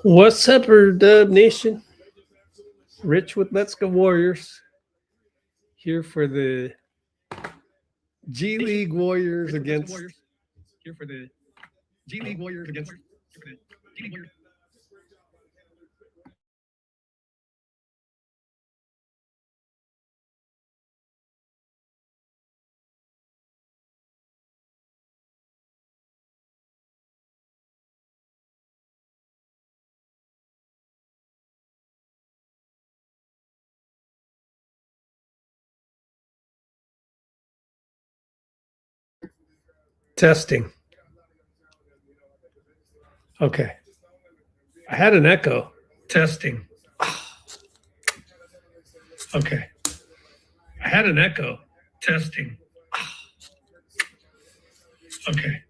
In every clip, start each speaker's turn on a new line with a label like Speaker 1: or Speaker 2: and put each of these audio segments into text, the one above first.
Speaker 1: What's up, Dub Nation? Rich with Let's Go Warriors here for the G League Warriors against.
Speaker 2: Here for the G League Warriors against. G League Warriors.
Speaker 1: Testing. Okay. I had an echo. Testing. Okay. I had an echo. Testing. Okay.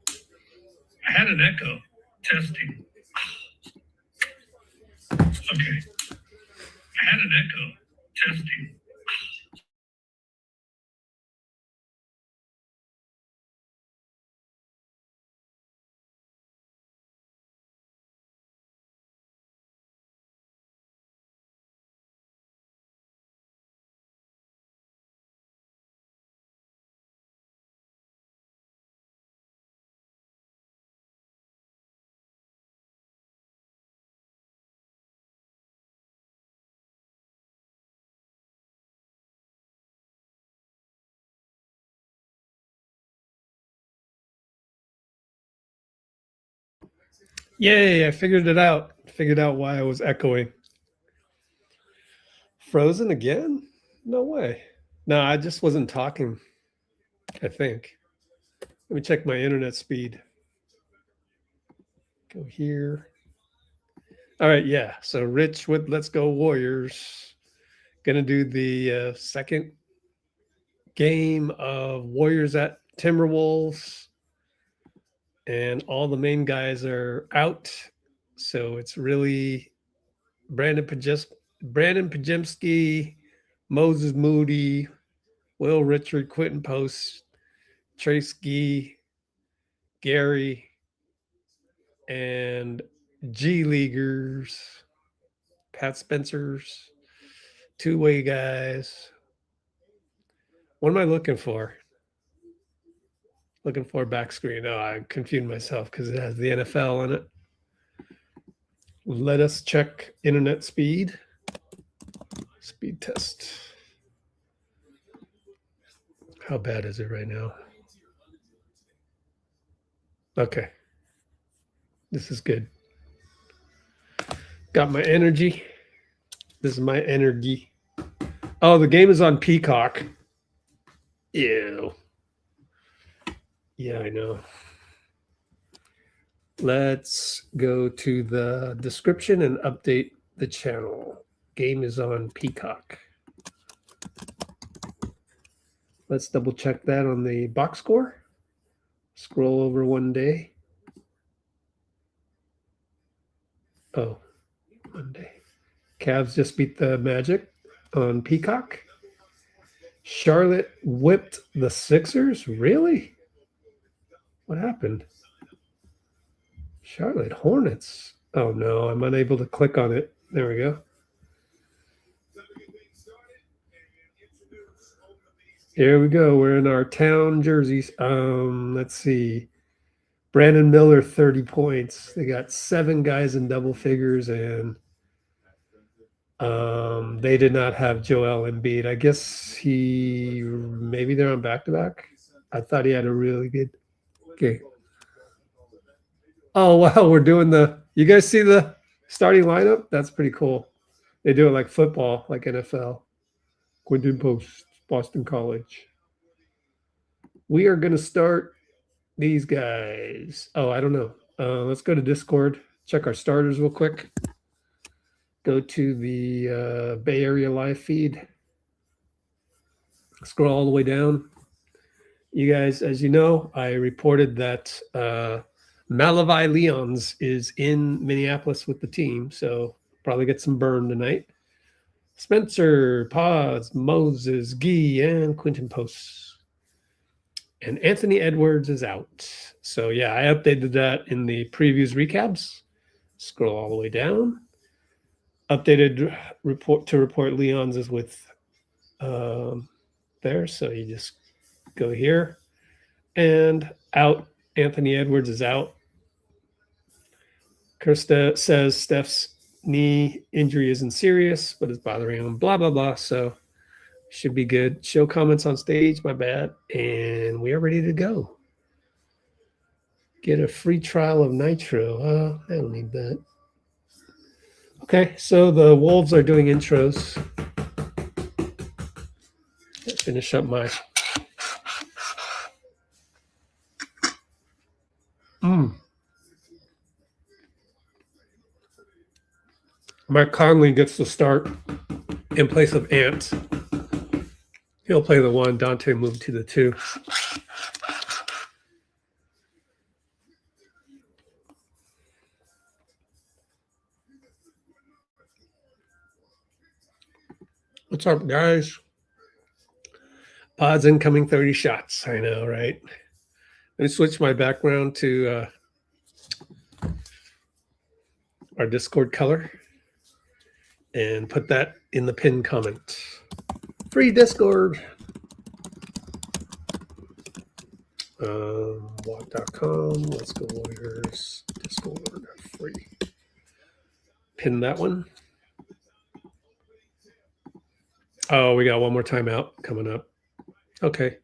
Speaker 1: I had an echo. Testing. Okay. I had an echo. Testing. Yay, I figured it out. Figured out why I was echoing. Frozen again? No way. No, I just wasn't talking, I think. Let me check my internet speed. Go here. All right, yeah. So Rich with Let's Go Warriors. Gonna do the second game of Warriors at Timberwolves. And all the main guys are out. So it's really Brandon Pajemski, Moses Moody, Will Richard, Quentin Post, Trace Gee, Gary, and G Leaguers, Pat Spencer's, two-way guys. What am I looking for? Looking for a back screen. Oh, I confused myself because it has the NFL on it. Let us check internet speed. Speed test. How bad is it right now? Okay. This is good. Got my energy. This is my energy. Oh, the game is on Peacock. Ew. Yeah, I know. Let's go to the description and update the channel. Game is on Peacock. Let's double check that on the box score. Scroll over one day. Oh, Monday. Cavs just beat the Magic on Peacock. Charlotte whipped the Sixers? Really? What happened? Charlotte Hornets. Oh no, I'm unable to click on it. There we go. Here we go. We're in our town jerseys. Let's see. Brandon Miller, 30 points. They got 7 guys in double figures, and they did not have Joel Embiid. I guess maybe they're on back-to-back. I thought he had a really good game. Oh, wow. We're doing you guys see the starting lineup? That's pretty cool. They do it like football, like NFL. Quentin Post, Boston College. We are going to start these guys. Oh, I don't know. Let's go to Discord. Check our starters real quick. Go to the Bay Area live feed. Scroll all the way down. You guys, as you know, I reported that Malavi Leons is in Minneapolis with the team, so probably get some burn tonight. Spencer, Pods, Moses, Gee, and Quentin Post. And Anthony Edwards is out. So, yeah, I updated that in the previews recaps. Scroll all the way down. Updated report Leon's is with there. So you just go here and out. Anthony Edwards is out. Kirsta says Steph's knee injury isn't serious, but it's bothering him, blah, blah, blah. So should be good. Show comments on stage, my bad. And we are ready to go. Get a free trial of Nitro. I don't need that. Okay, so the Wolves are doing intros. Let's finish up my... Mark Conley gets to start in place of Ant. He'll play the 1. Dante moved to the 2. What's up, guys? Pods incoming 30 shots. I know, right? Let me switch my background to our Discord color and put that in the pinned comment. Free Discord. Walk.com. Let's go Warriors. Discord. Free. Pin that one. Oh, we got one more timeout coming up. Okay.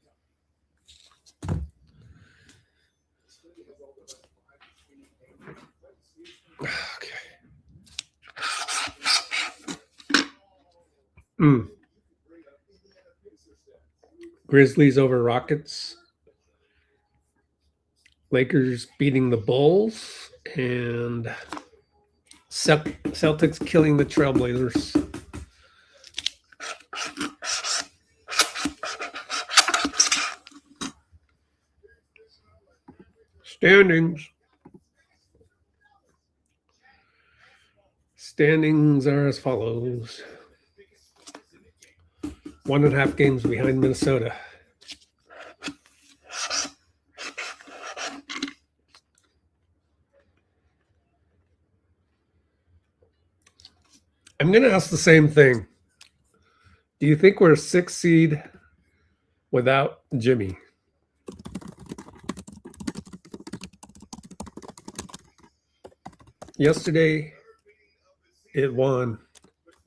Speaker 1: Grizzlies over Rockets. Lakers beating the Bulls. And Celtics killing the Trailblazers. Standings. Standings are as follows. 1.5 games behind Minnesota. I'm going to ask the same thing. Do you think we're a 6th seed without Jimmy? Yesterday, it won,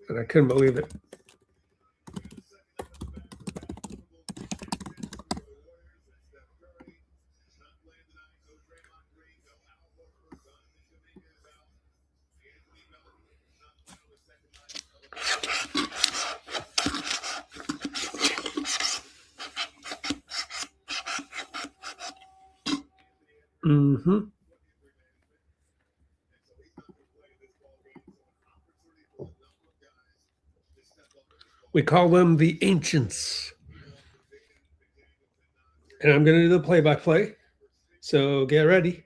Speaker 1: and I couldn't believe it. We call them the Ancients. And I'm going to do the play-by-play. So get ready.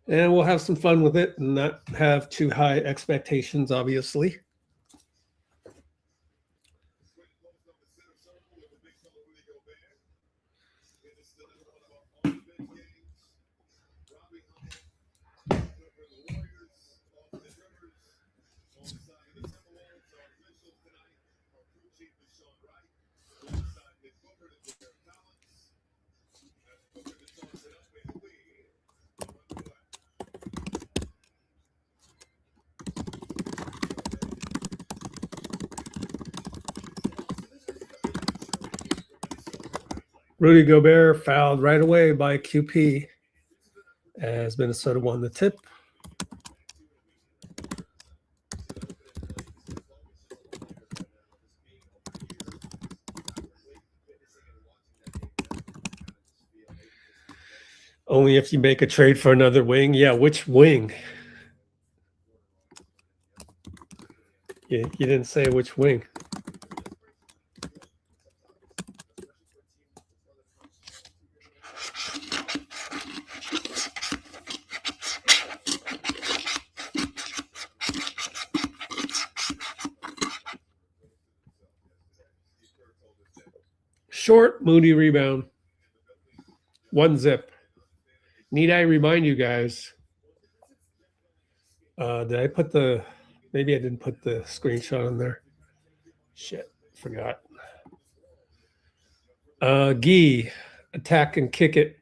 Speaker 1: And we'll have some fun with it and not have too high expectations, obviously. Rudy Gobert fouled right away by QP as Minnesota won the tip. Only if you make a trade for another wing. Yeah, which wing? You didn't say which wing. Short, Moody rebound. 1 zip. Need I remind you guys, Did I put the, maybe I didn't put the screenshot on there. Shit, forgot. Gee, attack and kick it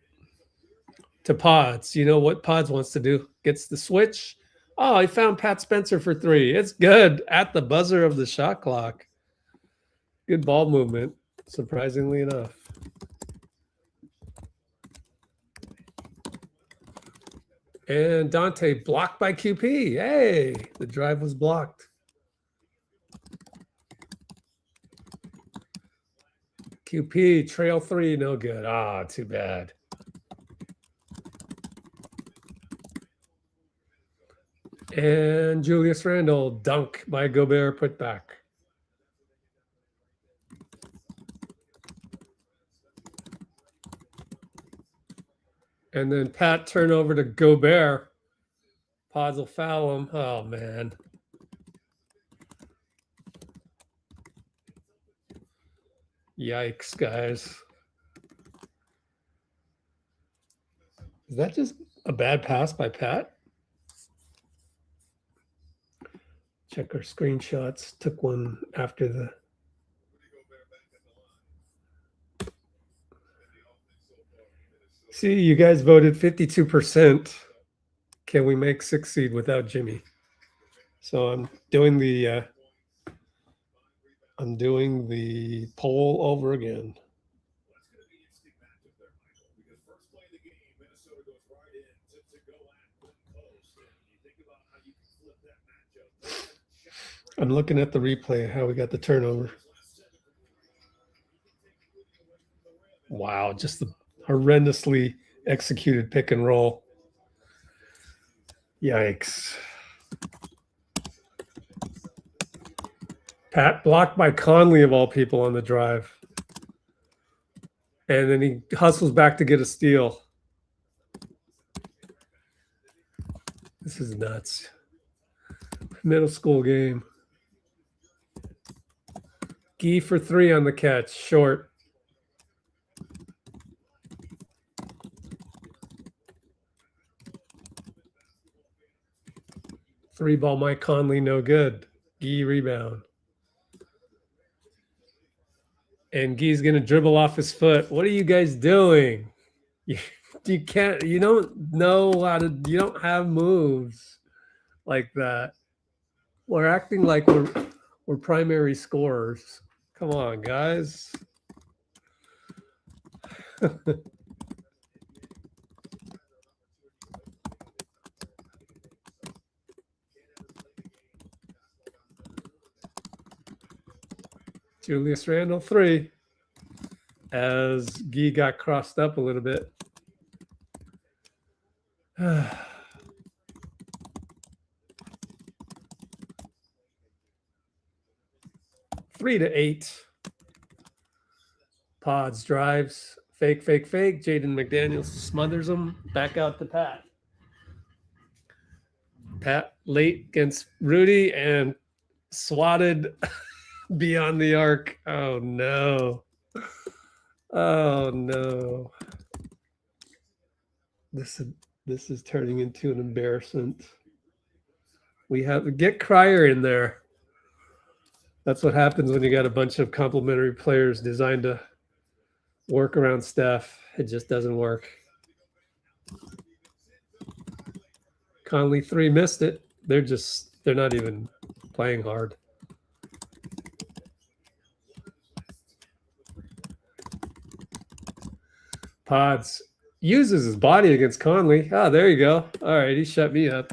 Speaker 1: to Pods. You know what Pods wants to do? Gets the switch. Oh, I found Pat Spencer for 3. It's good at the buzzer of the shot clock. Good ball movement, surprisingly enough. And Dante blocked by QP. Hey, the drive was blocked. QP, trail 3, no good. Ah, too bad. And Julius Randle, dunk by Gobert, put back. And then Pat turnover to Gobert. Pods will foul him. Oh, man. Yikes, guys. Is that just a bad pass by Pat? Check our screenshots. Took one after the... See, you guys voted 52%. Can we make 6 seed without Jimmy? So I'm doing the poll over again. I'm looking at the replay, how we got the turnover. Wow, just the horrendously executed pick and roll. Yikes. Pat blocked by Conley of all people on the drive. And then he hustles back to get a steal. This is nuts. Middle school game. Gee for 3 on the catch, short. Three ball Mike Conley, no good. Gee rebound. And Gee's going to dribble off his foot. What are you guys doing? You can't, you don't know how to, you don't have moves like that. We're acting like we're primary scorers. Come on, guys. Julius Randle 3 as Gee got crossed up a little bit. 3-8. Pods drives. Fake, fake, fake. Jaden McDaniels smothers him. Back out to Pat. Pat late against Rudy and swatted beyond the arc. Oh, no. Oh, no. This is turning into an embarrassment. We have to get Cryer in there. That's what happens when you got a bunch of complimentary players designed to work around Steph. It just doesn't work. Conley 3 missed it. They're not even playing hard. Pods uses his body against Conley. Oh, there you go. All right, he shut me up.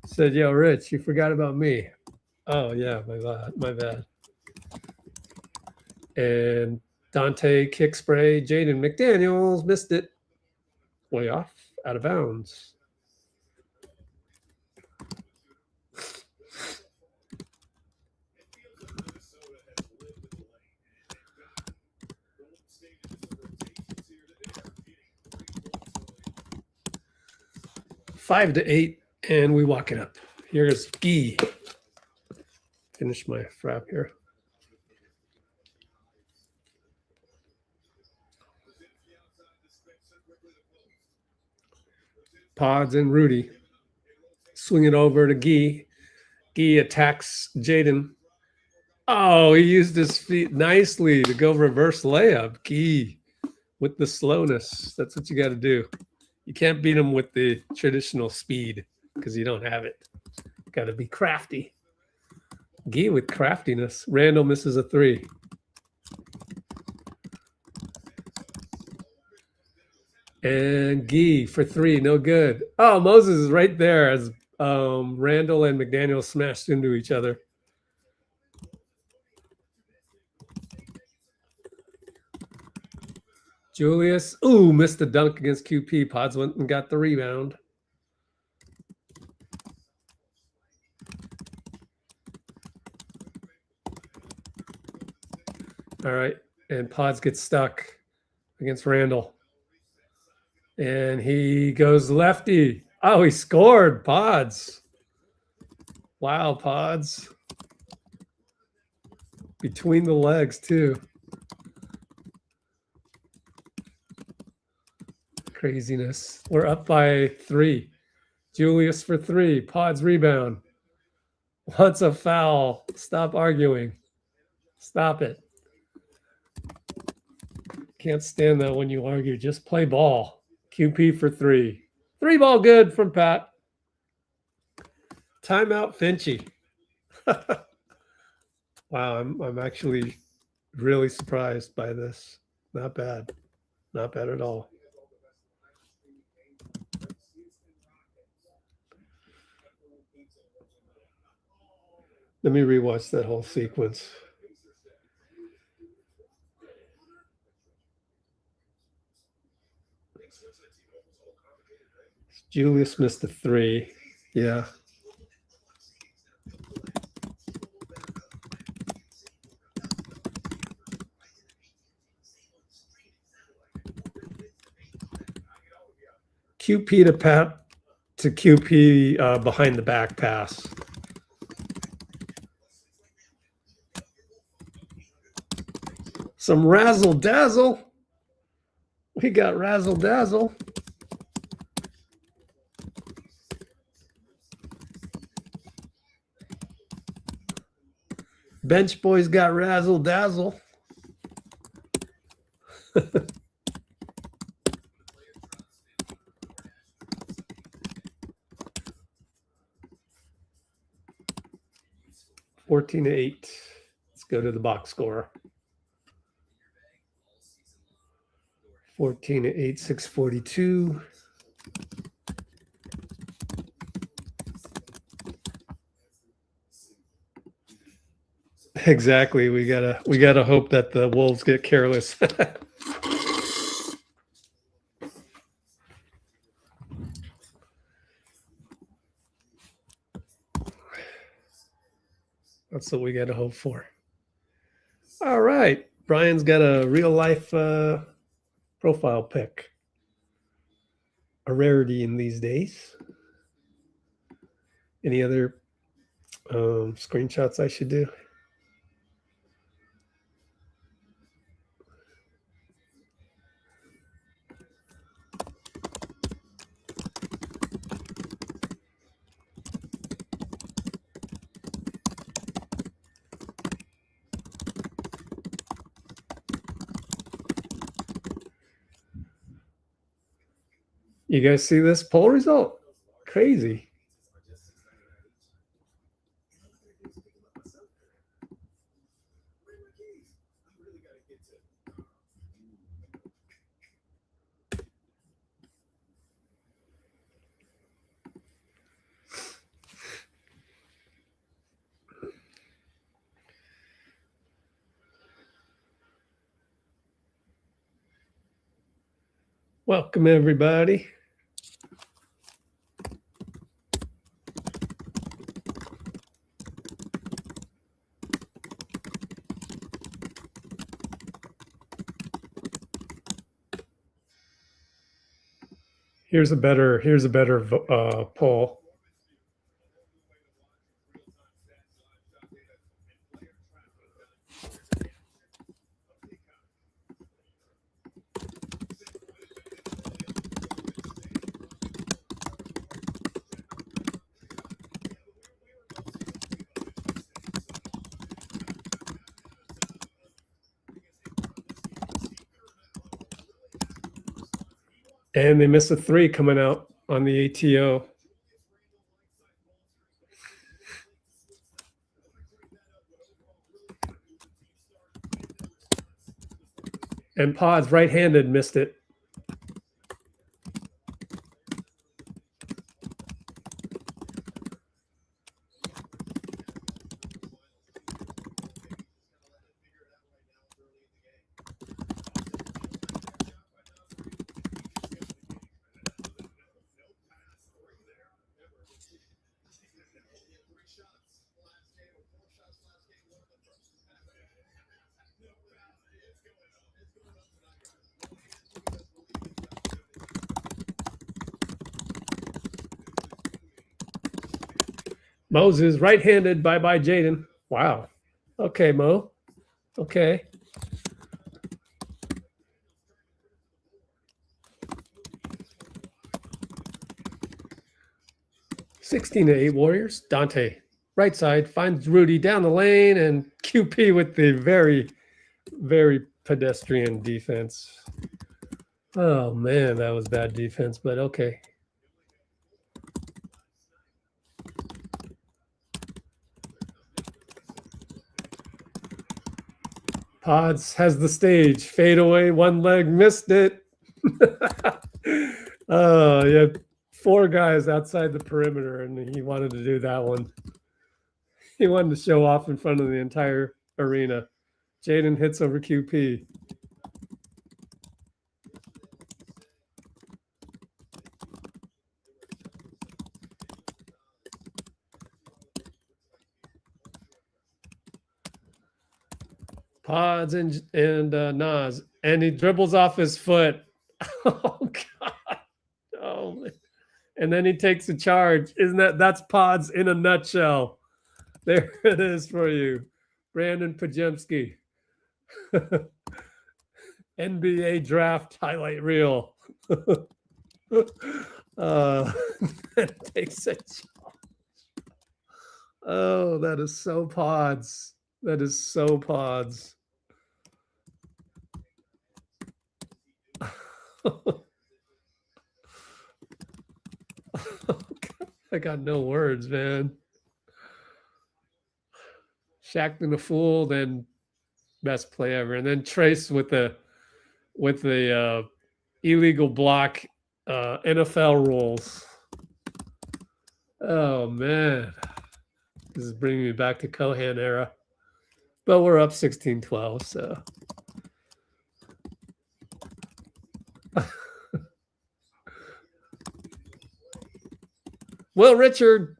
Speaker 1: Said, yo, Rich, you forgot about me. Oh, yeah, my bad. And Dante kick spray. Jaden McDaniels missed it. Way off, out of bounds. Five to 8, and we walk it up. Here's Gee. Finish my frap here. Pods and Rudy. Swing it over to Guy. Guy attacks Jaden. Oh, he used his feet nicely to go reverse layup. Guy with the slowness. That's what you got to do. You can't beat him with the traditional speed because you don't have it. Got to be crafty. Guy with craftiness. Randle misses a three. And Guy for three, no good. Oh, Moses is right there as Randle and McDaniel smashed into each other. Julius, ooh, missed the dunk against QP. Pods went and got the rebound. All right, and Pods gets stuck against Randle. And he goes lefty. Oh, he scored, Pods. Wow, Pods. Between the legs, too. Craziness. We're up by three. Julius for three. Pods rebound. Wants a foul. Stop arguing. Stop it. Can't stand that when you argue. Just play ball. QP for three. Three ball good from Pat. Timeout Finchy. Wow, I'm actually really surprised by this. Not bad. Not bad at all. Let me rewatch that whole sequence. Julius missed the three. Yeah. QP to Pat to QP behind the back pass. Some razzle dazzle. We got razzle dazzle. Bench boys got razzle dazzle. $14 to 8. Let's go to the box score. 14 to 8, 642. Exactly. We gotta hope that the Wolves get careless. That's what we got to hope for. All right. Brian's got a real life profile pic. A rarity in these days. Any other screenshots I should do? You guys see this poll result? Crazy. Welcome, everybody. Here's a better poll. And they missed a 3 coming out on the ATO. And PODZ right-handed missed it. Moses right-handed. Bye-bye, Jaden. Wow. Okay, Mo. Okay. (16-8) Warriors. Dante right side finds Rudy down the lane, and QP with the very, very pedestrian defense. Oh man, that was bad defense, but okay. PODZ has the stage. Fade away, one leg, missed it. Oh, yeah. 4 guys outside the perimeter, and he wanted to do that one. He wanted to show off in front of the entire arena. Jaden hits over QP. PODZ and Nas, and he dribbles off his foot. Oh God! Oh, man. And then he takes a charge. That's PODZ in a nutshell? There it is for you, Brandon Pajemski. NBA draft highlight reel. Takes a charge. Oh, that is so PODZ. That is so PODZ. I got no words, man. Shaqtin' a fool, then best play ever, and then TRAYCE with the illegal block NFL rules. Oh man, this is bringing me back to Cohan era, but we're up 16-12, so. Will Richard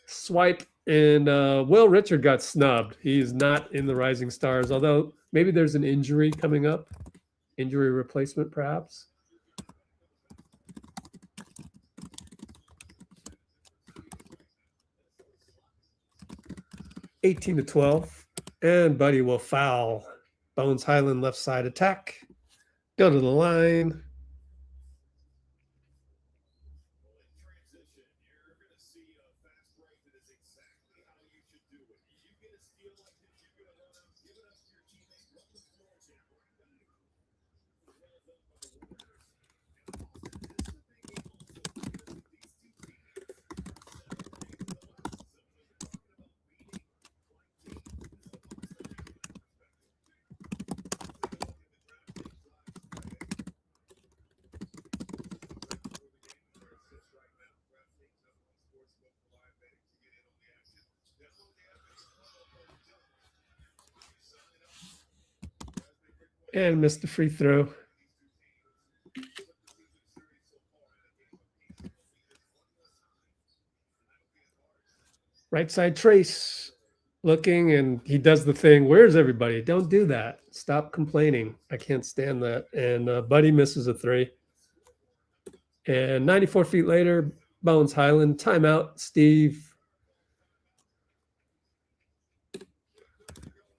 Speaker 1: swipe, and Will Richard got snubbed. He's not in the Rising Stars, although maybe there's an injury coming up. Injury replacement, perhaps. (18-12), and Buddy will foul. Bones Highland left side attack. Go to the line. And missed the free throw. Right side TRAYCE looking, and he does the thing. Where's everybody? Don't do that. Stop complaining. I can't stand that. And Buddy misses a 3. And 94 feet later, Bones Highland. Timeout, Steve.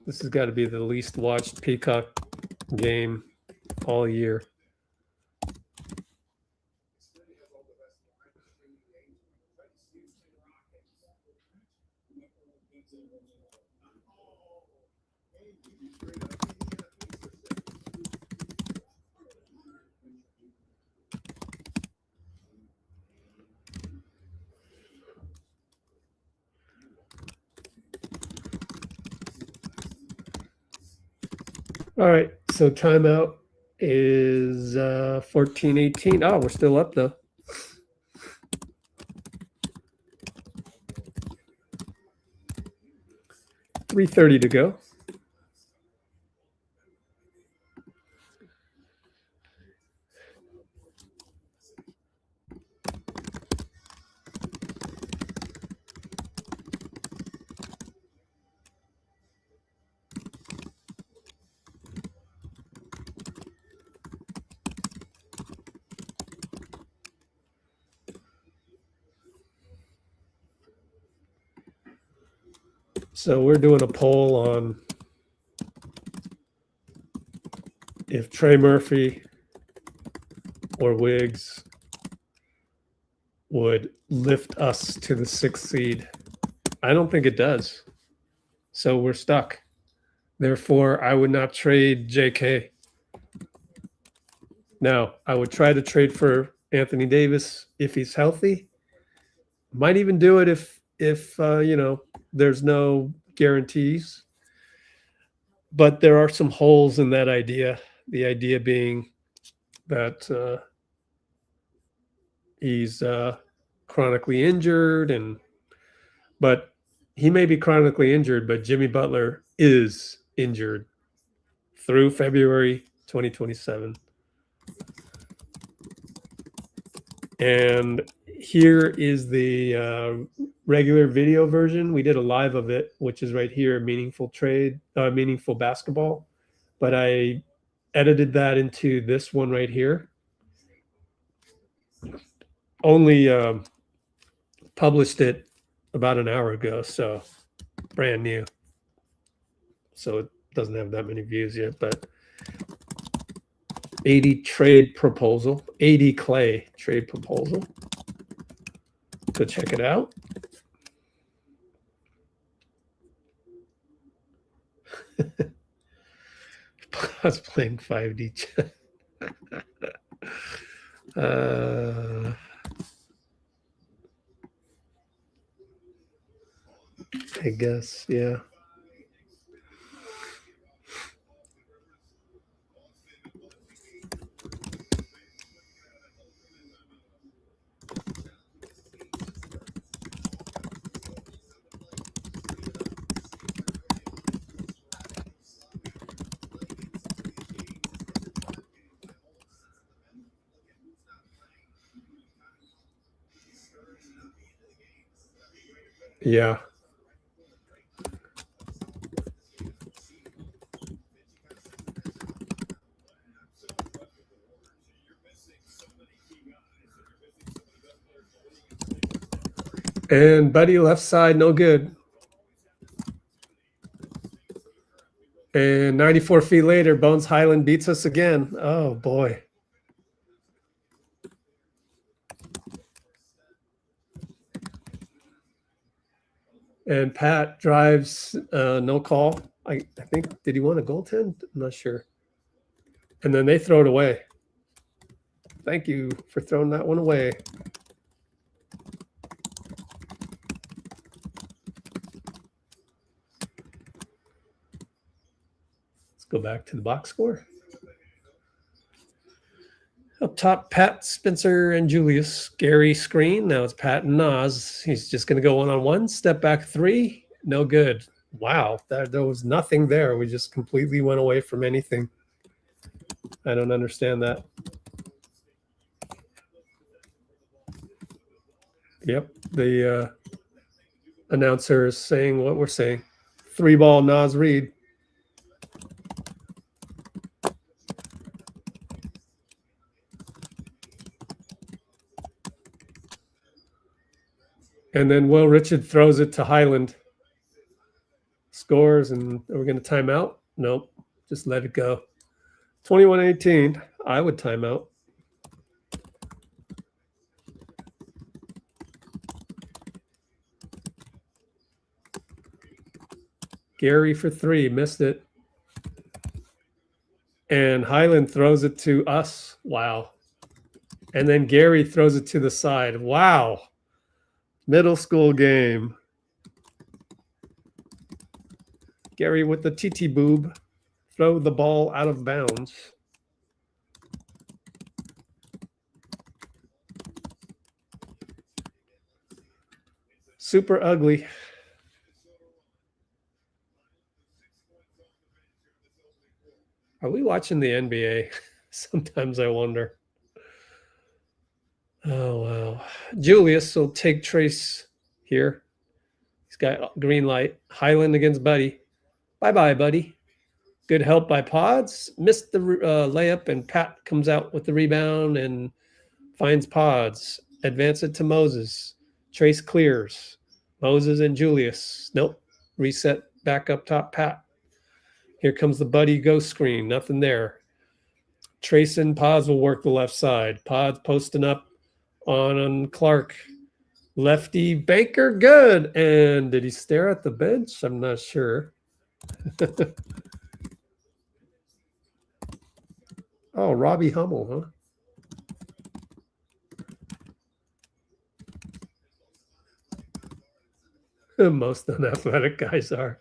Speaker 1: This has got to be the least watched Peacock game all year. All right, so timeout is 14:18. Oh, we're still up though. $3:30 to go. So we're doing a poll on if Trey Murphy or Wiggs would lift us to the 6th seed. I don't think it does. So we're stuck. Therefore, I would not trade JK. Now, I would try to trade for Anthony Davis if he's healthy. Might even do it if you know, there's no guarantees. But there are some holes in that idea. The idea being that he's chronically injured, but he may be chronically injured, but Jimmy Butler is injured through February 2027. And here is the regular video version. We did a live of it, which is right here, meaningful basketball. But I edited that into this one right here. Only published it about an hour ago, so brand new. So it doesn't have that many views yet, but 80 trade proposal, 80 Clay trade proposal. So check it out. I was playing 5D. I guess, yeah. Yeah. And Buddy left side, no good. And 94 feet later, Bones Highland beats us again. Oh, boy. And Pat drives, no call. I think, did he want a goaltend? I'm not sure. And then they throw it away. Thank you for throwing that one away. Let's go back to the box score. Up top, Pat, Spencer, and Julius. Gary screen. Now it's Pat and Nas. He's just going to go one-on-one. Step back 3. No good. Wow. There was nothing there. We just completely went away from anything. I don't understand that. Yep. The announcer is saying what we're saying. 3-ball Nas Reed. And then Will Richard throws it to Hyland. Scores, and are we going to time out? Nope. Just let it go. 21-18. I would time out. Gary for 3. Missed it. And Hyland throws it to us. Wow. And then Gary throws it to the side. Wow. Middle school game. Gary with the TTBoob throw the ball out of bounds. Super ugly. Are we watching the NBA? Sometimes I wonder. Oh, wow. Julius will take Trace here. He's got green light. Hyland against Buddy. Bye-bye, Buddy. Good help by Pods. Missed the layup, and Pat comes out with the rebound and finds Pods. Advance it to Moses. Trace clears. Moses and Julius. Nope. Reset back up top, Pat. Here comes the Buddy ghost screen. Nothing there. Trace and Pods will work the left side. Pods posting up on Clark. Lefty Baker, good. And did he stare at the bench? I'm not sure. Oh, Robbie Hummel, huh? Most unathletic guys are.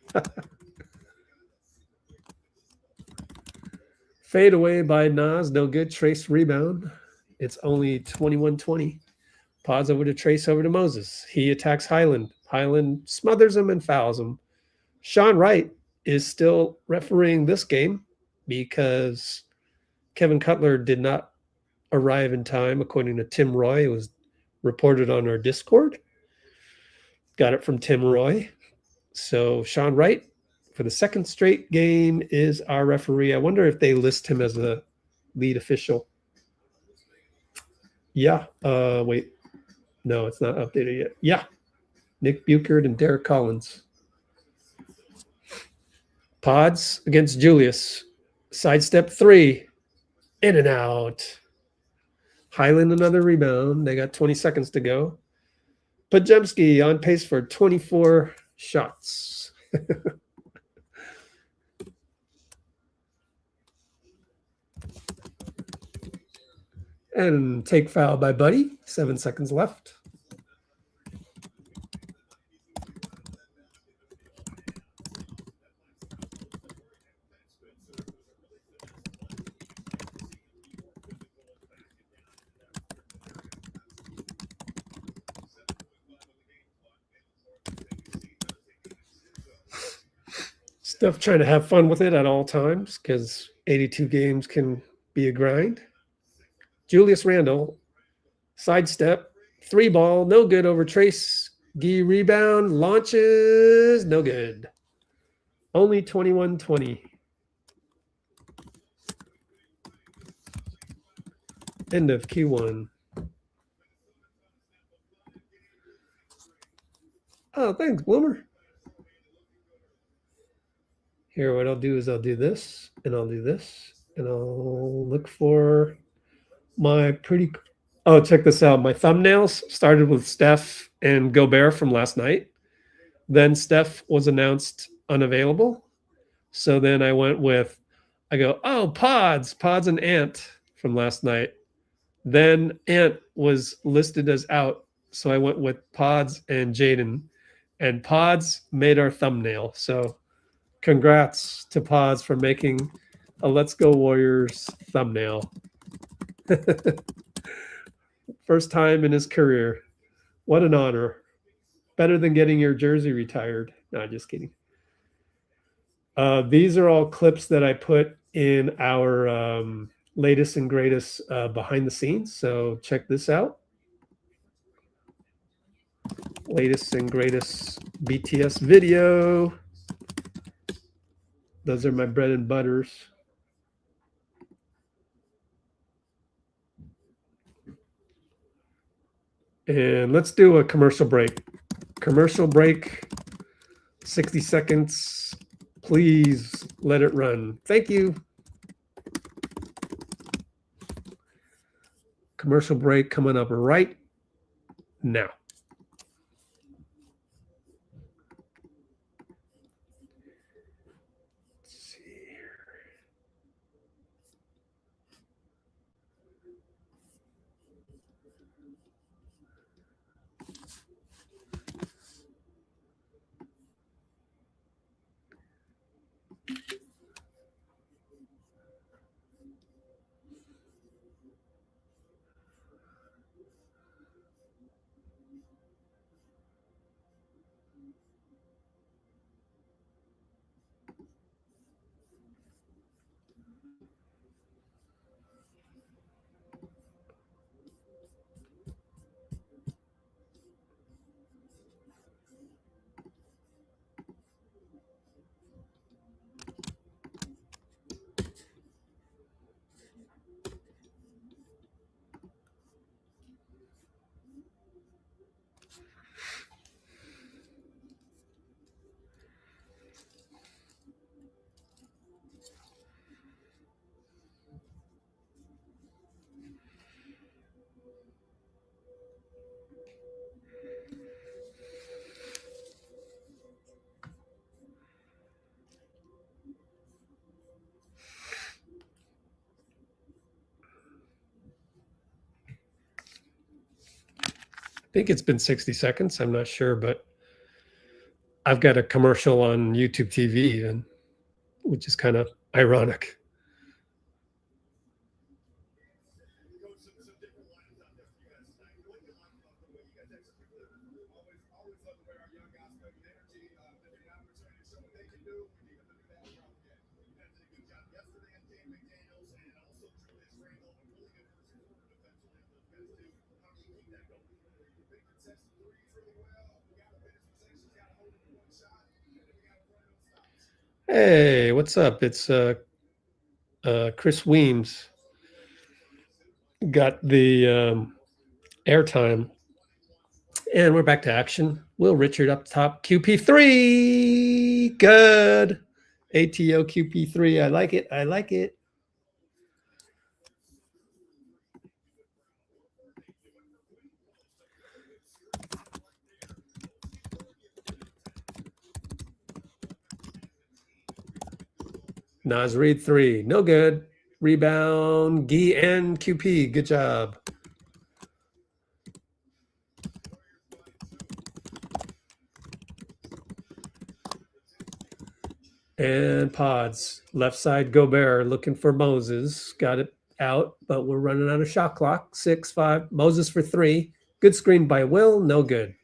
Speaker 1: Fade away by Nas, no good. Trace rebound. It's only 21-20. Pods over to Trace, over to Moses. He attacks Hyland. Hyland smothers him and fouls him. Sean Wright is still refereeing this game because Kevin Cutler did not arrive in time, according to Tim Roy. It was reported on our Discord. Got it from Tim Roy. So Sean Wright, for the second straight game, is our referee. I wonder if they list him as a lead official. Yeah. Wait. No, it's not updated yet. Yeah. Nick Buchert and Derek Collins. Pods against Julius. Sidestep 3. In and out. Hyland another rebound. They got 20 seconds to go. Pajemski on pace for 24 shots. And take foul by Buddy. 7 seconds left. Stuff trying to have fun with it at all times because 82 games can be a grind. Julius Randle, sidestep, 3 ball, no good over Trace. Gee rebound, launches, no good. Only 21-20. End of Q1. Oh, thanks, Bloomer. Here, what I'll do is I'll do this, and I'll do this, and I'll look for my pretty... Oh, check this out. My thumbnails started with Steph and Gobert from last night. Then Steph was announced unavailable. So then I went with, I go, oh, Pods and Ant from last night. Then Ant was listed as out. So I went with Pods and Jaden. And Pods made our thumbnail. So congrats to Pods for making a Let's Go Warriors thumbnail. First time in his career. What an honor. Better than getting your jersey retired. No, just kidding. These are all clips that I put in our latest and greatest behind the scenes. So check this out. Latest and greatest BTS video. Those are my bread and butters. And let's do a commercial break. Commercial break, 60 seconds. Please let it run. Thank you. Commercial break coming up right now. think it's been 60 seconds. I'm not sure, but I've got a commercial on YouTube TV, and which is kind of ironic. Hey, what's up? It's Chris Weems. Got the airtime. And we're back to action. Will Richard up top. QP3. Good. ATO QP3. I like it. I like it. Nas Reed 3. No good. Rebound. Gee and QP. Good job. And pods. Left side Gobert looking for Moses. Got it out, but we're running out of shot clock. 6-5. Moses for 3. Good screen by Will. No good.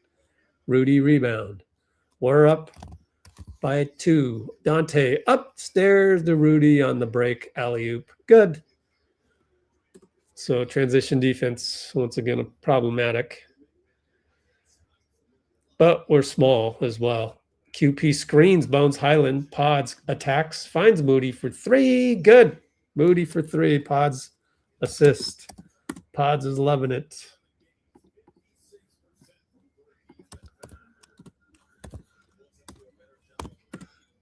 Speaker 1: Rudy rebound. We're up by 2. Dante upstairs to Rudy on the break. Alley-oop. Good. So transition defense, once again, problematic. But we're small as well. QP screens, Bones Highland. Pods attacks, finds Moody for 3. Good. Moody for 3. Pods assist. Pods is loving it.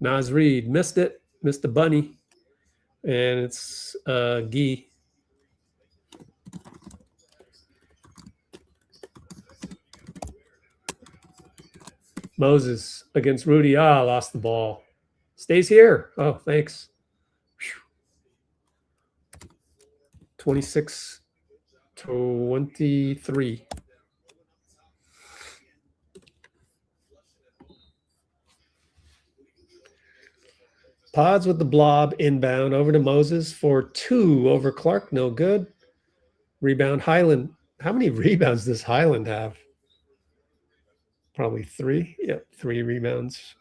Speaker 1: Nas Reed missed it. Missed the bunny. And it's Gee. Moses against Rudy. Ah, lost the ball. Stays here. Oh, thanks. 26-23. Pods with the blob inbound over to Moses for 2 over Clark. No good. Rebound Highland. How many rebounds does Highland have? Probably 3. Yep, 3 rebounds.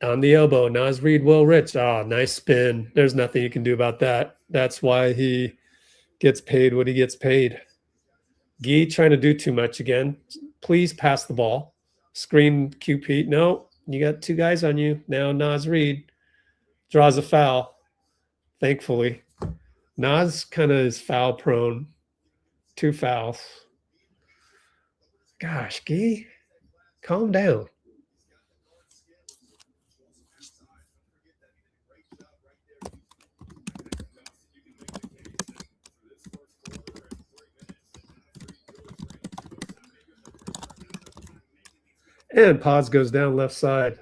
Speaker 1: On the elbow, Nas Reed, Will Rich. Ah, nice spin. There's nothing you can do about that. That's why he gets paid what he gets paid. Gee trying to do too much again. Please pass the ball. Screen QP. No, you got 2 guys on you. Now Nas Reed draws a foul. Thankfully. Nas kind of is foul prone. 2 fouls. Gosh, Gee, calm down. And Pods goes down left side.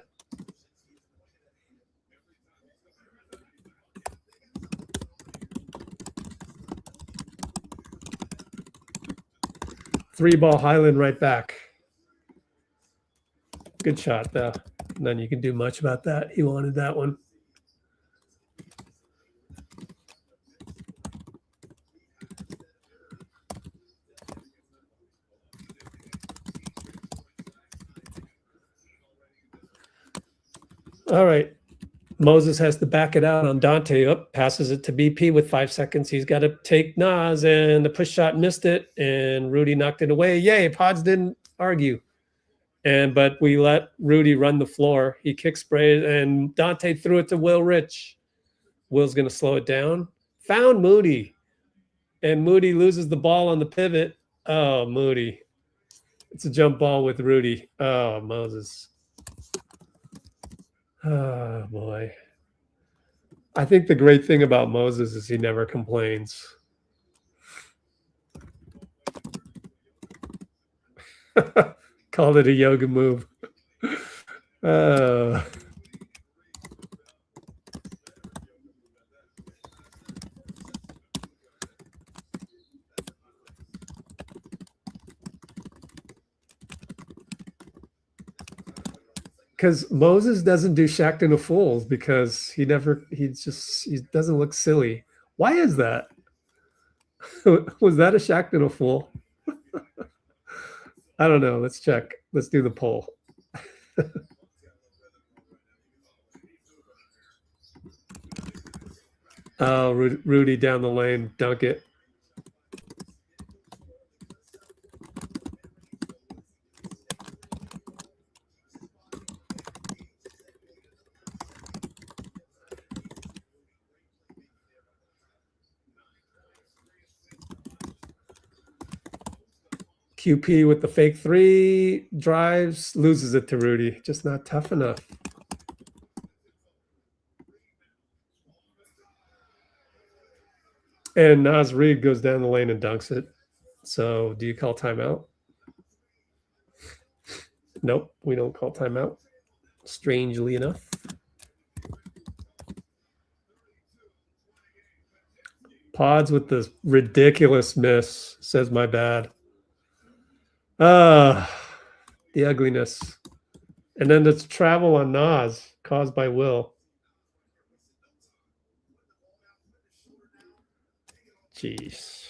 Speaker 1: Three ball Highland right back. Good shot, though. None you can do much about that. He wanted that one. All right. Moses has to back it out on Dante. Up, passes it to BP with 5 seconds. He's got to take Nas, and the push shot missed it, and Rudy knocked it away. Yay, Pods didn't argue. But we let Rudy run the floor. He kick sprayed, and Dante threw it to Will Rich. Will's going to slow it down. Found Moody. And Moody loses the ball on the pivot. Oh, Moody. It's a jump ball with Rudy. Oh, Moses. Oh, boy. I think the great thing about Moses is he never complains. Called it a yoga move. because Moses doesn't do Shackton of Fools because he doesn't look silly. Why is that? Was that a Shackton of Fool? I don't know. Let's check. Let's do the poll. Oh, Rudy down the lane, dunk it. QP with the fake three, drives, loses it to Rudy. Just not tough enough. And Naz Reid goes down the lane and dunks it. So do you call timeout? Nope, we don't call timeout. Strangely enough. Pods with this ridiculous miss, says my bad. The ugliness. And then it's travel on Nas caused by Will. Jeez.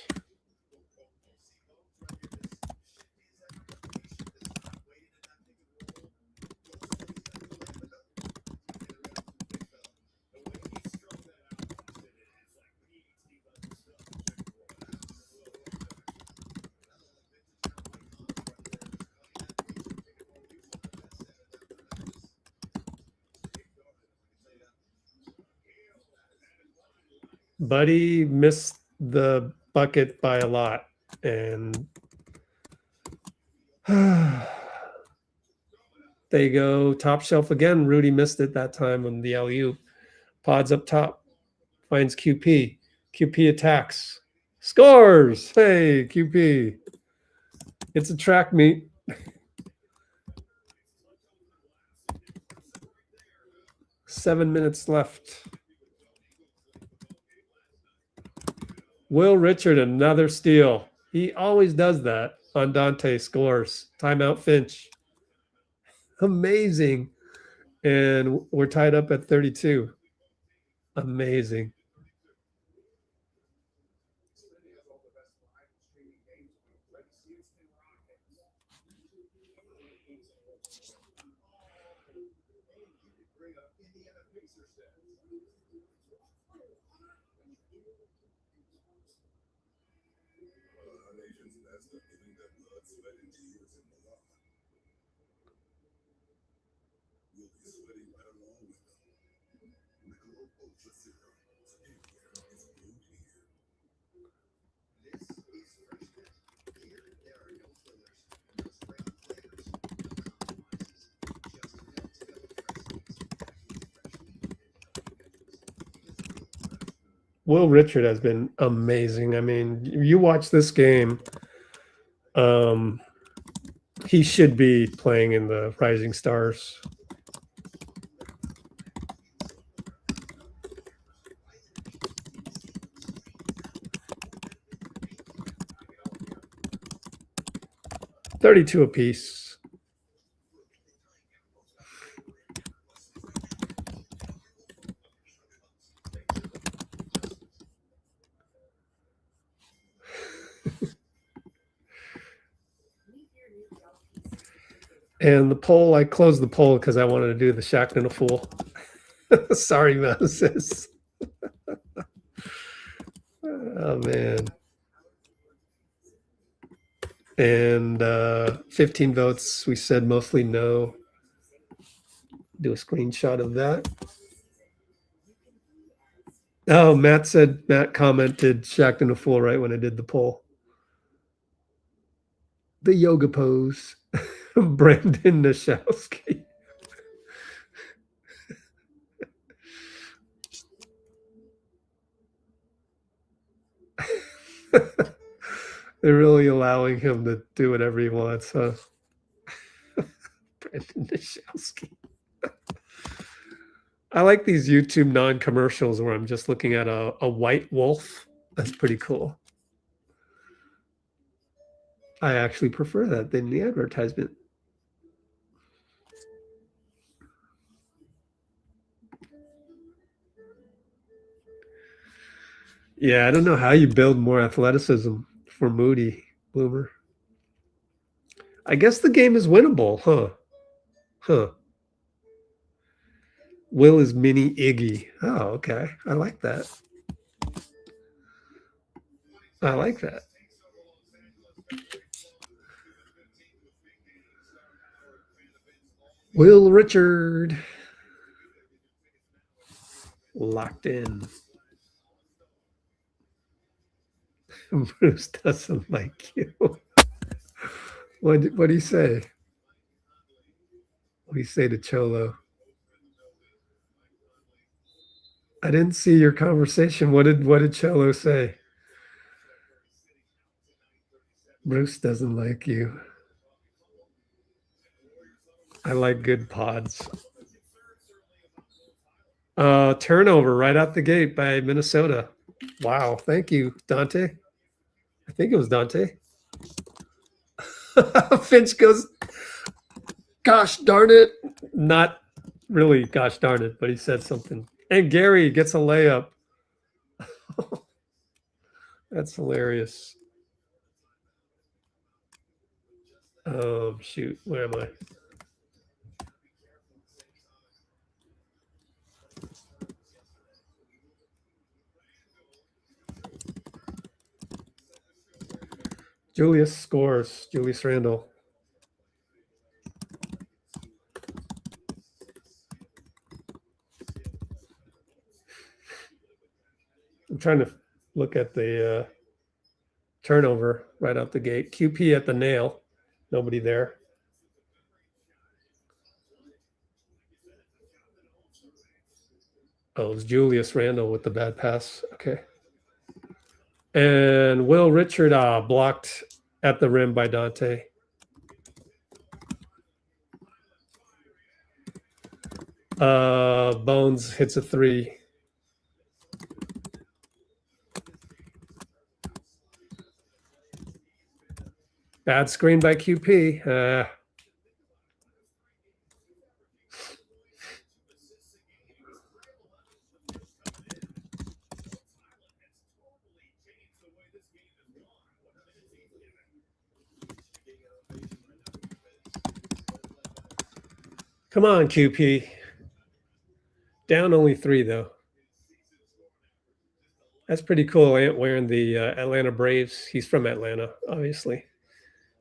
Speaker 1: Buddy missed the bucket by a lot, and there you go. Top shelf again. Rudy missed it that time on the alley-oop. Pods up top. Finds QP. QP attacks. Scores! Hey, QP. It's a track meet. Seven minutes left. Will Richard, another steal. He always does that on Dante scores. Timeout Finch. Amazing. And we're tied up at 32. Amazing. Will Richard has been amazing. I mean, you watch this game, he should be playing in the Rising Stars. $32 apiece. And the poll, I closed the poll because I wanted to do the Shackton a Fool. Sorry, Moses. Oh, man. And 15 votes. We said mostly no. Do a screenshot of that. Oh, Matt commented Shackton a Fool right when I did the poll. The yoga pose. Brandon Nashowski. They're really allowing him to do whatever he wants, huh? Brandon Nashowski. I like these YouTube non-commercials where I'm just looking at a white wolf. That's pretty cool. I actually prefer that than the advertisement. Yeah, I don't know how you build more athleticism for Moody, Bloomer. I guess the game is winnable, huh? Huh. Will is mini Iggy. Oh, okay. I like that. I like that. Will Richard. Locked in. Bruce doesn't like you. What do you say? What do you say to Cholo? I didn't see your conversation. What did Cholo say? Bruce doesn't like you. I like good pods. Turnover right out the gate by Minnesota. Wow. Thank you, Dante. I think it was Dante. Finch goes, gosh darn it. Not really gosh darn it, but he said something. And Gary gets a layup. That's hilarious. Shoot, where am I? Julius scores. Julius Randle. I'm trying to look at the turnover right out the gate. QP at the nail. Nobody there. Oh, it was Julius Randle with the bad pass. Okay. And Will Richard blocked at the rim by Dante. Bones hits a three. Bad screen by QP. Come on, QP. Down only three, though. That's pretty cool. Ant wearing the Atlanta Braves. He's from Atlanta, obviously.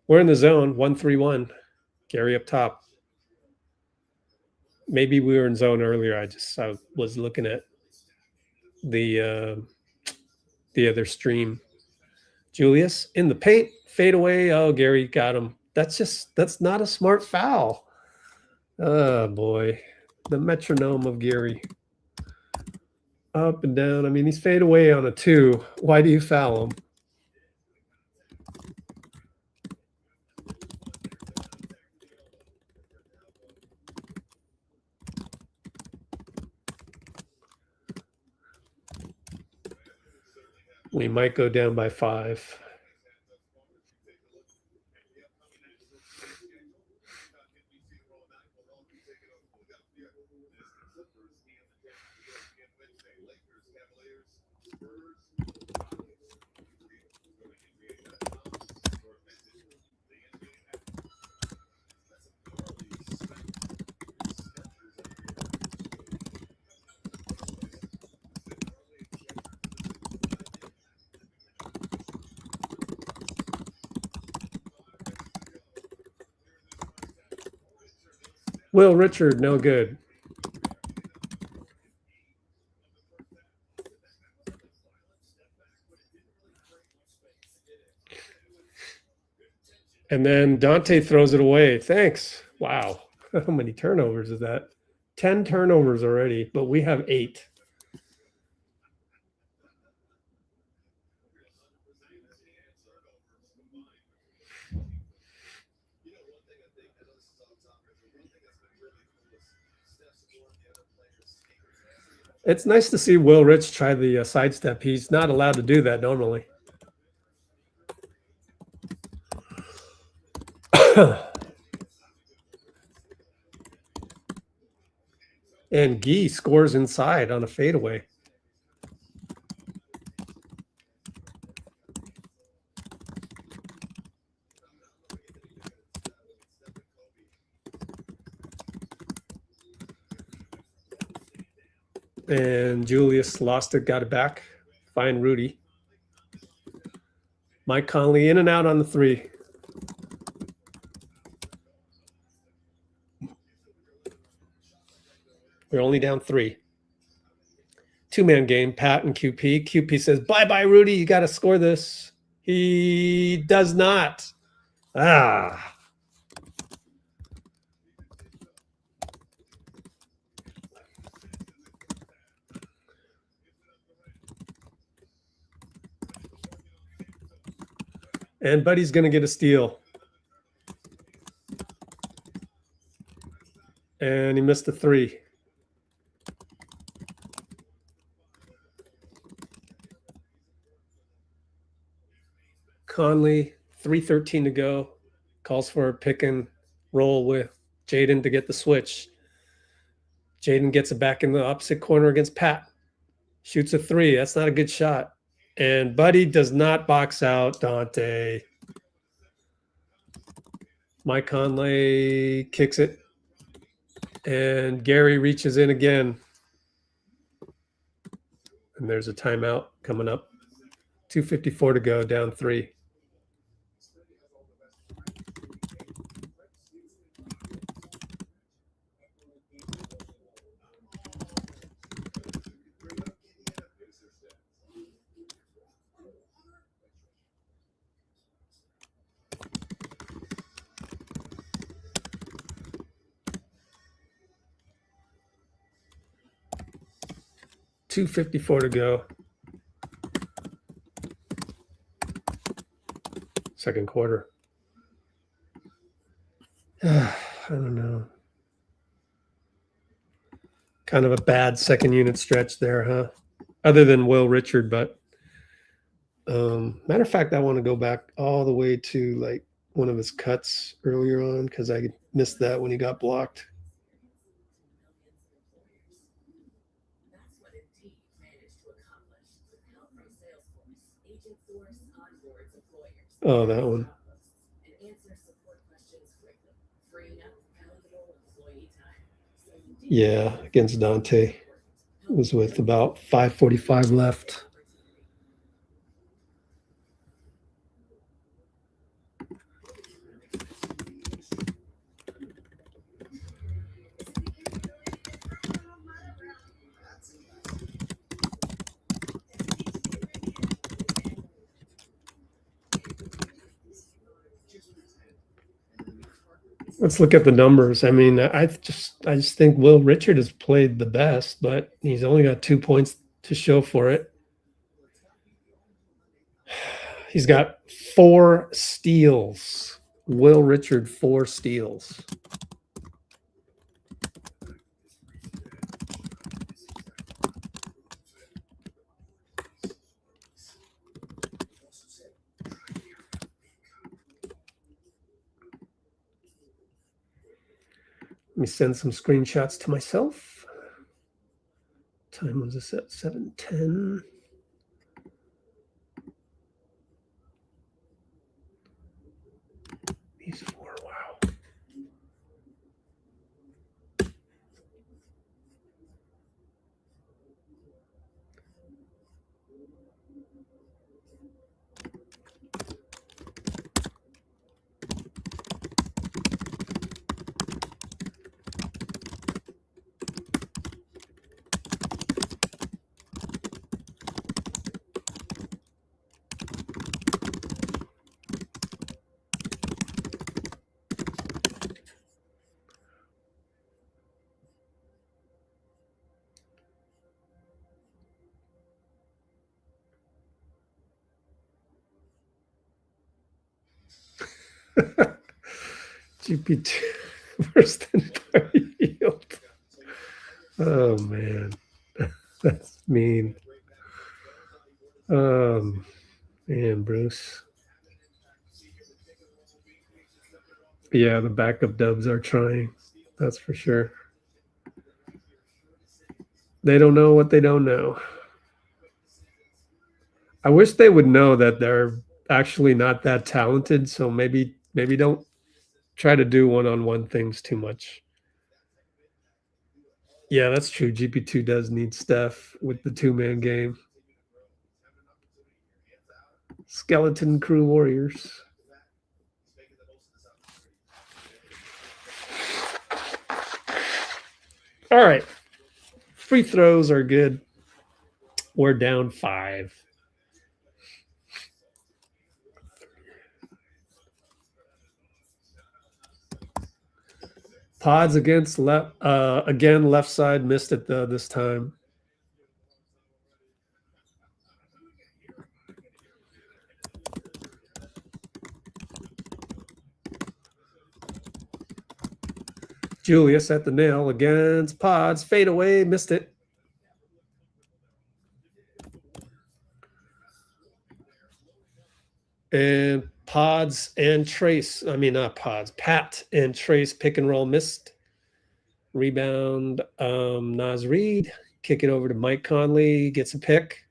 Speaker 1: We're in the zone, 1-3-1. Gary up top. Maybe we were in zone earlier. I was looking at the other stream. Julius in the paint, fade away. Oh, Gary got him. That's not a smart foul. Oh boy, the metronome of Gary. Up and down. I mean, he's fade away on a 2. Why do you foul him? We might go down by 5. Will Richard, no good. And then Dante throws it away. Thanks. Wow. How many turnovers is that? 10 turnovers already, but we have 8. It's nice to see Will Rich try the sidestep. He's not allowed to do that normally. And Guy scores inside on a fadeaway. And Julius lost it, got it back. Fine, Rudy. Mike Conley in and out on the 3. We're only down 3. 2-man game, Pat and QP. QP says, bye-bye, Rudy. You got to score this. He does not. Ah. And Buddy's going to get a steal. And he missed a 3. Conley, 3:13 to go. Calls for a pick and roll with Jaden to get the switch. Jaden gets it back in the opposite corner against Pat. Shoots a 3. That's not a good shot. And Buddy does not box out Dante. Mike Conley kicks it. And Gary reaches in again. And there's a timeout coming up. 2:54 to go, down 3. $2:54 to go. Second quarter. I don't know. Kind of a bad second unit stretch there, huh? Other than Will Richard, but matter of fact, I want to go back all the way to like one of his cuts earlier on because I missed that when he got blocked. Oh, that one. Yeah, against Dante. It was with about 5:45 left. Let's look at the numbers. I mean, I just think Will Richard has played the best, but he's only got 2 points to show for it. He's got 4 steals. Will Richard, 4 steals. Let me send some screenshots to myself. Time was this at 7:10. These 4, wow. GP2 worse than Field. Oh man, that's mean. Man, Bruce. Yeah, the backup dubs are trying. That's for sure. They don't know what they don't know. I wish they would know that they're actually not that talented. So maybe don't try to do one-on-one things too much. Yeah, that's true. GP2 does need Steph with the two-man game. Skeleton Crew Warriors. All right. Free throws are good. We're down 5. Pods against left again, left side missed it though this time. Julius at the nail against Pods. Fade away, missed it. And Pods and Trace, I mean not Pods, Pat and Trace pick and roll missed. Rebound, Naz Reid, kick it over to Mike Conley, gets a pick,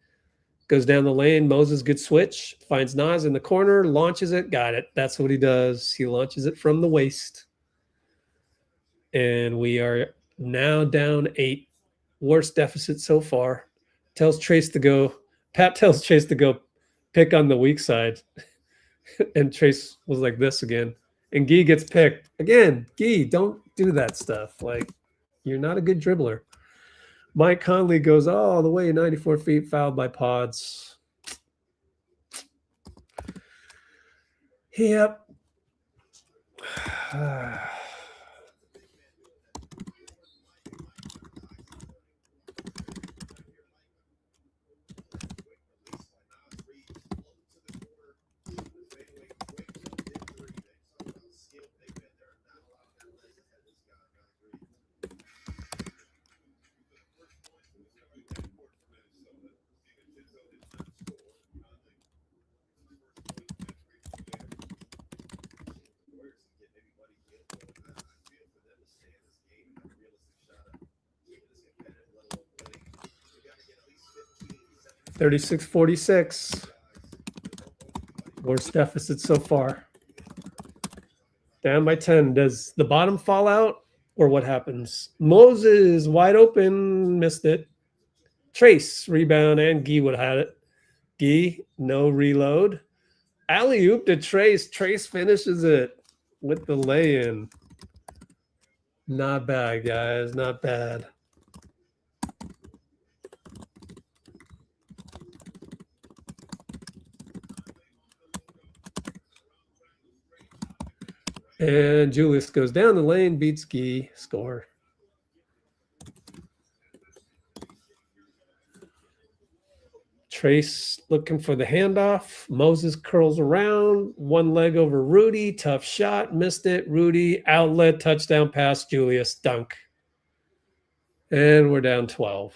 Speaker 1: goes down the lane. Moses, good switch, finds Naz in the corner, launches it, got it. That's what he does. He launches it from the waist. And we are now down 8. Worst deficit so far. Tells Trace to go. Pat tells Trace to go pick on the weak side. And Trace was like this again. And Guy gets picked. Again, Guy, don't do that stuff. Like, you're not a good dribbler. Mike Conley goes all the way 94 feet, fouled by Pods. Yep. 36-46. Worst deficit so far. Down by 10. Does the bottom fall out or what happens? Moses wide open, missed it. Trace rebound and Guy would have had it. Guy, no reload. Alley-oop to Trace. Trace finishes it with the lay-in. Not bad, guys. Not bad. And Julius goes down the lane, beats Guy, score. Trace looking for the handoff. Moses curls around, one leg over Rudy, tough shot, missed it. Rudy, outlet, touchdown pass, Julius, dunk. And we're down 12.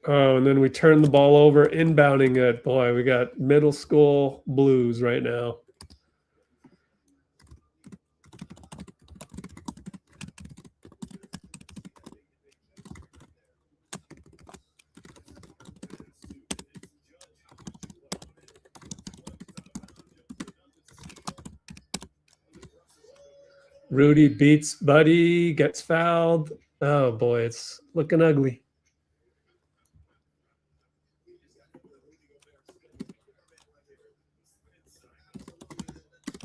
Speaker 1: Oh, and then we turn the ball over, inbounding it. Boy, we got middle school blues right now. Rudy beats Buddy, gets fouled. Oh, boy, it's looking ugly.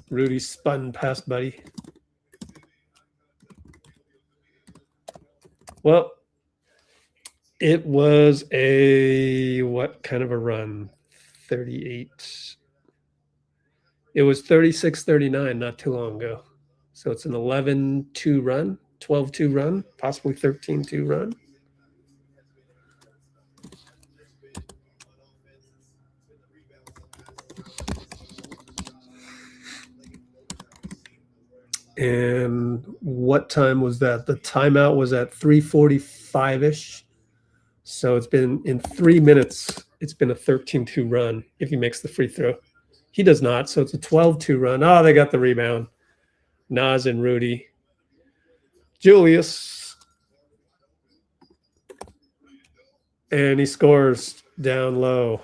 Speaker 1: Rudy spun past Buddy. Well, it was a, what kind of a run? 38. It was 36-39 not too long ago. So it's an 11-2 run, 12-2 run, possibly 13-2 run. And what time was that? The timeout was at 3:45-ish. So it's been in 3 minutes. It's been a 13-2 run if he makes the free throw. He does not. So it's a 12-2 run. Oh, they got the rebound. Naz and Rudy. Julius. And he scores down low.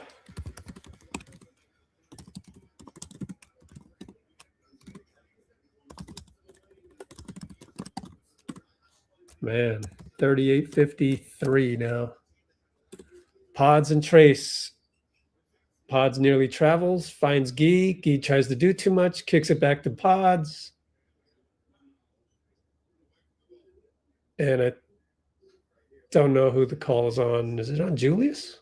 Speaker 1: man. 38.53 now. Pods and Trace. Pods nearly travels, finds Gee. Gee tries to do too much, kicks it back to Pods. And I don't know who the call is on. Is it on Julius?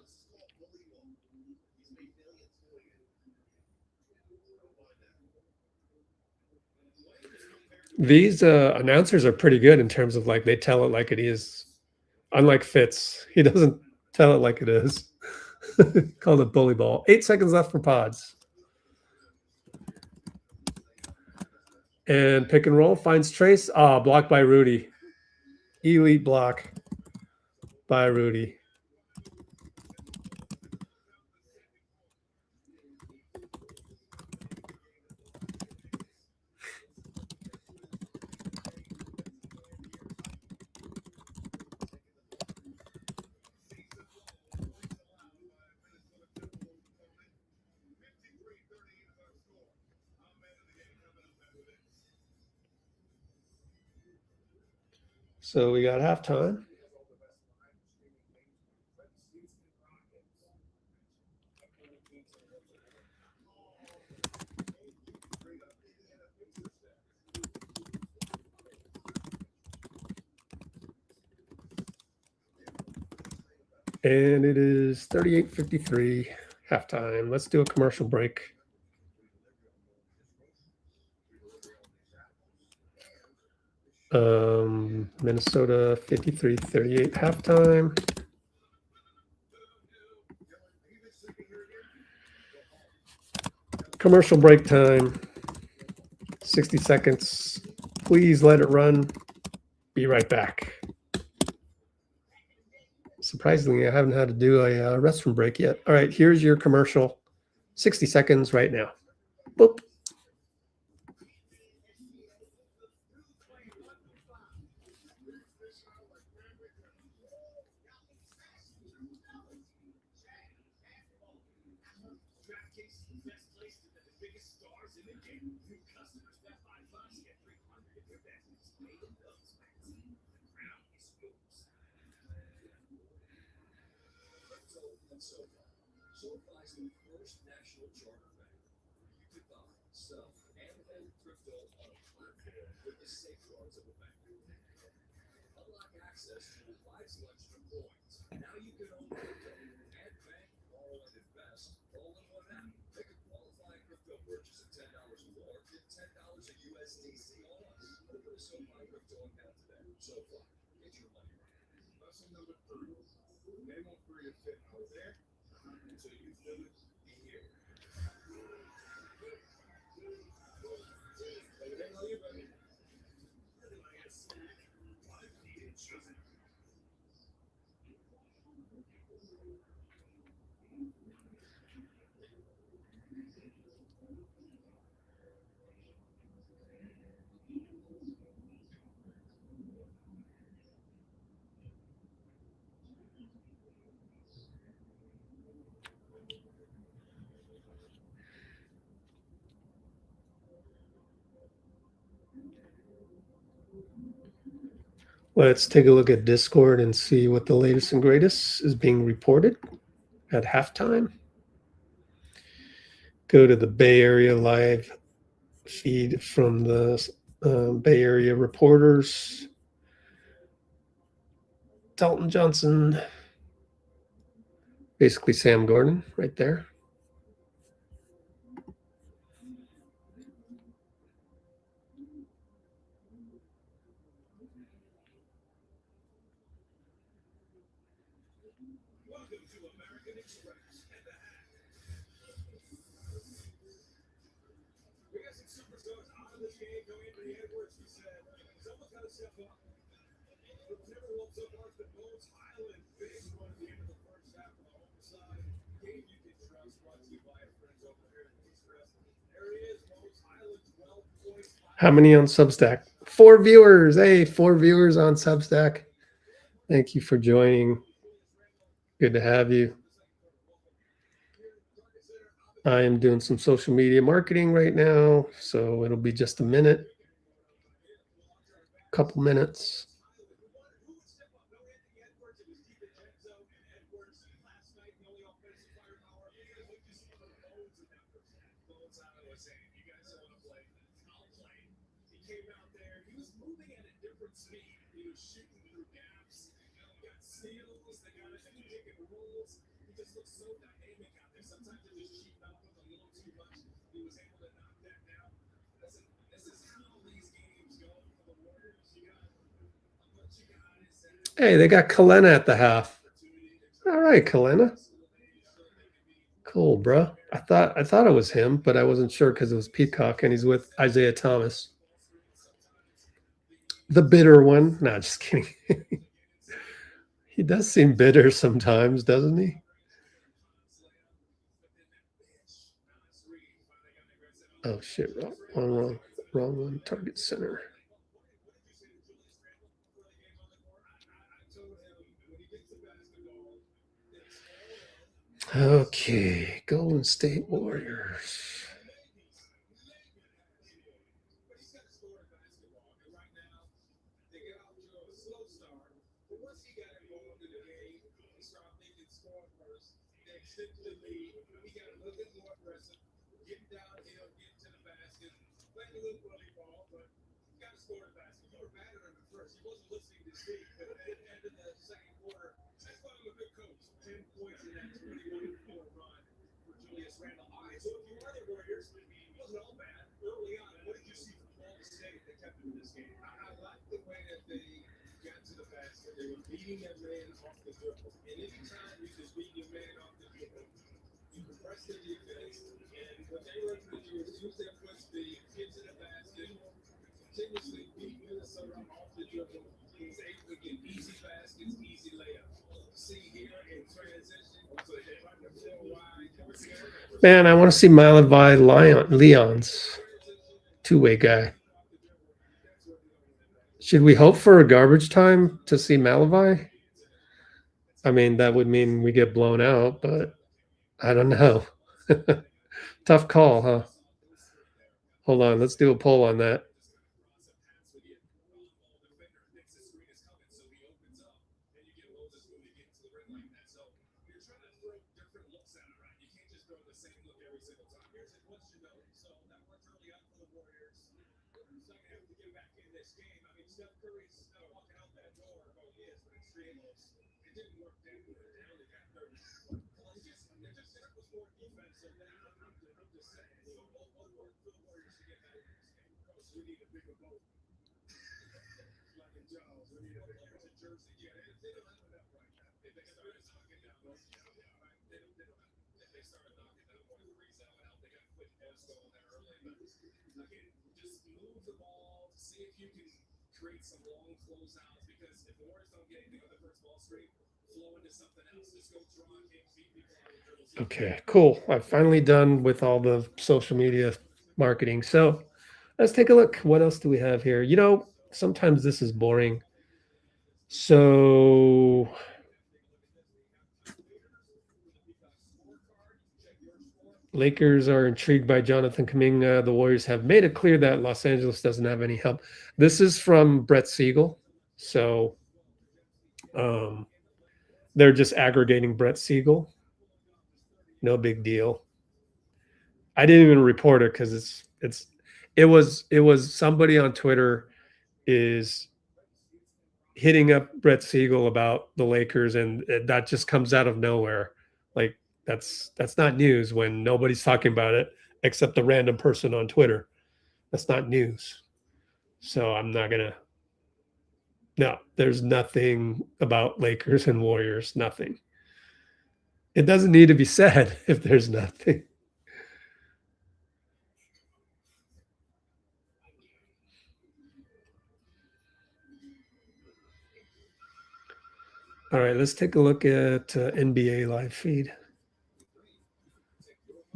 Speaker 1: These announcers are pretty good in terms of like they tell it like it is. Unlike Fitz, he doesn't tell it like it is. Called it bully ball. 8 seconds left for Pods. And pick and roll finds Trace. Ah, blocked by Rudy. Elite block by Rudy. So we got halftime. And it is 38.53 halftime. Let's do a commercial break. Minnesota 53-38 halftime. Commercial break time. 60 seconds. Please let it run. Be right back. Surprisingly, I haven't had to do a restroom break yet. All right, here's your commercial. 60 seconds right now. Boop. Let's take a look at Discord and see what the latest and greatest is being reported at halftime. Go to the Bay Area live feed from the Bay Area reporters. Dalton Johnson, basically Sam Gordon right there. How many on Substack? 4 viewers. Hey, 4 viewers on Substack. Thank you for joining. Good to have you. I am doing some social media marketing right now, so it'll be just a minute, couple minutes. Hey, they got Kalena at the half. All right, Kalena. Cool, bro. I thought it was him, but I wasn't sure because it was Peacock and he's with Isaiah Thomas. The bitter one. Nah, just kidding. He does seem bitter sometimes, doesn't he? Oh shit, wrong one. Target center. Okay, Golden State Warriors. Man, I want to see Malavai Leon's two-way guy. Should we hope for a garbage time to see Malavai? I mean, that would mean we get blown out, but I don't know. Tough call, huh? Hold on, let's do a poll on that. Okay, cool. I'm finally done with all the social media marketing. So let's take a look. What else do we have here? You know, sometimes this is boring. So Lakers are intrigued by Jonathan Kuminga. The Warriors have made it clear that Los Angeles doesn't have any help. This is from Brett Siegel. So they're just aggregating Brett Siegel. No big deal. I didn't even report it because it was somebody on Twitter is hitting up Brett Siegel about the Lakers, and that just comes out of nowhere. Like that's not news when nobody's talking about it except the random person on Twitter. That's not news. So I'm not gonna. No, there's nothing about Lakers and Warriors. Nothing. It doesn't need to be said if there's nothing. All right, let's take a look at NBA live feed.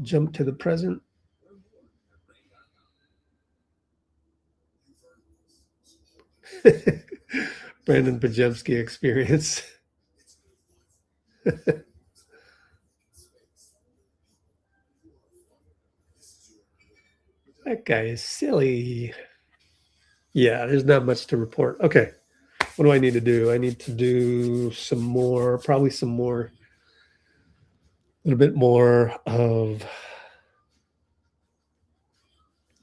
Speaker 1: Jump to the present. Brandon Pajemski experience. That guy is silly. Yeah, there's not much to report. Okay, what do I need to do? I need to do some more, probably some more, a little bit more of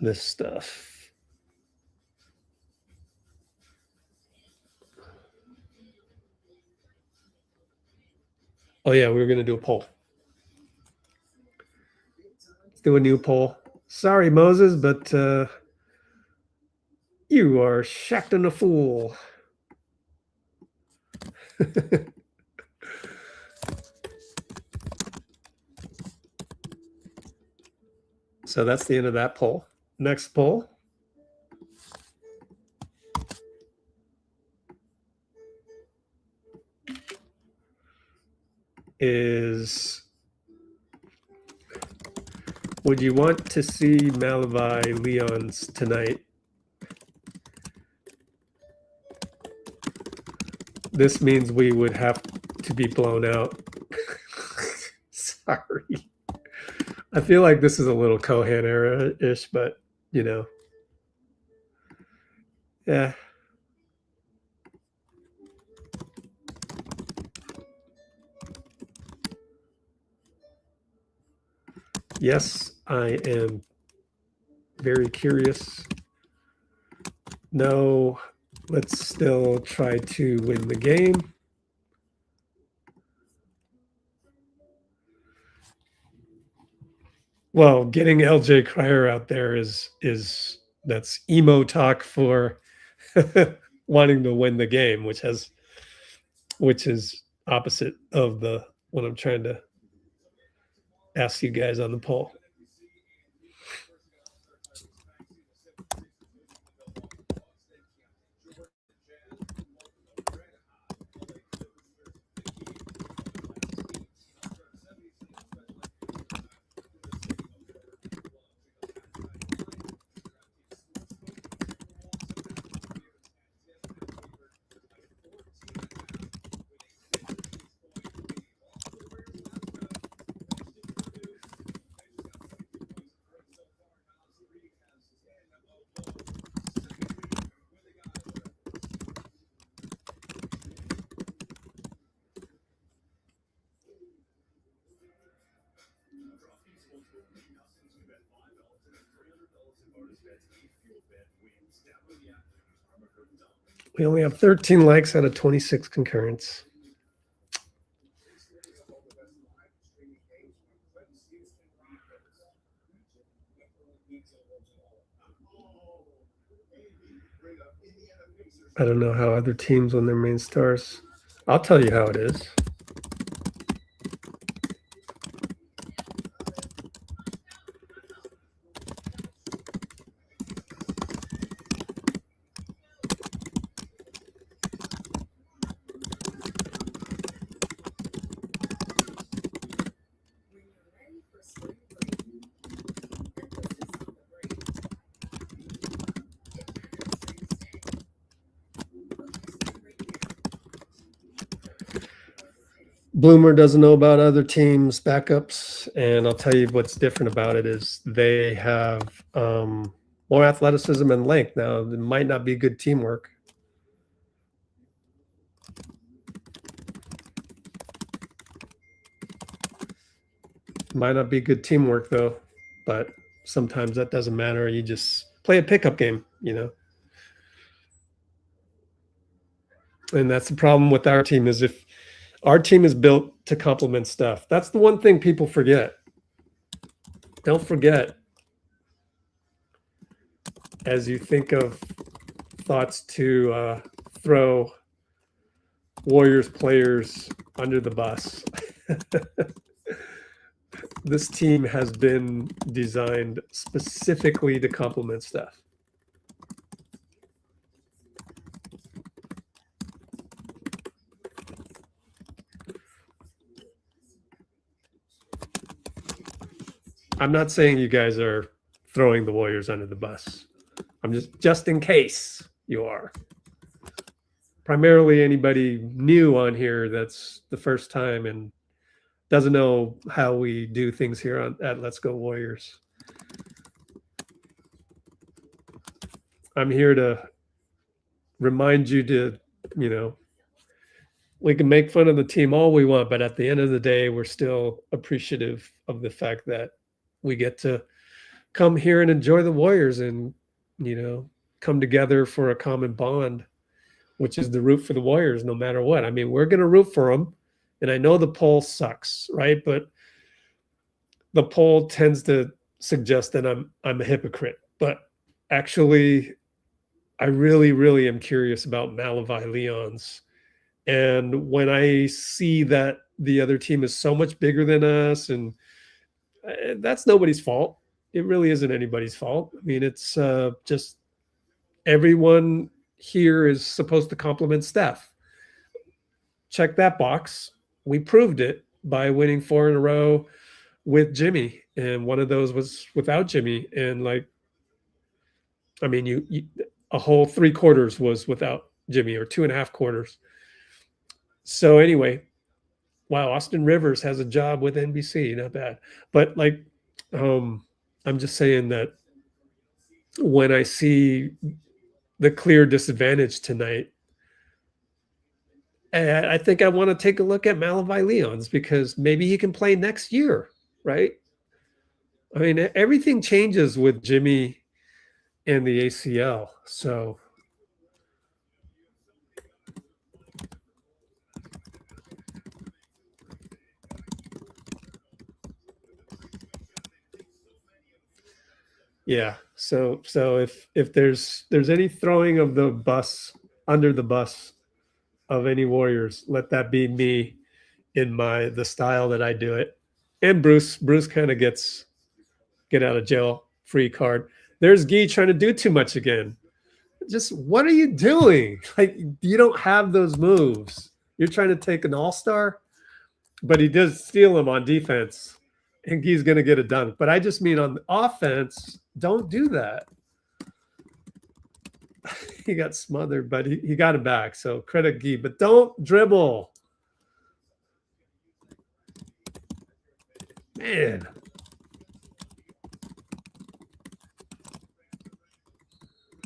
Speaker 1: this stuff. Oh yeah, we were going to do a poll. Let's do a new poll. Sorry, Moses, but you are shacking a fool. So that's the end of that poll. Next poll. Is, would you want to see Malavi Leons tonight? This means we would have to be blown out. Sorry. I feel like this is a little Kohan era-ish, but, you know. Yeah. Yes, I am very curious. No, let's still try to win the game. Well, getting LJ Cryer out there is that's emo talk for wanting to win the game, which is opposite of the what I'm trying to ask you guys on the poll. We only have 13 likes out of 26 concurrents. I don't know how other teams win their main stars. I'll tell you how it is. Bloomer doesn't know about other teams' backups, and I'll tell you what's different about it is they have more athleticism and length. Now, it might not be good teamwork. Might not be good teamwork, though, but sometimes that doesn't matter. You just play a pickup game, you know. And that's the problem with our team is if our team is built to complement stuff. That's the one thing people forget. Don't forget, as you think of thoughts to throw Warriors players under the bus. This team has been designed specifically to complement stuff. I'm not saying you guys are throwing the Warriors under the bus. I'm just in case you are. Primarily anybody new on here that's the first time and doesn't know how we do things here at Let's Go Warriors. I'm here to remind you to, you know, we can make fun of the team all we want, but at the end of the day, we're still appreciative of the fact that we get to come here and enjoy the Warriors and, you know, come together for a common bond, which is the root for the Warriors no matter what. I mean, we're going to root for them. And I know the poll sucks, right? But the poll tends to suggest that I'm a hypocrite. But actually, I really am curious about Malavi Leon's. And when I see that the other team is so much bigger than us, and that's nobody's fault. It really isn't anybody's fault. I mean, it's just everyone here is supposed to compliment Steph. Check that box. We proved it by winning 4 in a row with Jimmy, and one of those was without Jimmy. And like, I mean, you a whole 3 quarters was without Jimmy, or 2.5 quarters. So anyway, wow, Austin Rivers has a job with NBC, not bad. But like, I'm just saying that when I see the clear disadvantage tonight, I think I want to take a look at Malavi Leon's, because maybe he can play next year, right? I mean, everything changes with Jimmy and the ACL. So yeah. So if there's any throwing of the bus under the bus of any Warriors, let that be me in the style that I do it. And Bruce kind of gets get out of jail free card. There's Guy trying to do too much again. Just what are you doing? Like, you don't have those moves. You're trying to take an all-star, but he does steal him on defense, and Guy's going to get it done. But I just mean on offense, don't do that. He got smothered, but he got it back. So credit Guy, but don't dribble. Man.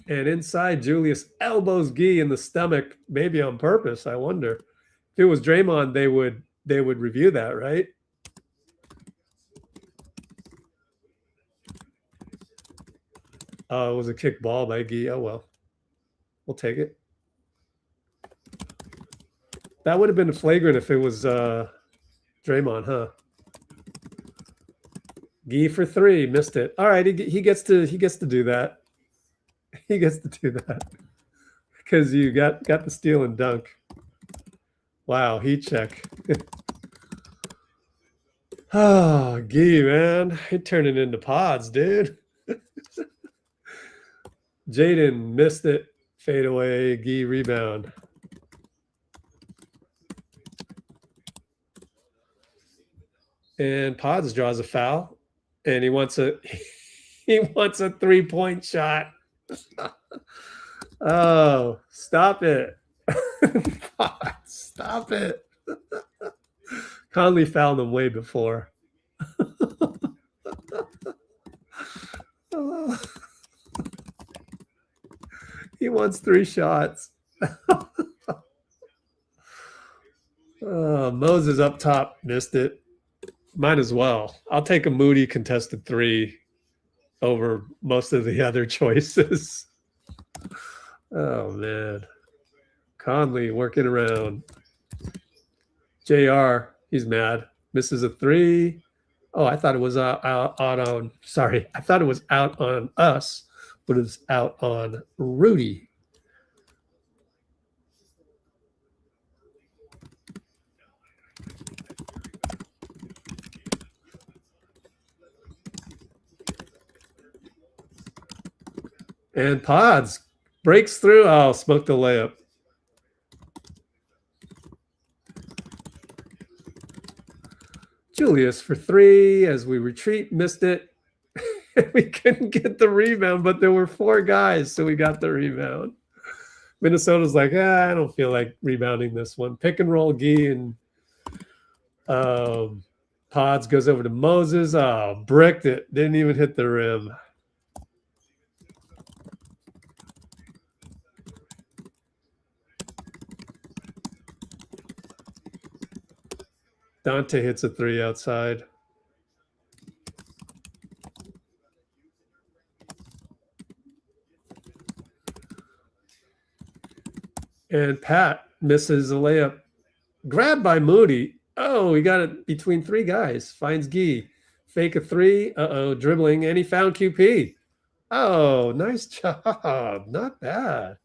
Speaker 1: And inside, Julius elbows Guy in the stomach, maybe on purpose. I wonder. If it was Draymond, they would review that, right? Oh, it was a kick ball by Guy. Oh well, we'll take it. That would have been flagrant if it was Draymond, huh? Guy for 3, missed it. All right, he gets to do that. He gets to do that because you got the steal and dunk. Wow, heat check. Oh, Guy, man, you're turning into pods, dude. Jaden missed it. Fade away. Guy rebound. And Pods draws a foul, and he wants a 3-point shot. Oh, stop it. Stop it. Conley fouled him way before. He wants 3 shots. Moses up top, missed it. Might as well. I'll take a Moody contested 3 over most of the other choices. Oh, man. Conley working around. JR, he's mad. Misses a 3. Oh, I thought it was out on. Sorry, I thought it was out on us, but it's out on Rudy. And Pods breaks through. Oh, smoked the layup. Julius for 3 as we retreat, missed it. We couldn't get the rebound, but there were 4 guys, so we got the rebound. Minnesota's like, I don't feel like rebounding this one. Pick and roll Guy, and Pods goes over to Moses. Oh, bricked it. Didn't even hit the rim. Donte hits a 3 outside. And Pat misses a layup. Grabbed by Moody. Oh, he got it between three guys. Finds Gee. Fake a three. Uh-oh, dribbling. And he found QP. Oh, nice job. Not bad.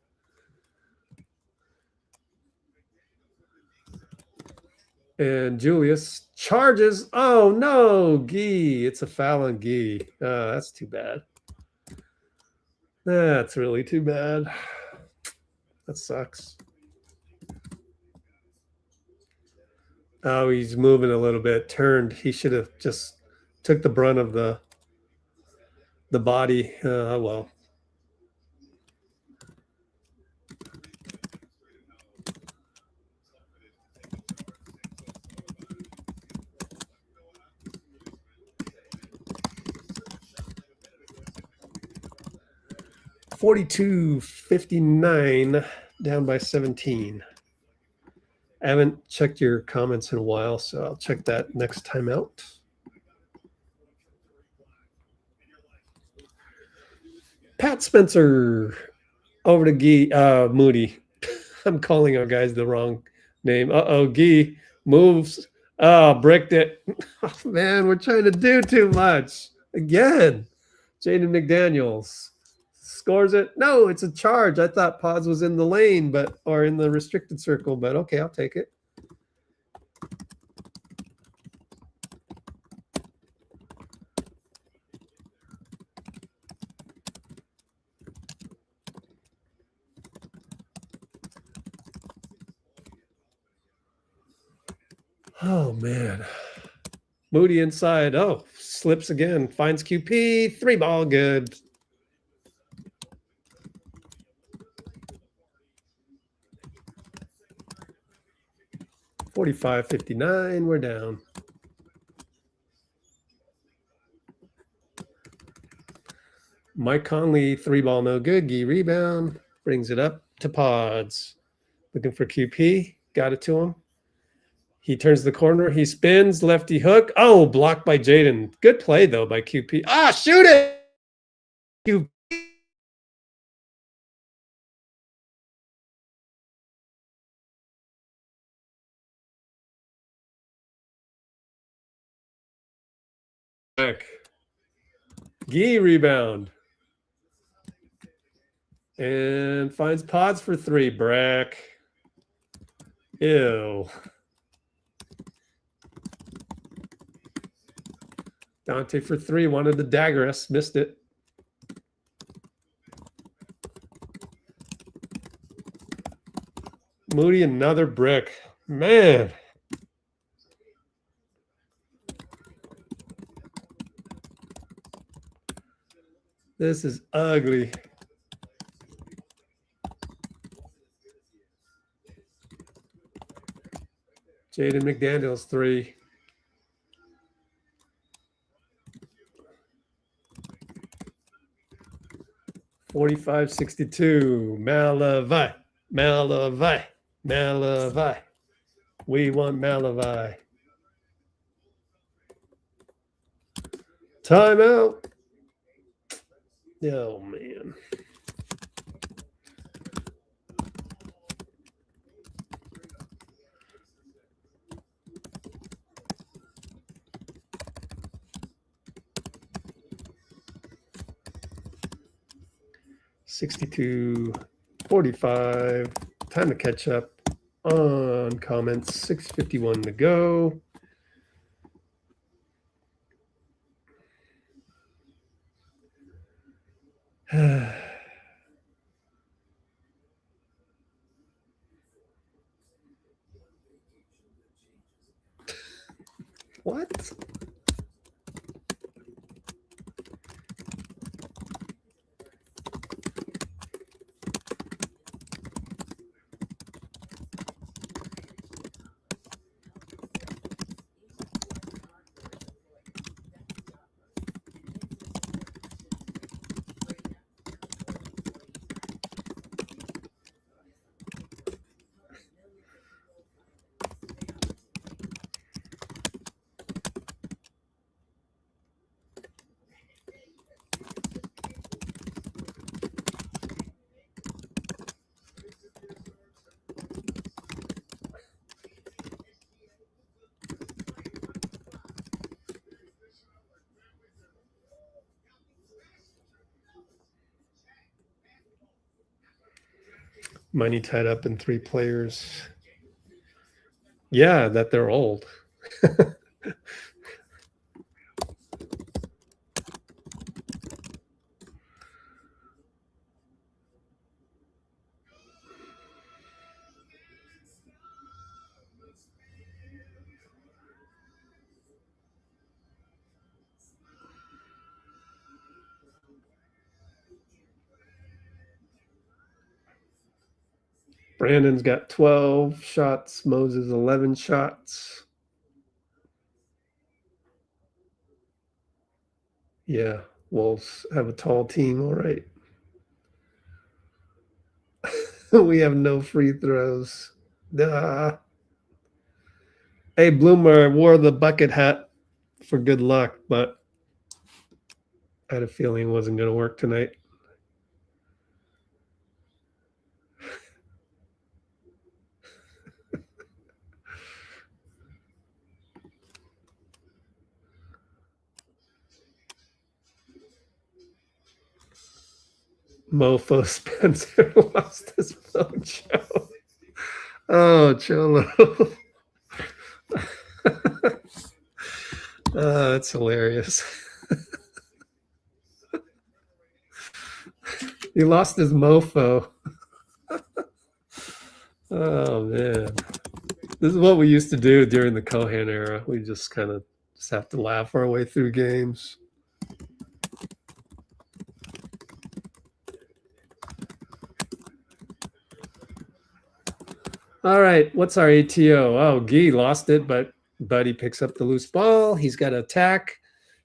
Speaker 1: And Julius charges. Oh, no. Gee. It's a foul on Gee. Oh, that's too bad. That's really too bad. That sucks. Oh, he's moving a little bit. Turned. He should have just took the brunt of the body. Well. $42-59, down by 17. I haven't checked your comments in a while, so I'll check that next time out. Pat Spencer over to Moody. I'm calling our guys the wrong name. Uh-oh, Gee moves. Oh, bricked it. Oh, man, we're trying to do too much. Again, Jaden McDaniels scores it. No, it's a charge. I thought PODZ was in the lane, or in the restricted circle, but okay, I'll take it. Oh, man. Moody inside. Oh, slips again. Finds QP. 3-ball good. $45-59. We're down. Mike Conley, 3-ball no good. Gee rebound. Brings it up to PODZ. Looking for QP. Got it to him. He turns the corner. He spins. Lefty hook. Oh, blocked by Jaden. Good play, though, by QP. Ah, shoot it! QP. Gee rebound. And finds PODZ for 3. Brack. Ew. Dante for 3. Wanted to dagger us. Missed it. Moody, another brick. Man. This is ugly. Jaden McDaniels, 3. $45-62. Malavai. Malavai. Malavai. We want Malavai. Timeout. Oh, man. $62-45. Time to catch up on comments. 6:51 to go. What? Money tied up in 3 players. Yeah, that they're old. Brandon's got 12 shots. Moses 11 shots. Yeah, Wolves have a tall team, all right. We have no free throws. Duh. Hey, Bloomer wore the bucket hat for good luck, but I had a feeling it wasn't going to work tonight. Mofo Spencer lost his mojo. Oh, Cholo. Oh, that's hilarious. He lost his mofo. Oh, man. This is what we used to do during the Kohan era. We just kind of just have to laugh our way through games. All right, what's our ATO? Oh, Guy lost it, but Buddy picks up the loose ball. He's got to attack.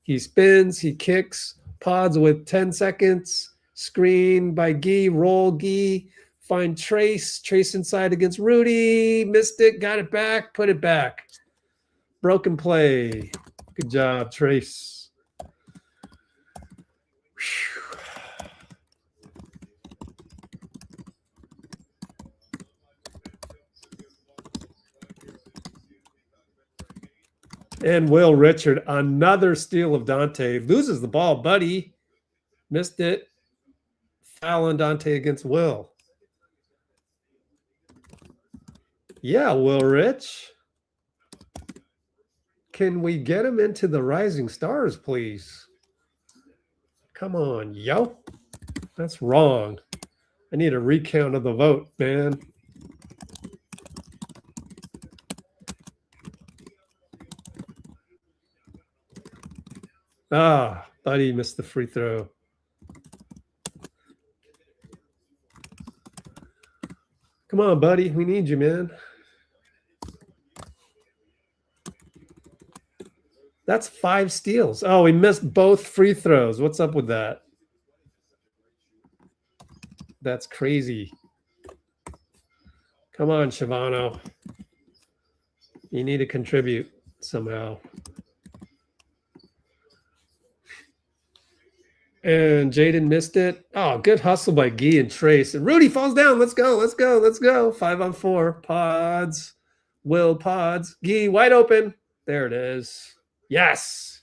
Speaker 1: He spins. He kicks. Pods with 10 seconds. Screen by Guy. Roll Guy. Find TRAYCE. TRAYCE inside against Rudy. Missed it. Got it back. Put it back. Broken play. Good job, TRAYCE. Whew. And Will Richard, another steal of Dante. Loses the ball, Buddy. Missed it. Foul on Dante against Will. Yeah, Will Rich. Can we get him into the Rising Stars, please? Come on, yo. That's wrong. I need a recount of the vote, man. Ah, Buddy missed the free throw. Come on, Buddy. We need you, man. That's 5 steals. Oh, he missed both free throws. What's up with that? That's crazy. Come on, Shavano. You need to contribute somehow. And Jaden missed it. Oh, good hustle by Guy and TRAYCE. And Rudy falls down. Let's go. Let's go. Let's go. 5 on 4. Pods. Will Pods. Guy wide open. There it is. Yes.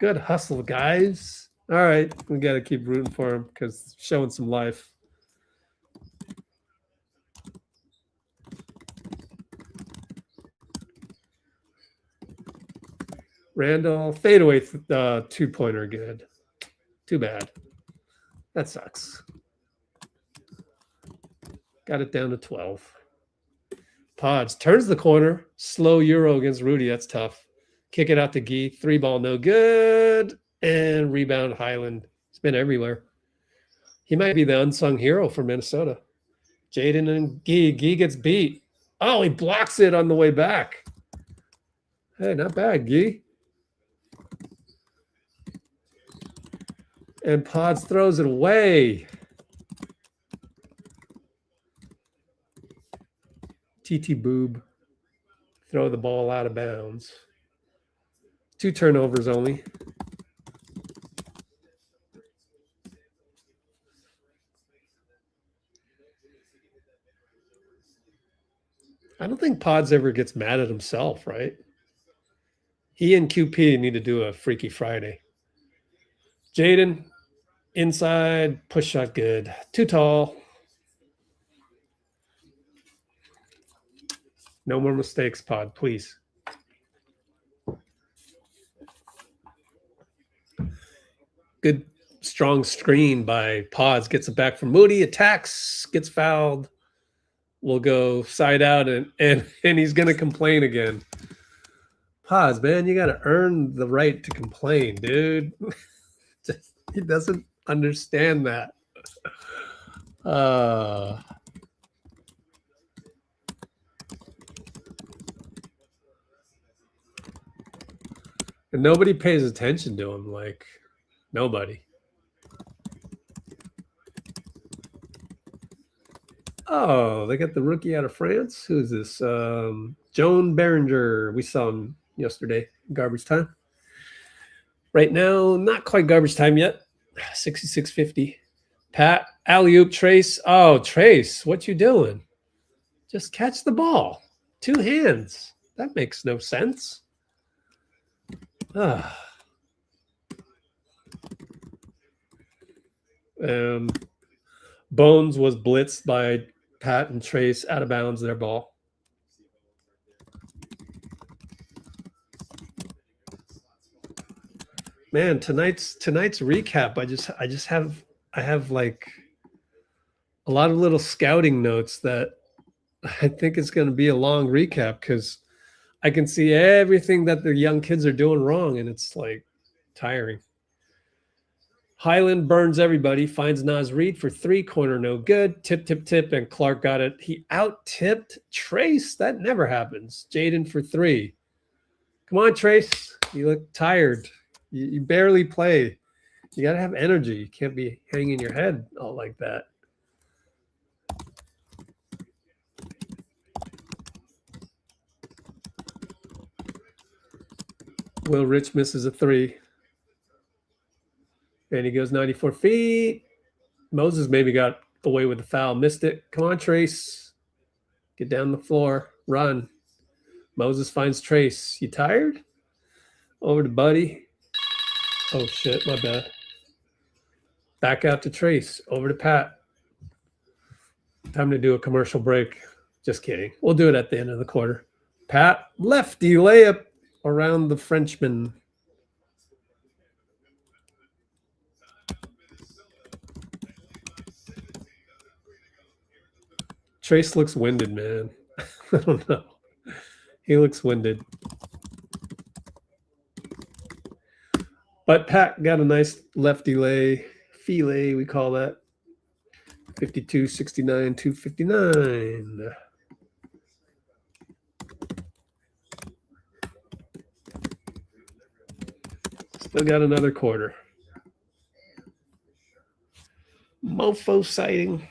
Speaker 1: Good hustle, guys. All right. We got to keep rooting for him because showing some life. Randle. Fadeaway 2-pointer. Good. Too bad. That sucks. Got it down to 12. Pods turns the corner. Slow Euro against Rudy. That's tough. Kick it out to Guy. 3-ball, no good. And rebound Hyland. It's been everywhere. He might be the unsung hero for Minnesota. Jaden and Guy. Guy gets beat. Oh, he blocks it on the way back. Hey, not bad, Guy. And Pods throws it away. TTBoob. Throw the ball out of bounds. 2 turnovers only. I don't think Pods ever gets mad at himself, right? He and QP need to do a Freaky Friday. Jaden, inside, push shot good. Too tall. No more mistakes, Pod, please. Good, strong screen by Pods. Gets it back from Moody. Attacks. Gets fouled. We'll go side out, and he's going to complain again. Pods, man, you got to earn the right to complain, dude. He doesn't understand that. And nobody pays attention to him. Like, nobody. Oh, they got the rookie out of France. Who is this? Joan Berenger. We saw him yesterday. Garbage time. Right now, not quite garbage time yet. 66.50. Pat, alley-oop, Trace. Oh, Trace, what you doing? Just catch the ball. 2 hands. That makes no sense. Bones was blitzed by Pat and Trace out of bounds their ball. Man, tonight's recap. I have like a lot of little scouting notes that I think it's going to be a long recap because I can see everything that the young kids are doing wrong, and it's like tiring. Hyland burns everybody, finds Naz Reid for 3, corner no good. Tip, tip, tip, and Clark got it. He out-tipped Trace. That never happens. Jaden for 3. Come on, Trace. You look tired. You barely play. You got to have energy. You can't be hanging your head all like that. Will Rich misses a 3. And he goes 94 feet. Moses maybe got away with the foul. Missed it. Come on, Trace. Get down the floor. Run. Moses finds Trace. You tired? Over to Buddy. Oh, shit. My bad. Back out to Trace. Over to Pat. Time to do a commercial break. Just kidding. We'll do it at the end of the quarter. Pat, lefty layup around the Frenchman. Trace looks winded, man. I don't know. He looks winded. But Pat got a nice lefty lay. Filet, we call that. 52, 69, 259. Still got another quarter. Mofo sighting.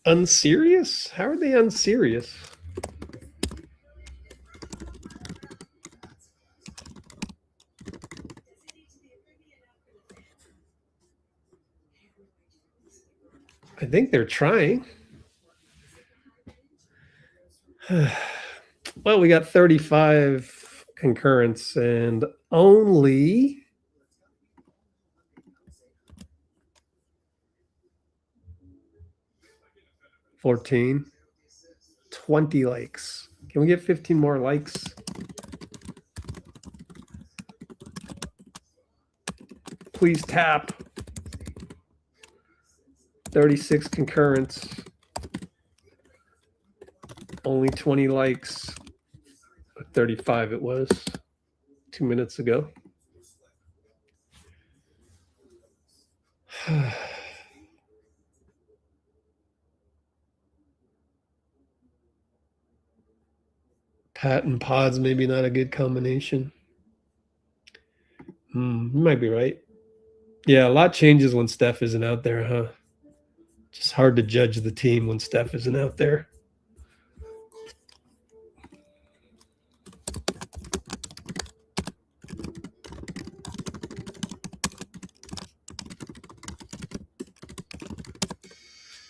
Speaker 1: Unserious? How are they unserious? I think they're trying. Well, we got 35 concurrents and only 14, 20 likes. Can we get 15 more likes? Please tap. 36 concurrents. Only 20 likes. 35 it was 2 minutes ago. Pat and Pods, maybe not a good combination. You might be right. Yeah, a lot changes when Steph isn't out there, huh? Just hard to judge the team when Steph isn't out there.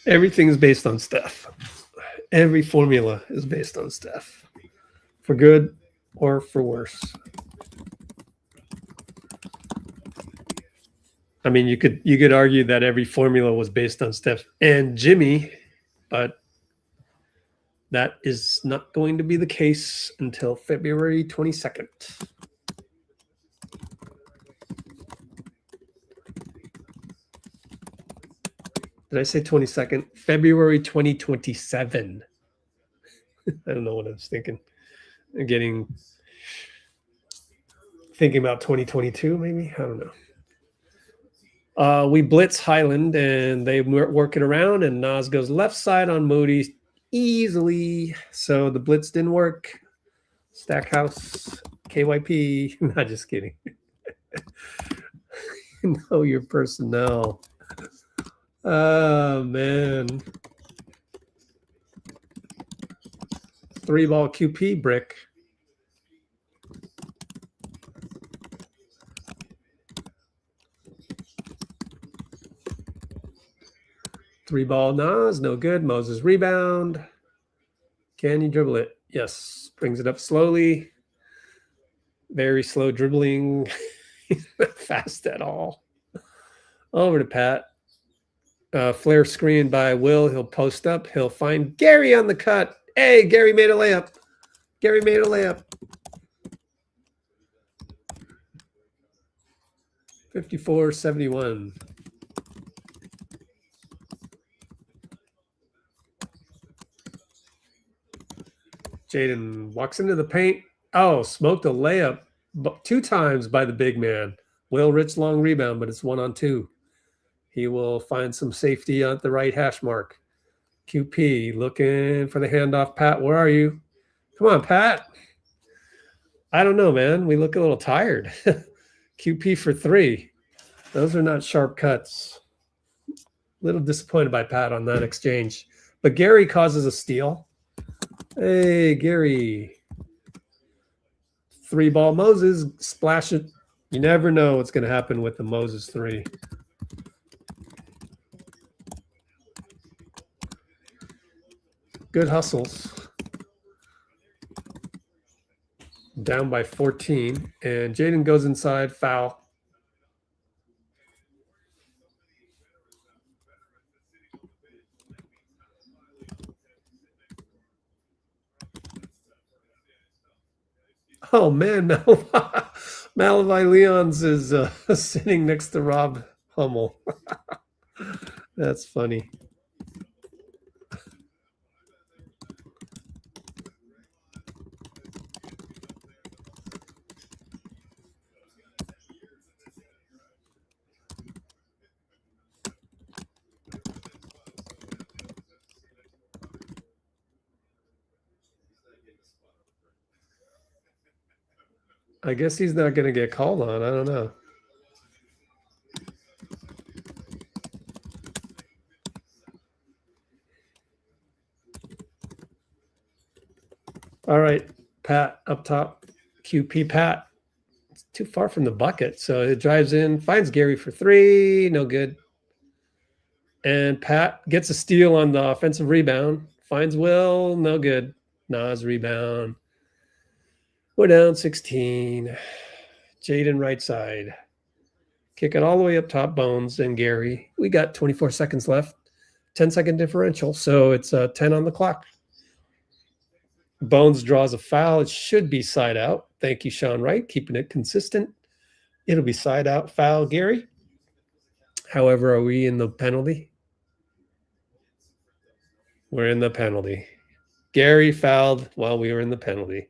Speaker 1: Everything is based on Steph. Every formula is based on Steph, for good or for worse. I mean, you could argue that every formula was based on Steph and Jimmy, but that is not going to be the case until February 22nd. Did I say 22nd? February 2027. I don't know what I was thinking. I'm thinking about 2022, maybe. I don't know. We blitz Hyland and they work it around, and Nas goes left side on Moody easily. So the blitz didn't work. Stackhouse, KYP. Not just kidding. Know your personnel. Oh, man. 3-ball QP brick. Three-ball Nas, no good. Moses rebound. Can you dribble it? Yes. Brings it up slowly. Very slow dribbling. He's not fast at all. Over to Pat. Flare screen by Will. He'll post up. He'll find Gary on the cut. Hey, Gary made a layup. Gary made a layup. 54-71. Jaden walks into the paint. Oh, smoked a layup 2 times by the big man. Will Rich long rebound, but it's 1-on-2. He will find some safety at the right hash mark. QP looking for the handoff. Pat, where are you? Come on, Pat. I don't know, man. We look a little tired. QP for 3. Those are not sharp cuts. A little disappointed by Pat on that exchange. But Gary causes a steal. Hey, Gary. 3-ball Moses. Splash it. You never know what's going to happen with the Moses 3. Good hustles. Down by 14. And Jaden goes inside. Foul. Oh, man. Malavai Leons is sitting next to Rob Hummel. That's funny. I guess he's not going to get called on. I don't know. All right, Pat up top. QP Pat. It's too far from the bucket. So it drives in, finds Gary for 3. No good. And Pat gets a steal on the offensive rebound. Finds Will. No good. Nas rebound. We're down 16. Jaden right side. Kick it all the way up top. Bones and Gary. We got 24 seconds left. 10-second differential. So it's 10 on the clock. Bones draws a foul. It should be side out. Thank you, Sean Wright, keeping it consistent. It'll be side out foul, Gary. However, are we in the penalty? We're in the penalty. Gary fouled while we were in the penalty.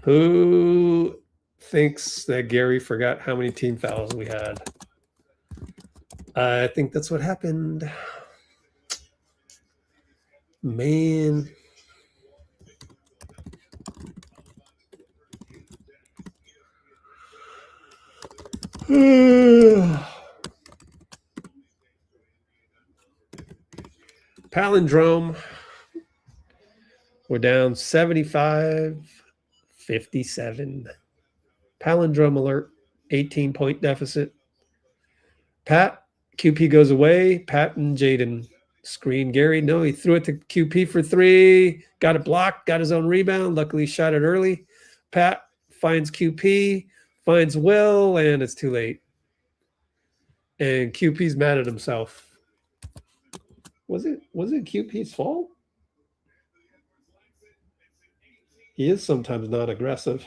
Speaker 1: Who thinks that Gary forgot how many team fouls we had? I think that's what happened. Man. Palindrome. We're down 75-57. Palindrome alert. 18-point deficit. Pat, QP goes away. Pat and Jaden. Screen Gary. No, he threw it to QP for 3. Got it blocked. Got his own rebound. Luckily shot it early. Pat finds QP. Finds Will. And it's too late. And QP's mad at himself. Was it QP's fault? He is sometimes not aggressive.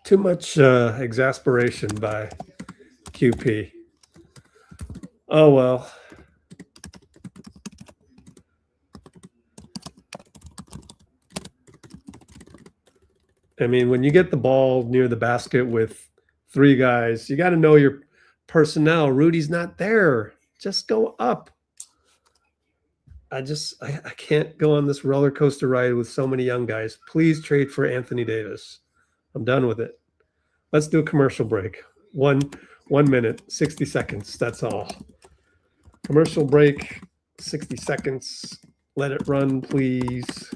Speaker 1: Too much exasperation by QP. Oh, well. I mean, when you get the ball near the basket with 3 guys, you got to know your personnel. Rudy's not there. Just go up. I can't go on this roller coaster ride with so many young guys. Please trade for Anthony Davis. I'm done with it. Let's do a commercial break. 1 minute, 60 seconds. That's all. Commercial break, 60 seconds. Let it run, please.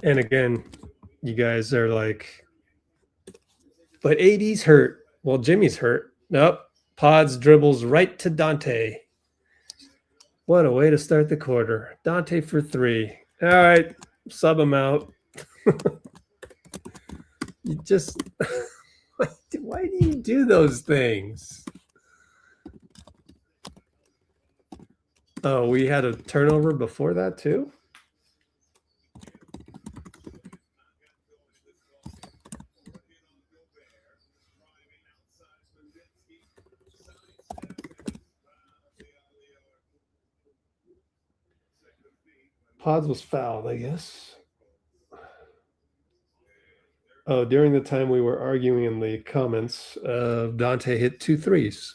Speaker 1: And again, you guys are like, but AD's hurt. Well, Jimmy's hurt. Nope. Pods dribbles right to Dante. What a way to start the quarter. Dante for 3. All right. Sub him out. You just... Why do you do those things? Oh, we had a turnover before that too? Pods was fouled, I guess. Oh, during the time we were arguing in the comments, Dante hit 2 threes.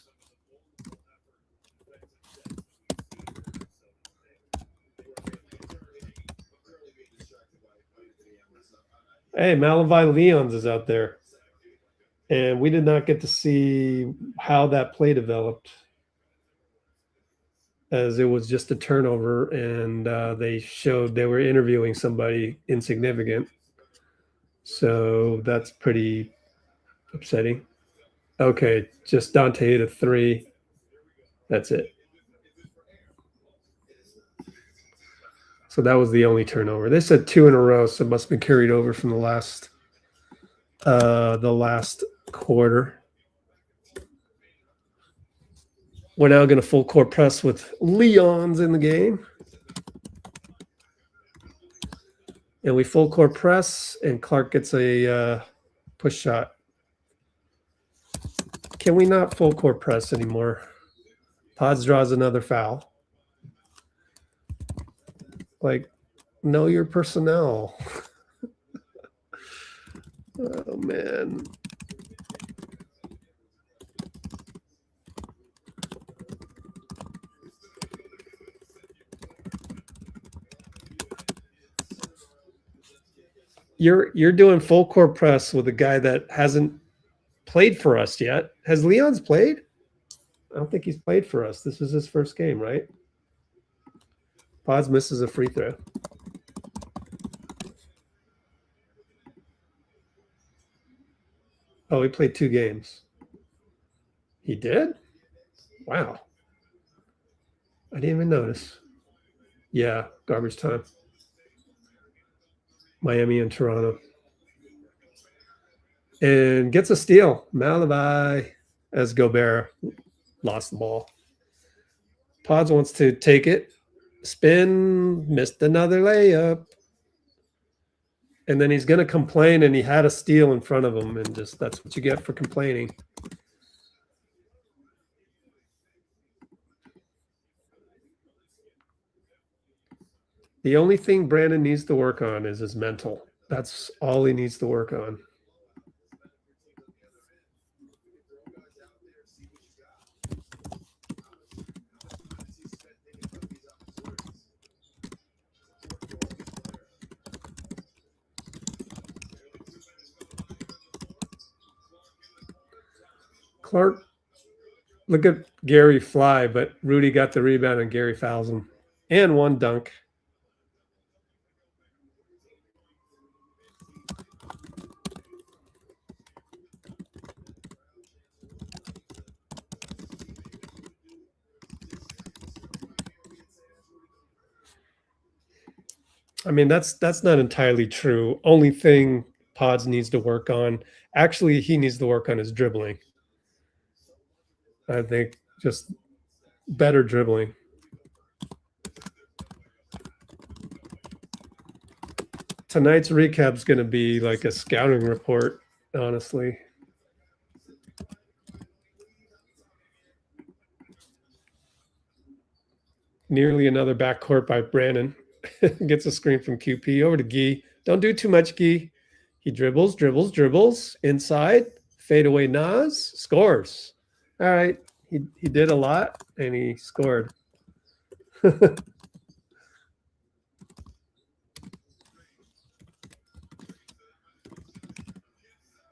Speaker 1: Hey, Malavai Leons is out there. And we did not get to see how that play developed, as it was just a turnover, and they showed they were interviewing somebody insignificant. So that's pretty upsetting. Okay, just Dante hit a 3. That's it. So that was the only turnover. They said 2 in a row, so it must have been carried over from the last quarter. We're now going to full court press with Leon's in the game. And we full court press, and Clark gets a push shot. Can we not full court press anymore? Pods draws another foul. Like, know your personnel. Oh, man. You're doing full court press with a guy that hasn't played for us yet. Has Leon's played? I don't think he's played for us. This is his first game, right? Pods misses a free throw. Oh, he played 2 games. He did? Wow. I didn't even notice. Yeah, garbage time. Miami and Toronto. And gets a steal. Malavai as Gobert lost the ball. Pods wants to take it. Spin. Missed another layup. And then he's going to complain, and he had a steal in front of him, and just that's what you get for complaining. The only thing Brandon needs to work on is his mental. That's all he needs to work on. Clark, look at Gary fly, but Rudy got the rebound and Gary fouls him. And 1 dunk. I mean, that's not entirely true. Only thing Pods needs to work on, actually, he needs to work on his dribbling. I think just better dribbling. Tonight's recap is going to be like a scouting report, honestly. Nearly another backcourt by Brandon. Gets a screen from QP over to Gee. Don't do too much, Gee. He dribbles, dribbles, dribbles. Inside. Fadeaway Nas. Scores. All right. He did a lot, and he scored.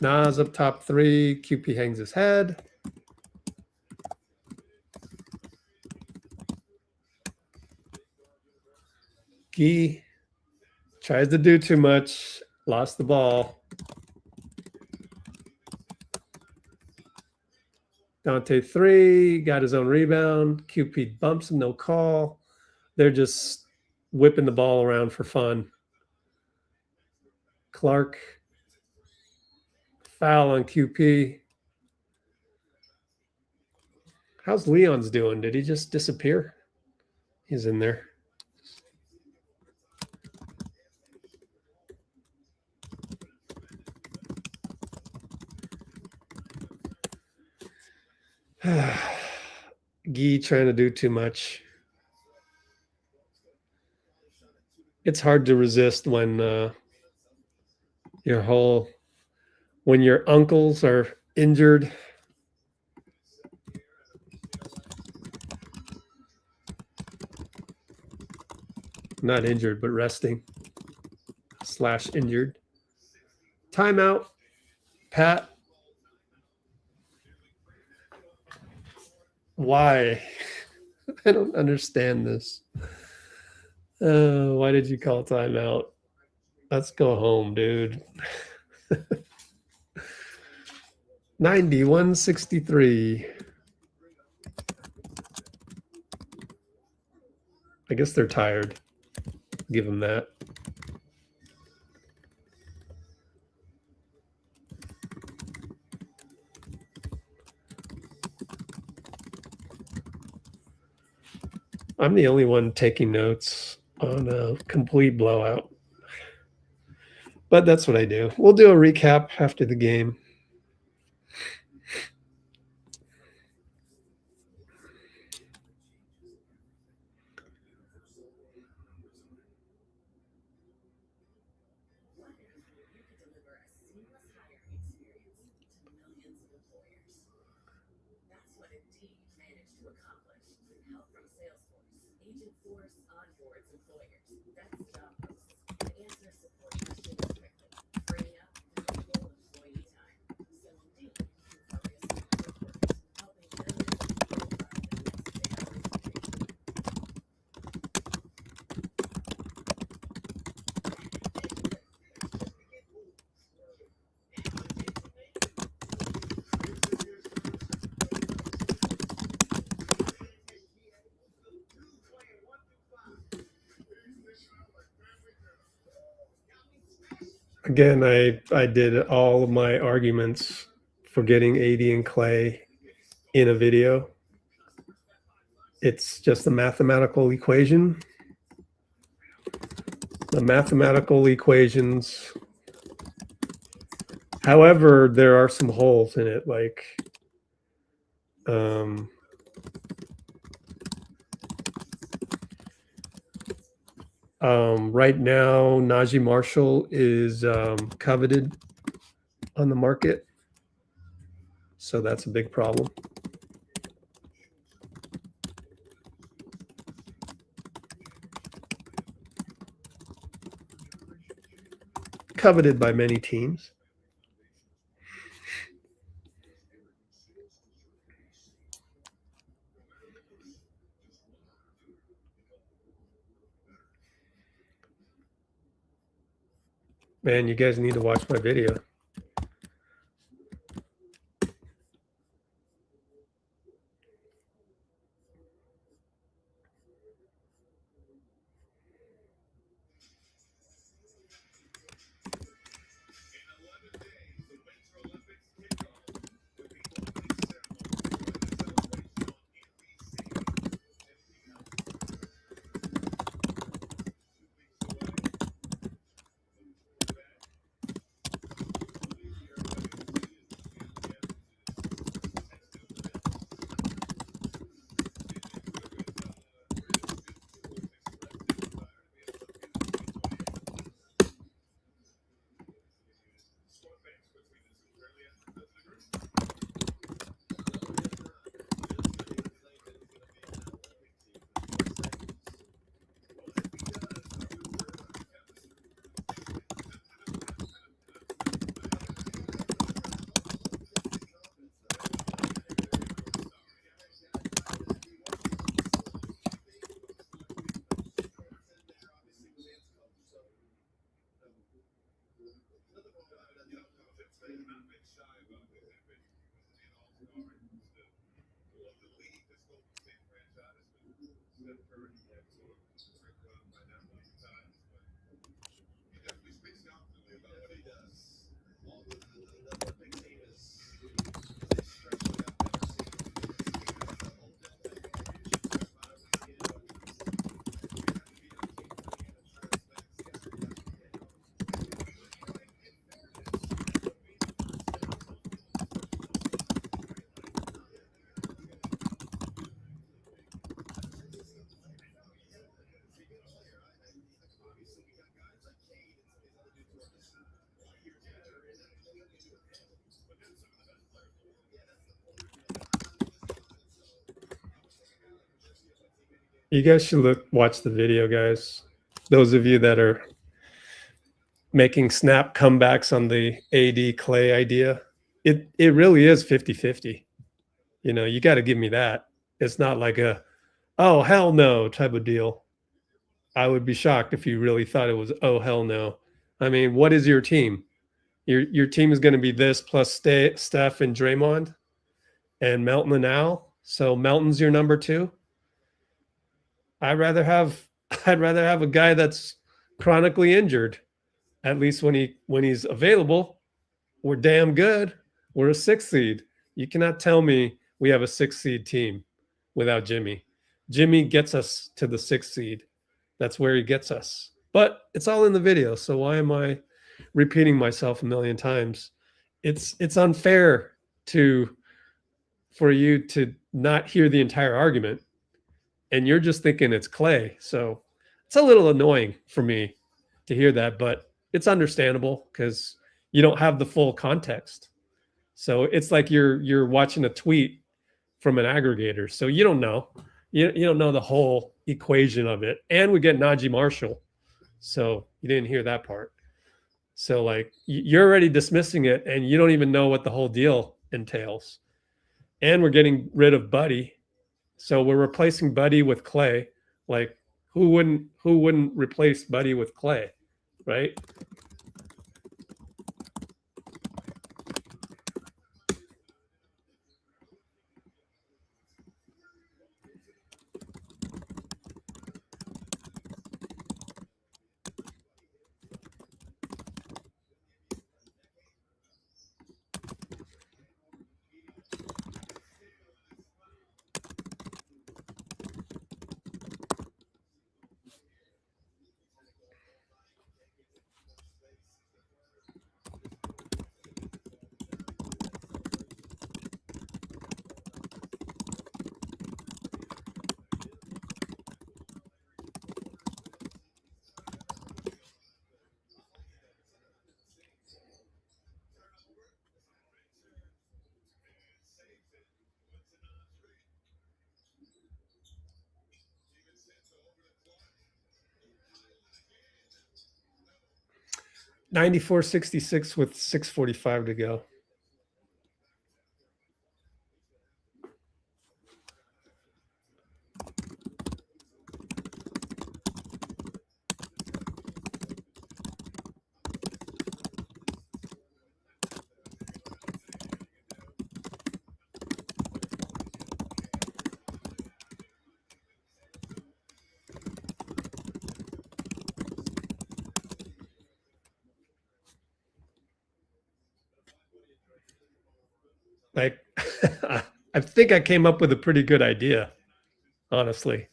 Speaker 1: Nas up top 3. QP hangs his head. Gee tries to do too much. Lost the ball. Donte 3 got his own rebound. QP bumps him, no call. They're just whipping the ball around for fun. Clark, foul on QP. How's Leon's doing? Did he just disappear? He's in there. Gee, trying to do too much. It's hard to resist when when your uncles are injured. Not injured, but resting / injured. Timeout. Pat. Why? I don't understand this. Why did you call timeout? Let's go home, dude. 91-63. I guess they're tired. Give them that. I'm the only one taking notes on a complete blowout. But that's what I do. We'll do a recap after the game. Again, I did all of my arguments for getting AD and Clay in a video. It's just a mathematical equation. The mathematical equations. However, there are some holes in it, like right now, Najee Marshall is coveted on the market. So that's a big problem. Coveted by many teams. Man, you guys need to watch my video. You guys should watch the video, guys. Those of you that are making snap comebacks on the AD Clay idea, it really is 50-50. You know, you got to give me that. It's not like a, oh, hell no type of deal. I would be shocked if you really thought it was, oh, hell no. I mean, what is your team? Your team is going to be this plus Steph and Draymond and Melton and Al. So Melton's your number 2. I'd rather have a guy that's chronically injured. At least when he's available, we're damn good. We're a 6 seed. You cannot tell me we have a 6 seed team without Jimmy. Jimmy gets us to the 6 seed. That's where he gets us. But it's all in the video, so why am I repeating myself a million times? It's unfair for you to not hear the entire argument, and you're just thinking it's Clay. So it's a little annoying for me to hear that, but it's understandable because you don't have the full context. So it's like you're watching a tweet from an aggregator, so you don't know. You don't know the whole equation of it. And we get Najee Marshall, so you didn't hear that part. So like you're already dismissing it, and you don't even know what the whole deal entails. And we're getting rid of Buddy, so we're replacing Buddy with Clay. Like who wouldn't replace Buddy with Clay, right? $94.66 with 6:45 to go. Like, I think I came up with a pretty good idea, honestly.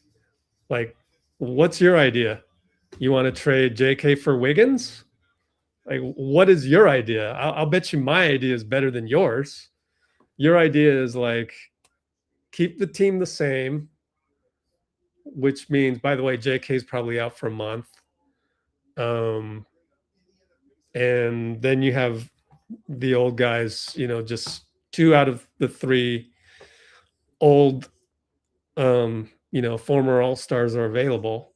Speaker 1: Like, what's your idea? You want to trade JK for Wiggins? Like, what is your idea? I'll bet you my idea is better than yours. Your idea is like, keep the team the same, which means, by the way, JK is probably out for a month. And then you have the old guys, you know, just 2 out of the 3 old, you know, former All-Stars are available.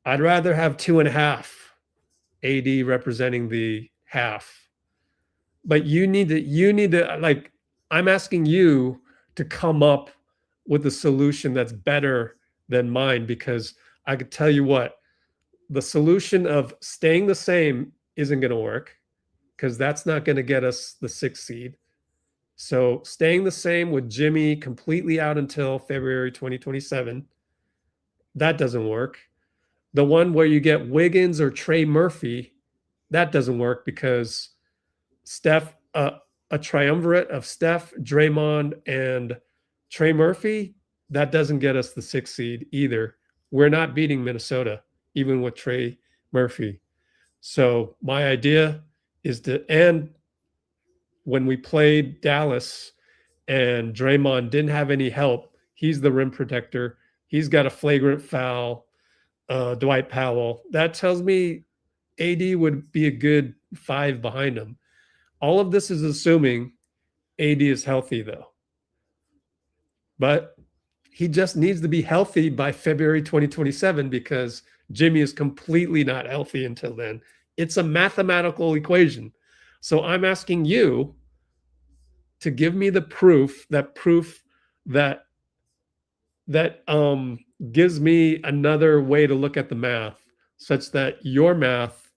Speaker 1: I'd rather have 2.5 AD representing the half. But you need to like, I'm asking you to come up with a solution that's better than mine, because I could tell you what, the solution of staying the same isn't going to work, because that's not going to get us the 6th seed. So staying the same with Jimmy completely out until February 2027 that doesn't work. The one where you get Wiggins or Trey Murphy, that doesn't work because Steph, a triumvirate of Steph, Draymond, and Trey Murphy, that doesn't get us the 6th seed either. We're not beating Minnesota, even with Trey Murphy. So my idea is to, and when we played Dallas and Draymond didn't have any help, he's the rim protector. He's got a flagrant foul. Dwight Powell. That tells me AD would be a good 5 behind him. All of this is assuming AD is healthy, though. But he just needs to be healthy by February 2027 because Jimmy is completely not healthy until then. It's a mathematical equation. So I'm asking you to give me the proof that gives me another way to look at the math such that your math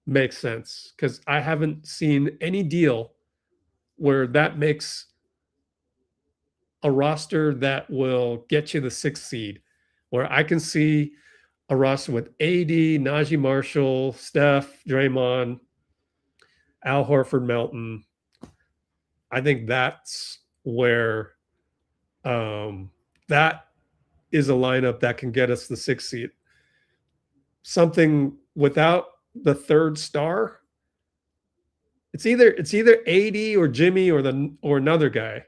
Speaker 1: makes sense, because I haven't seen any deal where that makes a roster that will get you the 6th seed, where I can see a roster with AD, Najee Marshall, Steph, Draymond, Al Horford, Melton. I think that's where that is a lineup that can get us the 6th seed. Something without the 3rd star, it's either AD or Jimmy or another guy.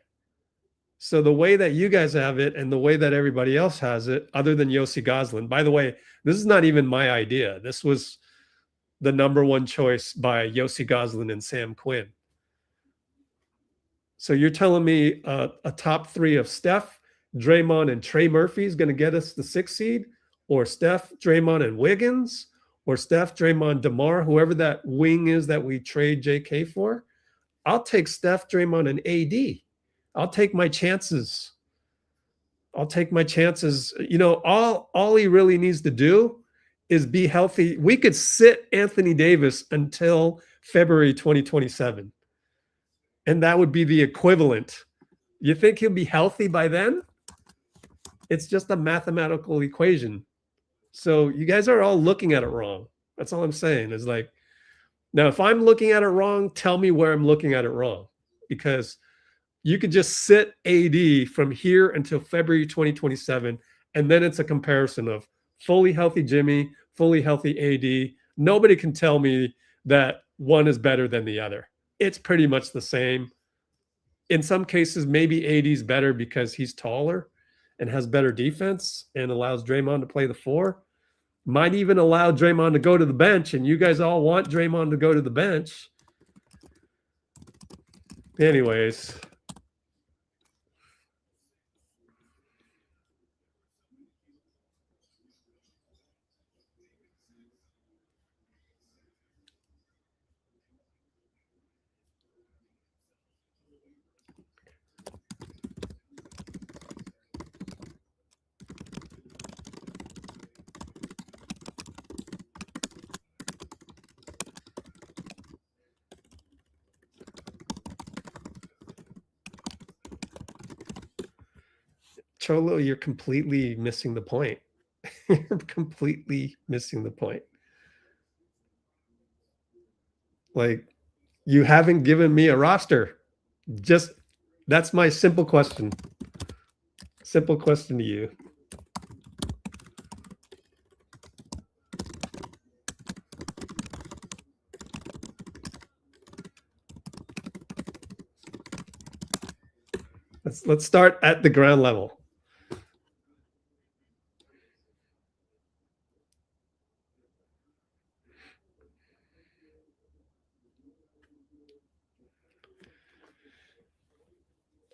Speaker 1: So the way that you guys have it and the way that everybody else has it, other than Yossi Gosling, by the way, this is not even my idea. This was the #1 choice by Yossi Gosling and Sam Quinn. So you're telling me a top 3 of Steph, Draymond, and Trey Murphy is going to get us the 6th seed, or Steph, Draymond, and Wiggins, or Steph, Draymond, DeMar, whoever that wing is that we trade JK for? I'll take Steph, Draymond, and AD. I'll take my chances. I'll take my chances. You know, all he really needs to do is be healthy. We could sit Anthony Davis until February 2027. And that would be the equivalent. You think he'll be healthy by then? It's just a mathematical equation. So you guys are all looking at it wrong. That's all I'm saying is like, now, if I'm looking at it wrong, tell me where I'm looking at it wrong, because you could just sit AD from here until February 2027, and then it's a comparison of fully healthy Jimmy, fully healthy AD. Nobody can tell me that one is better than the other. It's pretty much the same. In some cases, maybe AD's better because he's taller and has better defense and allows Draymond to play the 4. Might even allow Draymond to go to the bench, and you guys all want Draymond to go to the bench. Anyways. Cholo, you're completely missing the point. You're completely missing the point. Like, you haven't given me a roster. Just, that's my simple question. Simple question to you. Let's start at the ground level.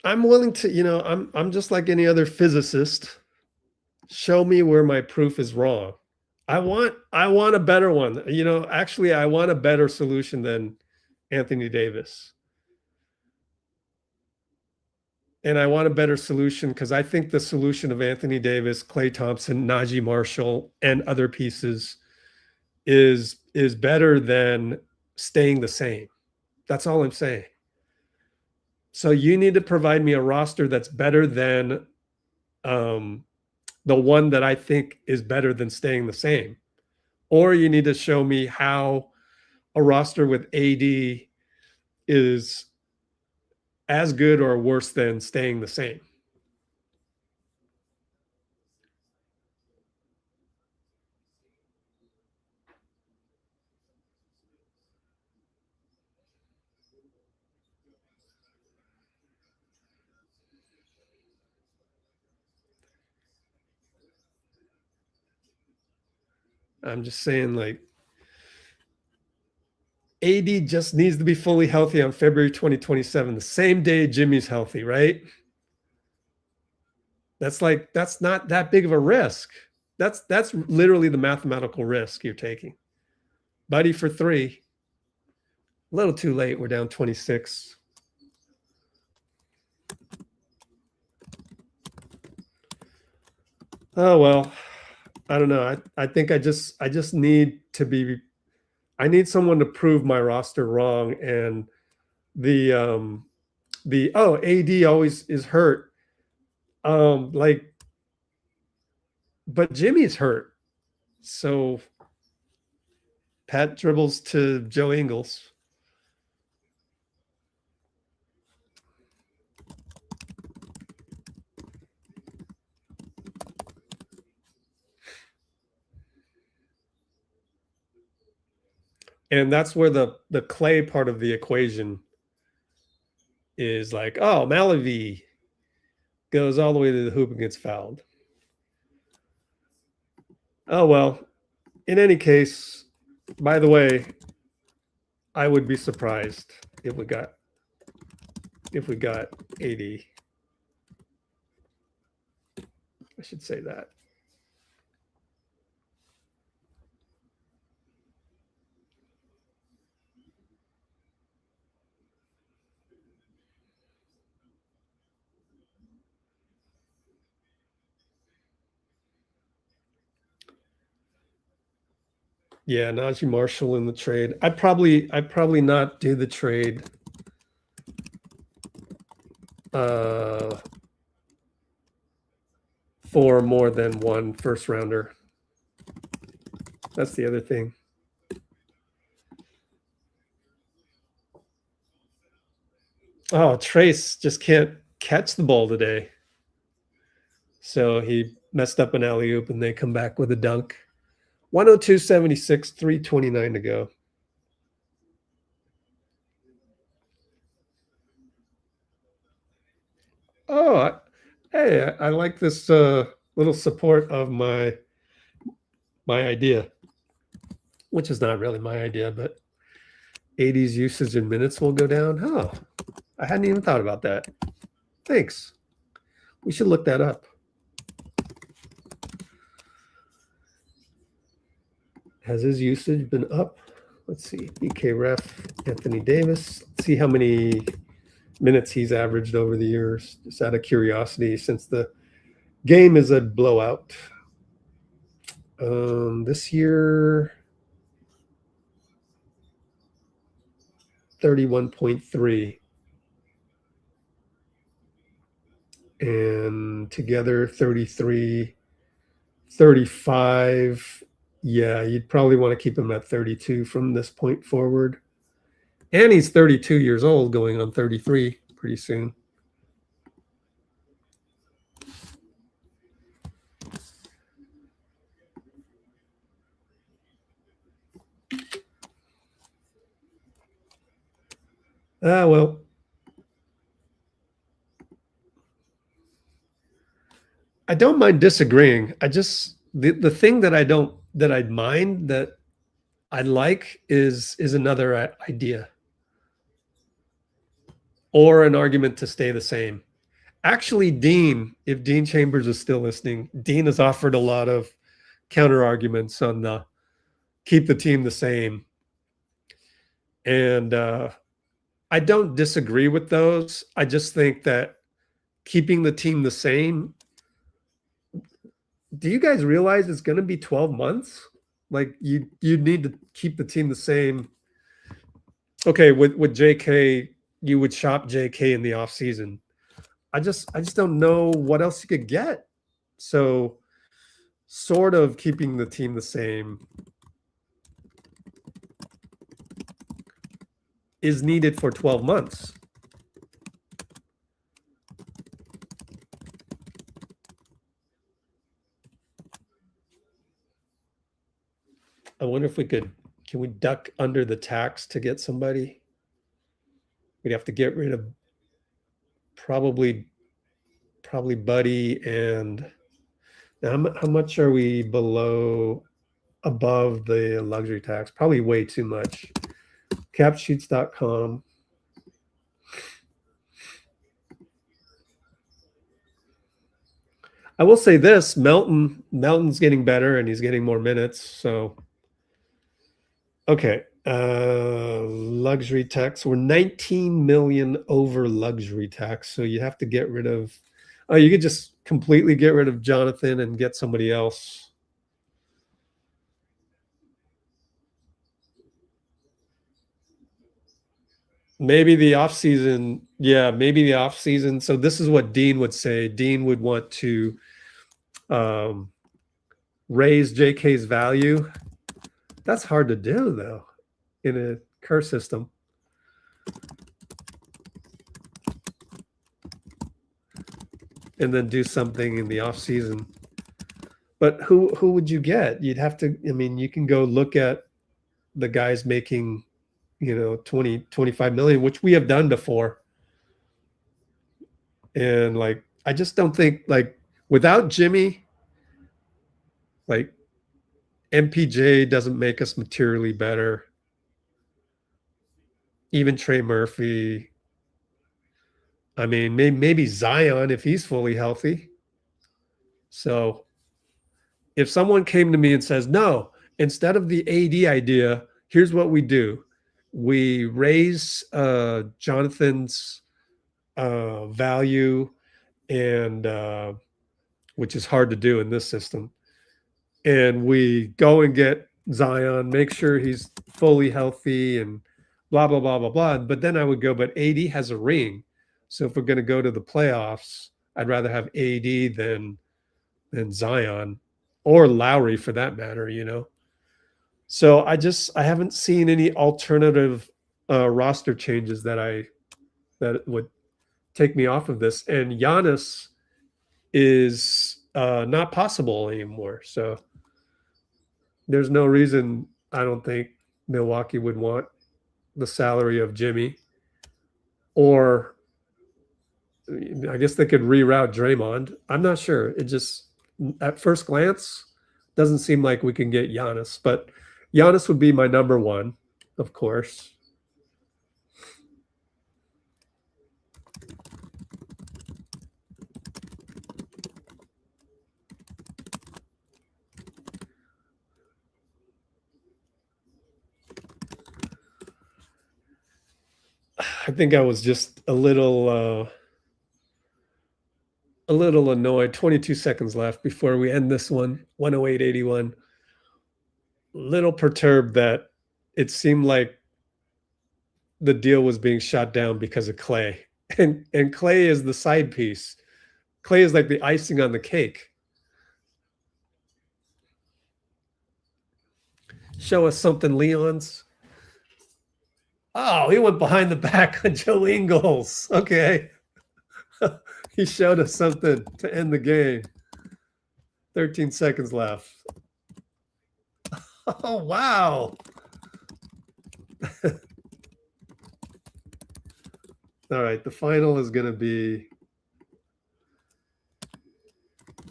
Speaker 1: I'm willing to, you know, I'm just like any other physicist. Show me where my proof is wrong. I want a better one. You know, actually, I want a better solution than Anthony Davis. And I want a better solution because I think the solution of Anthony Davis, Klay Thompson, Najee Marshall, and other pieces is better than staying the same. That's all I'm saying. So you need to provide me a roster that's better than the one that I think is better than staying the same. Or you need to show me how a roster with AD is as good or worse than staying the same. I'm just saying, like, AD just needs to be fully healthy on February 2027, the same day Jimmy's healthy, right? That's not that big of a risk. That's literally the mathematical risk you're taking. Buddy for 3. A little too late. We're down 26. Oh, well, I don't know. I think I just need to be, I need someone to prove my roster wrong. And AD always is hurt. Like, but Jimmy's hurt. So Pat dribbles to Joe Ingles. And that's where the Clay part of the equation is like, oh, Malavy goes all the way to the hoop and gets fouled. Oh, well, in any case, by the way, I would be surprised if we got AD. I should say that. Yeah, Najee Marshall in the trade. I'd probably not do the trade. For more than one first rounder. That's the other thing. Oh, TRAYCE just can't catch the ball today. So he messed up an alley-oop and they come back with a dunk. 102.76, 3:29 to go. Oh, hey, I like this little support of my idea, which is not really my idea, but 80's usage in minutes will go down. Oh, I hadn't even thought about that. Thanks. We should look that up. Has his usage been up? Let's see. BK Ref, Anthony Davis. Let's see how many minutes he's averaged over the years, just out of curiosity, since the game is a blowout. This year, 31.3. And together, 33, 35. Yeah, you'd probably want to keep him at 32 from this point forward. And he's 32 years old, going on 33 pretty soon. Well, I don't mind disagreeing. I just, the thing that I'd mind, that I like, is another idea or an argument to stay the same. Actually, Dean, if Dean Chambers is still listening, Dean has offered a lot of counter arguments on the keep the team the same. And I don't disagree with those. I just think that keeping the team the same, do you guys realize it's going to be 12 months? Like, you need to keep the team the same. Okay, with JK, you would shop JK in the off season. I just don't know what else you could get. So sort of keeping the team the same is needed for 12 months. I wonder if we can we duck under the tax to get somebody? We'd have to get rid of probably Buddy and now how much are we above the luxury tax? Probably way too much. Capsheets.com. I will say this, Melton's getting better and he's getting more minutes. So, okay. Luxury tax. We're 19 million over luxury tax. So you have to get rid of, you could just completely get rid of Jonathan and get somebody else. Maybe the off season. Yeah, maybe the off season. So this is what Dean would say. Dean would want to raise JK's value. That's hard to do though in a curse system. And then do something in the off season. But who would you get? You'd have to, I mean, you can go look at the guys making, 20, 25 million, which we have done before. And like, I just don't think like without Jimmy, like MPJ doesn't make us materially better. Even Trey Murphy. I mean, maybe Zion if he's fully healthy. So if someone came to me and says, no, instead of the AD idea, here's what we do. We raise Jonathan's value, and which is hard to do in this system. And we go and get Zion, make sure he's fully healthy and blah, blah, blah, blah, blah. But then I would go, but AD has a ring. So if we're going to go to the playoffs, I'd rather have AD than Zion or Lowry for that matter, So I haven't seen any alternative roster changes that would take me off of this. And Giannis is not possible anymore. So there's no reason I don't think Milwaukee would want the salary of Jimmy, or I guess they could reroute Draymond. I'm not sure. It just, at first glance, doesn't seem like we can get Giannis, but Giannis would be my number one, of course. I think I was just a little annoyed. 22 seconds left before we end this one. 108.81. Little perturbed that it seemed like the deal was being shot down because of Clay. And Clay is the side piece. Clay is like the icing on the cake. Show us something, Leon's. Oh, he went behind the back on Joe Ingles. Okay. He showed us something to end the game. 13 seconds left. Oh, wow. All right, the final is going to be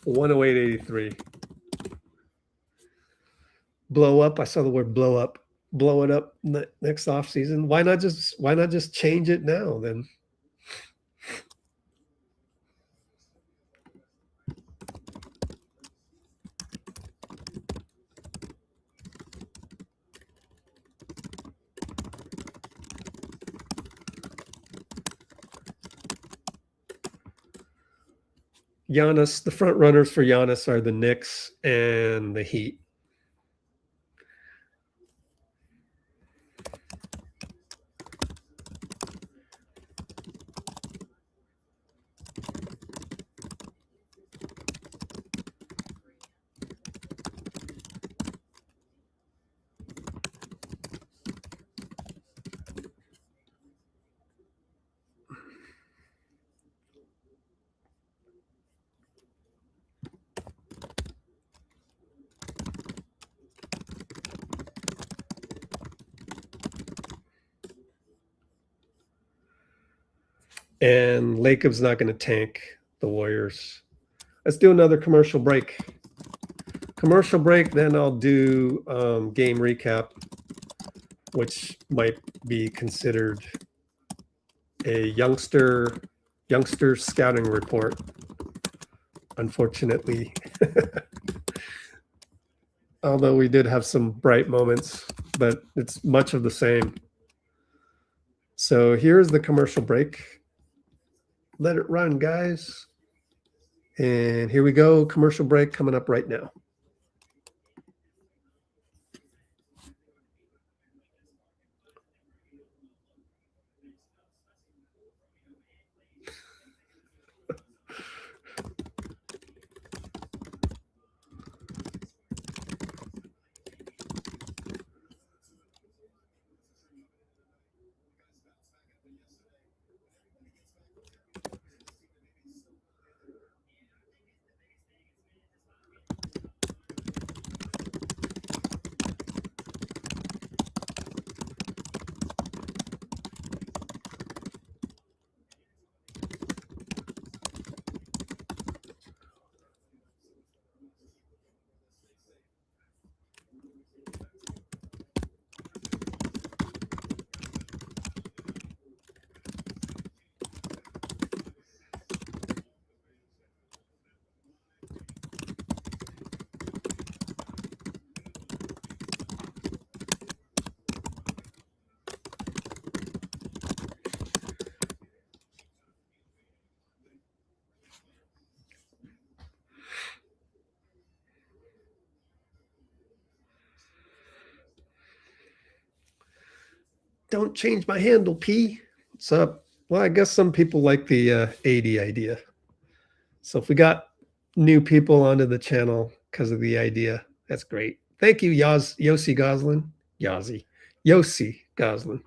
Speaker 1: 108.83. Blow up. I saw the word blow up. Blow it up next off season. Why not just change it now then? Giannis, the front runners for Giannis are the Knicks and the Heat. And Lacob's not going to tank the Warriors. Let's do another commercial break. Commercial break, then I'll do game recap, which might be considered a youngster scouting report, unfortunately. Although we did have some bright moments, but it's much of the same. So here's the commercial break. Let it run, guys. And here we go. Commercial break coming up right now. Don't change my handle, P. What's up? Well, I guess some people like the 80 idea. So if we got new people onto the channel because of the idea, that's great. Thank you, Yossi Goslin. Yossi Goslin.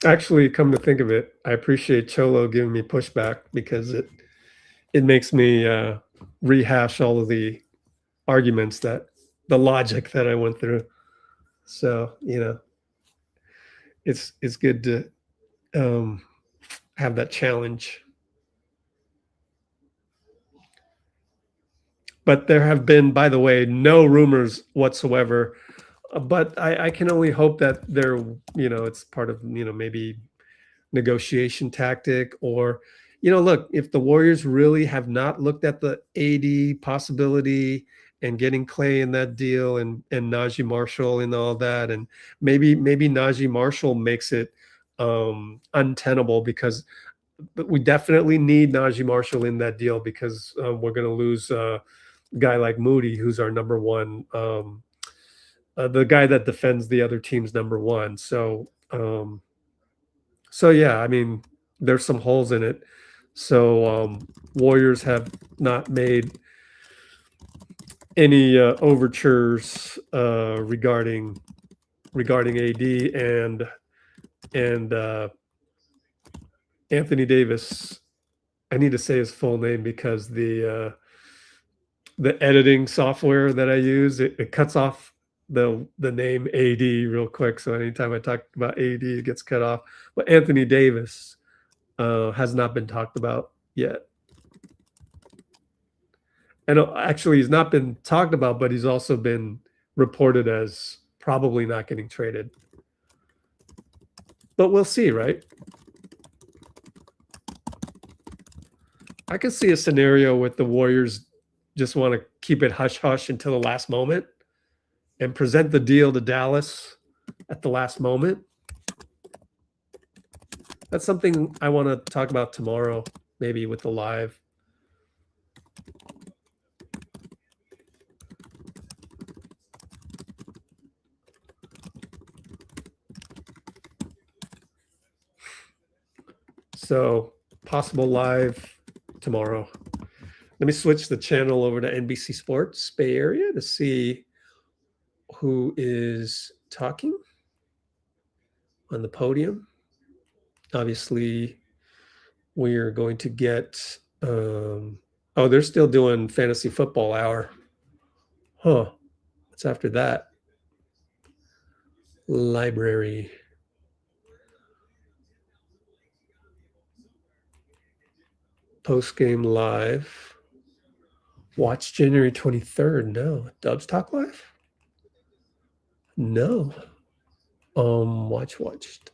Speaker 1: Actually, come to think of it, I appreciate Cholo giving me pushback because it makes me rehash all of the arguments the logic that I went through. So, you know, it's good to have that challenge. But there have been, by the way, no rumors whatsoever. But I can only hope that they're, you know, it's part of, you know, maybe negotiation tactic or, you know, look, if the Warriors really have not looked at the AD possibility and getting Clay in that deal and Najee Marshall and all that, and maybe Najee Marshall makes it untenable because we definitely need Najee Marshall in that deal because we're going to lose a guy like Moody, who's our number one, the guy that defends the other team's number one. So, so yeah, I mean, there's some holes in it. So Warriors have not made any overtures regarding AD and Anthony Davis. I need to say his full name because the editing software that I use it cuts off the name AD real quick. So anytime I talk about AD, it gets cut off. But Anthony Davis has not been talked about yet. And actually, he's not been talked about, but he's also been reported as probably not getting traded. But we'll see, right? I could see a scenario with the Warriors just want to keep it hush hush until the last moment and present the deal to Dallas at the last moment. That's something I want to talk about tomorrow, maybe with the live. So possible live tomorrow. Let me switch the channel over to NBC Sports Bay Area to see who is talking on the podium. Obviously, we are going to get, oh, they're still doing fantasy football hour. Huh. What's after that? Library. Post-game live. Watch January 23rd. No. Dubs Talk Live? No. Watched.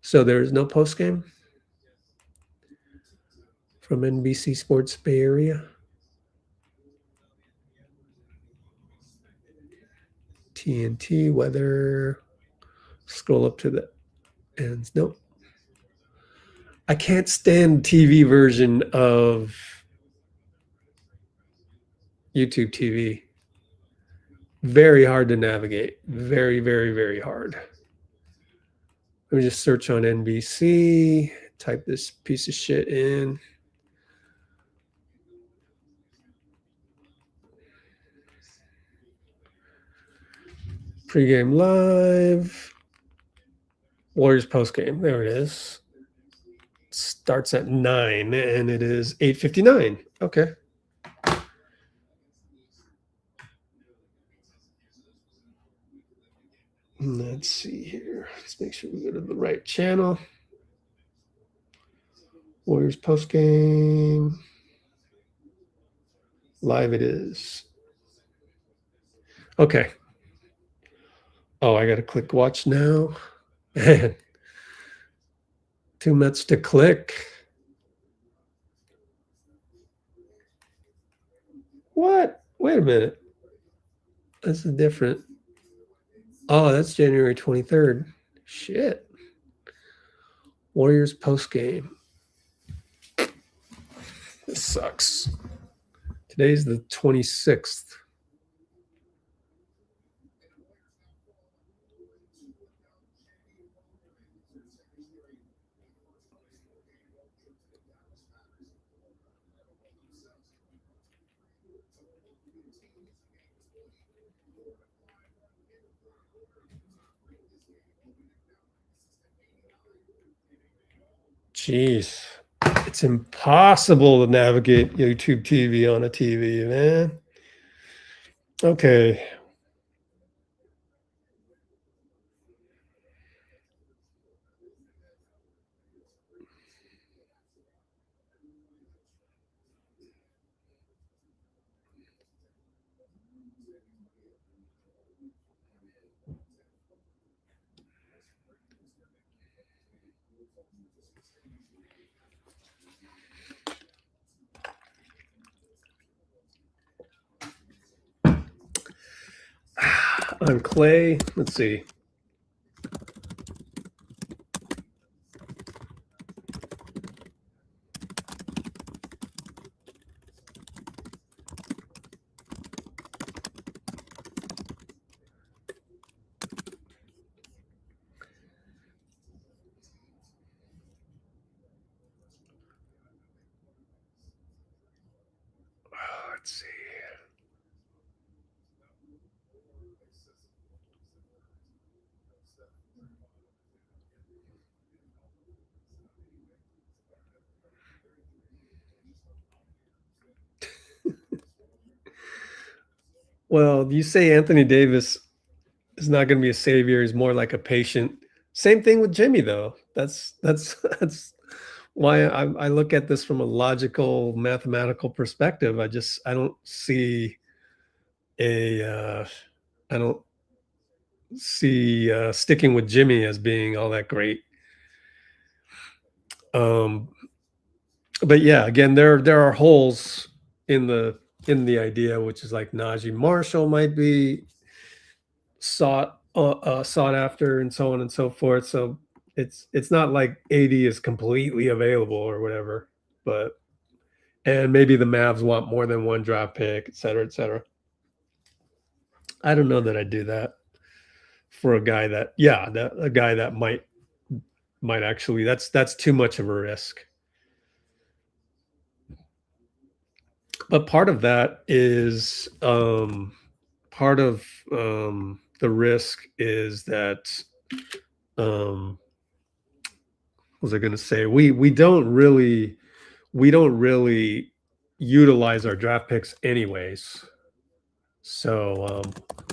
Speaker 1: So there's no post-game from NBC Sports Bay Area. TNT, weather. Scroll up to the ends. Nope. I can't stand TV version of YouTube TV. Very hard to navigate. Very, very, very hard. Let me just search on NBC, type this piece of shit in. Pre-game live. Warriors post-game. There it is. Starts at 9 and it is 8:59. Okay. Let's see here. Let's make sure we go to the right channel. Warriors post-game. Live it is. Okay. Oh, I got to click watch now. Too much to click. What? Wait a minute. This is different. Oh, that's January 23rd. Shit. Warriors post-game. This sucks. Today's the 26th. Jeez, it's impossible to navigate YouTube TV on a TV, man. Okay. On Clay, let's see. Let's see. Well, you say Anthony Davis is not going to be a savior. He's more like a patient. Same thing with Jimmy, though. That's why I look at this from a logical, mathematical perspective. I don't see sticking with Jimmy as being all that great. But yeah, again, there are holes in the idea, which is like Najee Marshall might be sought after, and so on and so forth. So it's not like AD is completely available or whatever, but and maybe the Mavs want more than one draft pick, et cetera, et cetera. I don't know that I'd do that for a guy that, a guy that might actually, that's too much of a risk. But part of that is part of the risk is that what was I going to say? We don't really utilize our draft picks anyways. So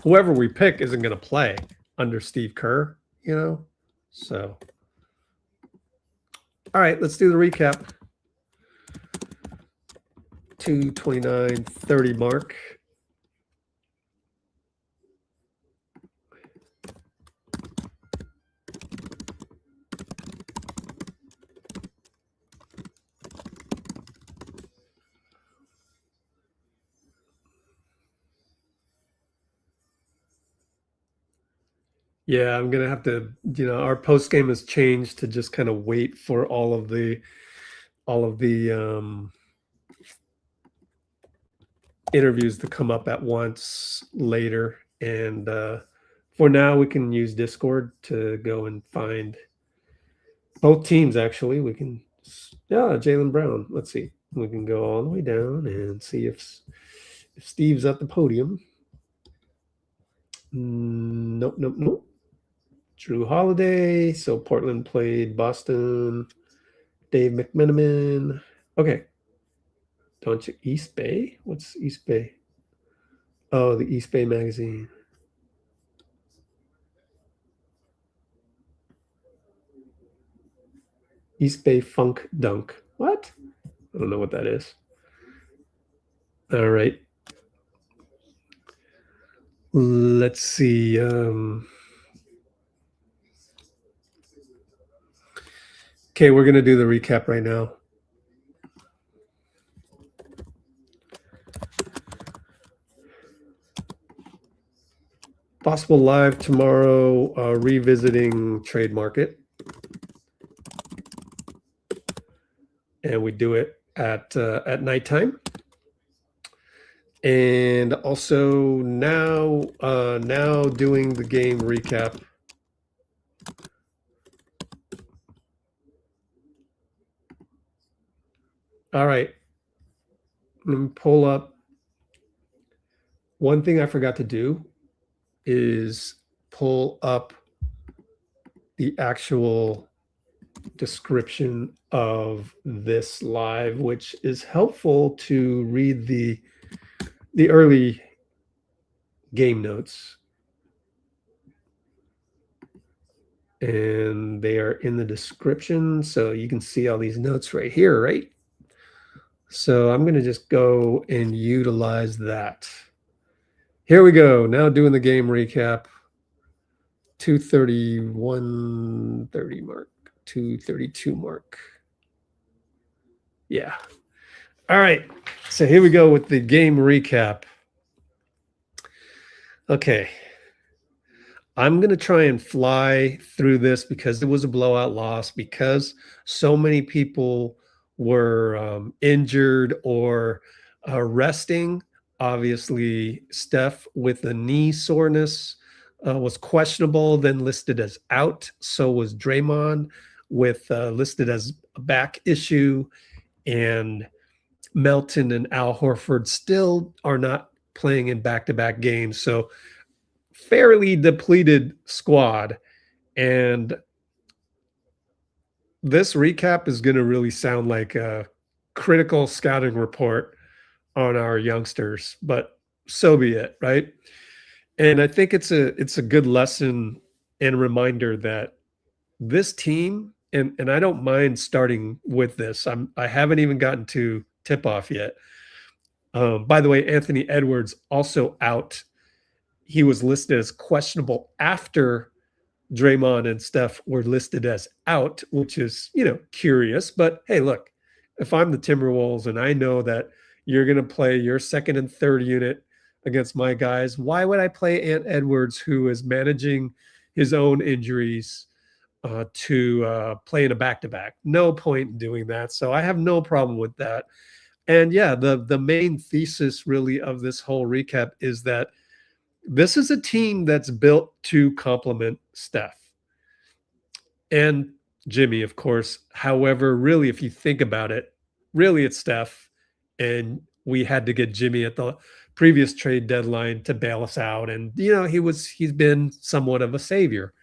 Speaker 1: whoever we pick isn't going to play under Steve Kerr, you know? So, all right, let's do the recap. 229.30 mark. Yeah, I'm gonna have to, our post game has changed to just kind of wait for all of the interviews to come up at once later. And for now, we can use Discord to go and find both teams. Actually, we can, Jaylen Brown. Let's see, we can go all the way down and see if Steve's at the podium. Nope. Drew Holiday. So Portland played Boston. Dave McMenamin. Okay. Don't you East Bay? What's East Bay? Oh, the East Bay magazine. East Bay Funk Dunk. What? I don't know what that is. All right. Let's see. Okay, we're going to do the recap right now. Possible live tomorrow, revisiting trade market. And we do it at nighttime. And also now doing the game recap. All right. Let me pull up. One thing I forgot to do is pull up the actual description of this live, which is helpful to read the early game notes. And they are in the description, so you can see all these notes right here, right? So I'm going to just go and utilize that. Here we go. Now doing the game recap. 231.30 mark. 232 mark. Yeah. All right. So here we go with the game recap. Okay. I'm going to try and fly through this because it was a blowout loss, because so many people were injured or resting. Obviously, Steph with a knee soreness was questionable, then listed as out. So was Draymond with listed as a back issue. And Melton and Al Horford still are not playing in back-to-back games. So fairly depleted squad. And this recap is going to really sound like a critical scouting report on our youngsters, but so be it, right? And I think it's a good lesson and reminder that this team, and I don't mind starting with this. I haven't even gotten to tip-off yet. By the way, Anthony Edwards also out. He was listed as questionable after Draymond and Steph were listed as out, which is, curious. But hey, look, if I'm the Timberwolves and I know that, You're going to play your second and third unit against my guys. Why would I play Ant Edwards, who is managing his own injuries, to play in a back-to-back? No point in doing that. So I have no problem with that. And yeah, the main thesis really of this whole recap is that this is a team that's built to complement Steph and Jimmy, of course. However, really, if you think about it, really it's Steph, and we had to get Jimmy at the previous trade deadline to bail us out. And, you know, he's been somewhat of a savior.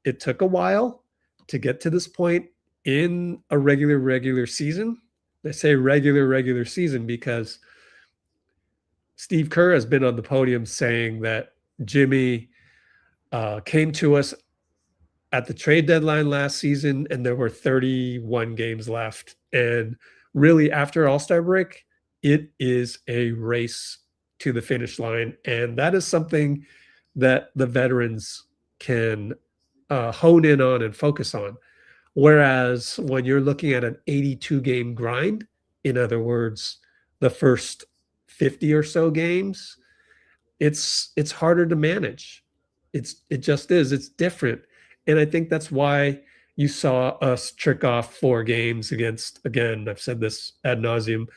Speaker 1: It took a while to get to this point in a regular season. I say regular season because Steve Kerr has been on the podium saying that Jimmy came to us at the trade deadline last season and there were 31 games left. And really, after All-Star break, it is a race to the finish line. And that is something that the veterans can hone in on and focus on. Whereas when you're looking at an 82 game grind, in other words, the first 50 or so games, it's harder to manage. It just is. It's different. And I think that's why you saw us trick off 4 games against, again, I've said this ad nauseum,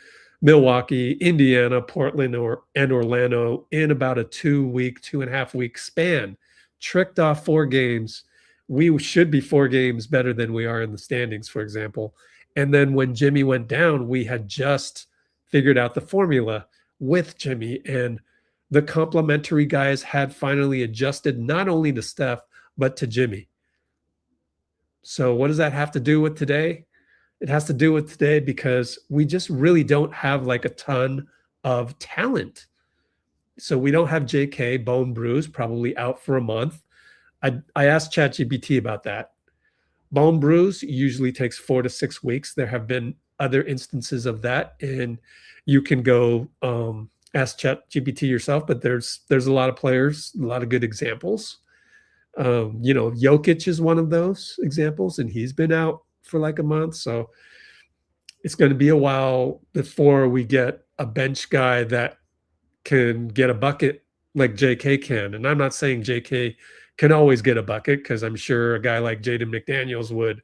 Speaker 1: Milwaukee, Indiana, Portland, and Orlando in about a 2.5 week span. Tricked off 4 games. We should be 4 games better than we are in the standings, for example. And then when Jimmy went down, we had just figured out the formula with Jimmy, and the complementary guys had finally adjusted not only to Steph, but to Jimmy. So what does that have to do with today? It has to do with today because we just really don't have like a ton of talent. So we don't have JK, bone bruise, probably out for a month. I asked ChatGPT about that. Bone bruise usually takes 4 to 6 weeks. There have been other instances of that, and you can go ask ChatGPT yourself, but there's a lot of players, a lot of good examples. You know, Jokic is one of those examples, and he's been out for like a month. So it's going to be a while before we get a bench guy that can get a bucket like JK can. And I'm not saying JK can always get a bucket, because I'm sure a guy like Jaden McDaniels would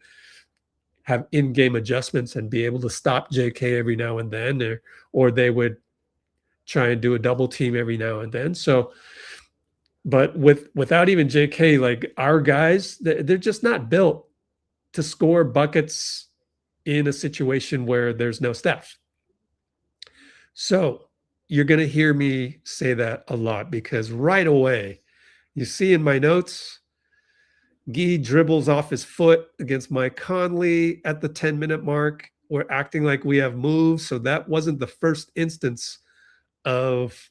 Speaker 1: have in-game adjustments and be able to stop JK every now and then, or they would try and do a double team every now and then. So, but without even JK, like our guys, they're just not built to score buckets in a situation where there's no Steph. So you're going to hear me say that a lot, because right away, you see in my notes, Guy dribbles off his foot against Mike Conley at the 10-minute mark. We're acting like we have moves. So that wasn't the first instance of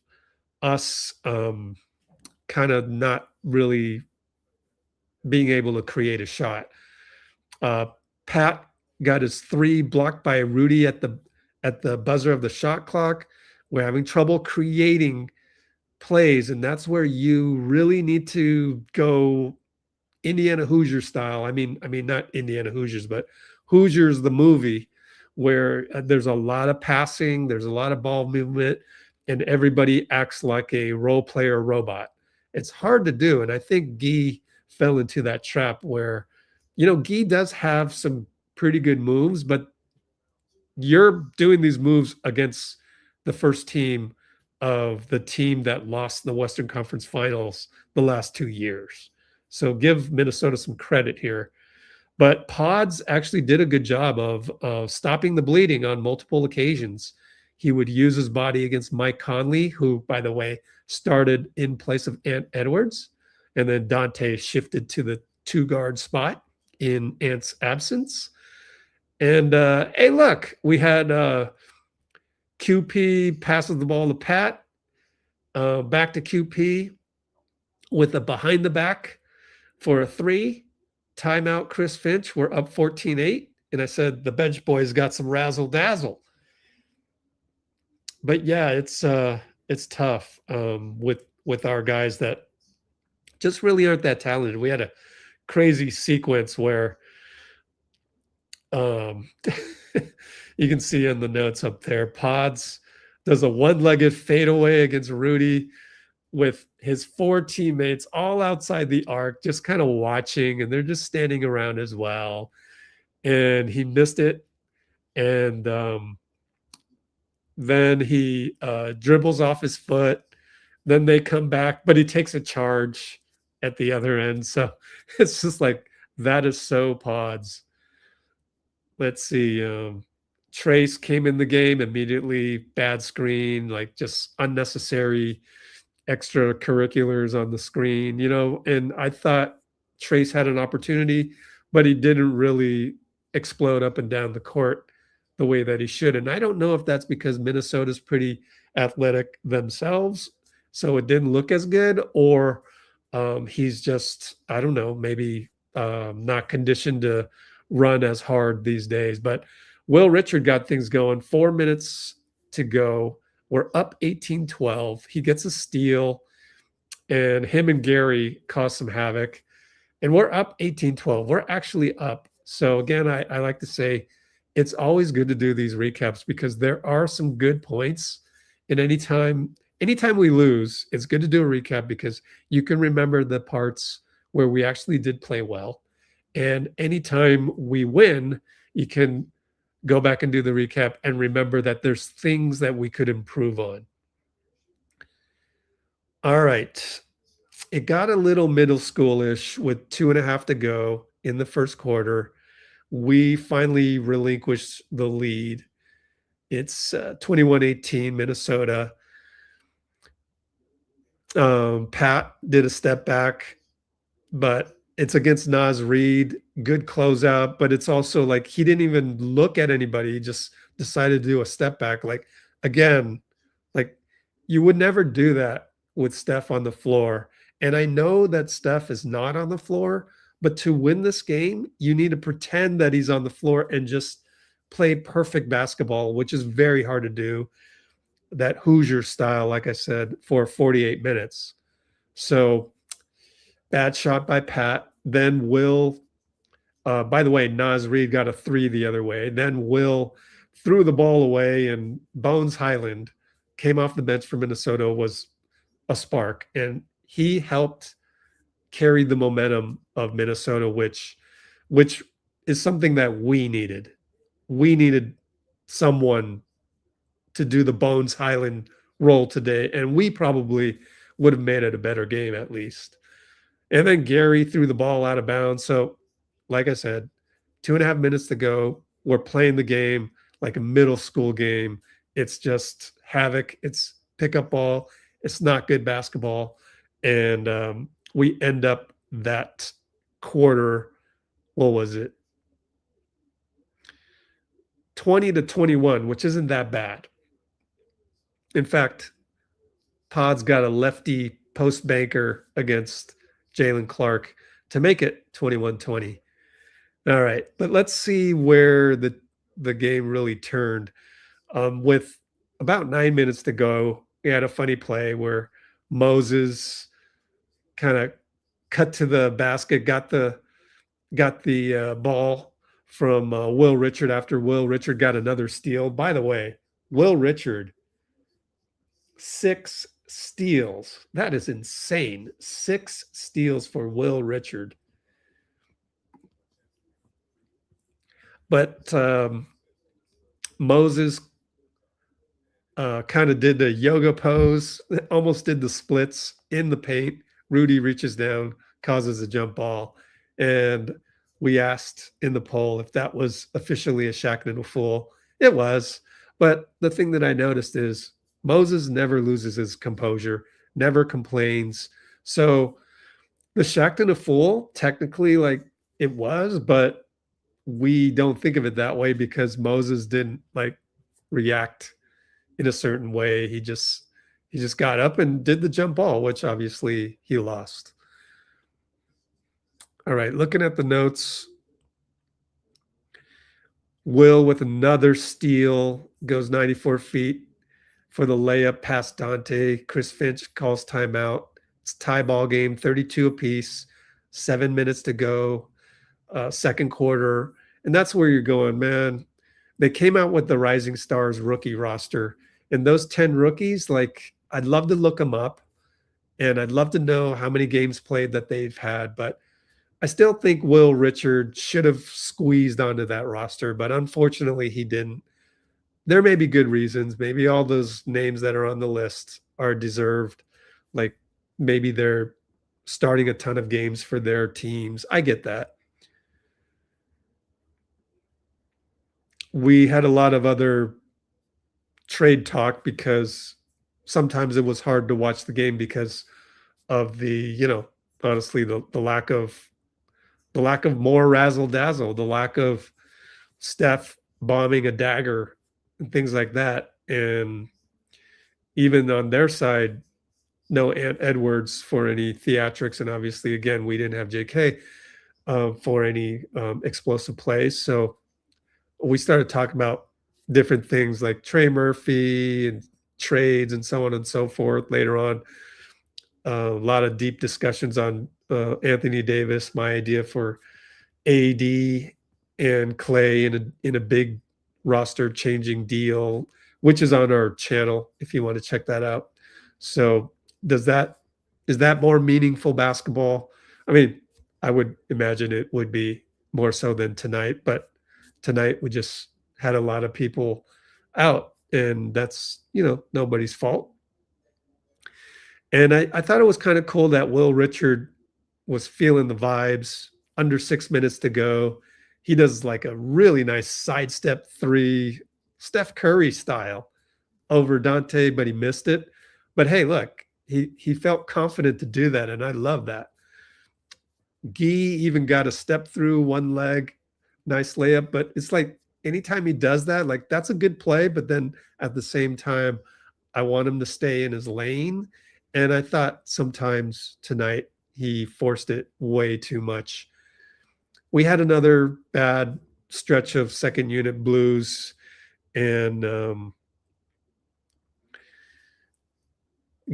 Speaker 1: us kind of not really being able to create a shot. Pat got his 3 blocked by Rudy at the buzzer of the shot clock. We're having trouble creating plays, and that's where you really need to go Indiana Hoosier style. I mean not Indiana Hoosiers, but Hoosiers the movie, where there's a lot of passing, there's a lot of ball movement, and everybody acts like a role player robot. It's hard to do, and I think Guy fell into that trap where, you know, Guy does have some pretty good moves, but you're doing these moves against the first team of the team that lost the Western Conference Finals the last 2 years. So give Minnesota some credit here. But Pods actually did a good job of stopping the bleeding on multiple occasions. He would use his body against Mike Conley, who, by the way, started in place of Ant Edwards. And then Donte shifted to the 2-guard spot in Ant's absence. And hey, look, we had QP passes the ball to Pat, back to QP with a behind the back for a 3. Timeout, Chris Finch. We're up 14-8. And I said the bench boys got some razzle dazzle. But yeah, it's tough with our guys that just really aren't that talented. We had a crazy sequence where you can see in the notes up there, Pods, does a one-legged fadeaway against Rudy with his 4 teammates all outside the arc, just kind of watching, and they're just standing around as well. And he missed it. And then he dribbles off his foot. Then they come back, but he takes a charge at the other end. So it's just like, that is so pods. Let's see. TRAYCE came in the game immediately, bad screen, like just unnecessary extracurriculars on the screen, you know, and I thought TRAYCE had an opportunity, but he didn't really explode up and down the court the way that he should. And I don't know if that's because Minnesota's pretty athletic themselves, so it didn't look as good, or he's just, I don't know, maybe not conditioned to run as hard these days. But Will Richard got things going. 4 minutes to go. We're up 18-12. He gets a steal, and him and Gary cause some havoc. And we're up 18-12. We're actually up. So again, I like to say it's always good to do these recaps because there are some good points. And anytime we lose, it's good to do a recap because you can remember the parts where we actually did play well. And anytime we win, you can go back and do the recap and remember that there's things that we could improve on. All right. It got a little middle schoolish with 2.5 to go in the first quarter. We finally relinquished the lead. It's 21-18 Minnesota. Pat did a step back, but it's against Naz Reid. Good closeout, but it's also like he didn't even look at anybody. He just decided to do a step back. Like, again, like you would never do that with Steph on the floor. And I know that Steph is not on the floor, but to win this game, you need to pretend that he's on the floor and just play perfect basketball, which is very hard to do. That Hoosier style, like I said, for 48 minutes. So bad shot by Pat. Then Will, by the way, Naz Reid got a 3 the other way. Then Will threw the ball away, and Bones Hyland came off the bench for Minnesota, was a spark. And he helped carry the momentum of Minnesota, which is something that we needed. We needed someone to do the Bones Hyland role today, and we probably would have made it a better game at least. And then Gary threw the ball out of bounds. So, like I said, 2.5 minutes to go. We're playing the game like a middle school game. It's just havoc. It's pickup ball. It's not good basketball. And we end up that quarter, what was it? 20-21, which isn't that bad. In fact, Pod's got a lefty post banker against Jalen Clark to make it 21-20. All right, but let's see where the game really turned. With about 9 minutes to go, we had a funny play where Moses kind of cut to the basket, got the ball from Will Richard after Will Richard got another steal. By the way, Will Richard, 6 steals. That is insane. 6 steals for Will Richard. But Moses kind of did the yoga pose, almost did the splits in the paint. Rudy reaches down, causes a jump ball. And we asked in the poll if that was officially a Shackleton fool. It was. But the thing that I noticed is Moses never loses his composure, never complains. So the Shackleton a fool, technically, like it was, but we don't think of it that way because Moses didn't like react in a certain way. He just got up and did the jump ball, which obviously he lost. All right, looking at the notes. Will with another steal, goes 94 feet for the layup past Donte. Chris Finch calls timeout. It's tie ball game, 32 apiece, 7 minutes to go, second quarter. And that's where you're going, man. They came out with the Rising Stars rookie roster, And those 10 rookies, like, I'd love to look them up and I'd love to know how many games played that they've had, but I still think Will Richard should have squeezed onto that roster, but unfortunately he didn't. There may be good reasons. Maybe all those names that are on the list are deserved. Like maybe they're starting a ton of games for their teams. I get that. We had a lot of other trade talk because sometimes it was hard to watch the game because of the, honestly, the lack of more razzle dazzle, the lack of Steph bombing a dagger and things like that. And even on their side, no Ant Edwards for any theatrics. And obviously, again, we didn't have JK for any explosive plays. So we started talking about different things like Trey Murphy and trades and so on and so forth later on. A lot of deep discussions on Anthony Davis, my idea for AD and Clay in a big roster changing deal, which is on our channel if you want to check that out. So is that more meaningful basketball? I mean, I would imagine it would be more so than tonight, but tonight we just had a lot of people out and that's, nobody's fault. And I thought it was kind of cool that Will Richard was feeling the vibes. Under 6 minutes to go, he does like a really nice sidestep three, Steph Curry style over Donte, but he missed it. But hey, look, he felt confident to do that, and I love that. Gee even got a step through one leg, nice layup. But it's like anytime he does that, like that's a good play. But then at the same time, I want him to stay in his lane. And I thought sometimes tonight he forced it way too much. We had another bad stretch of second unit blues, and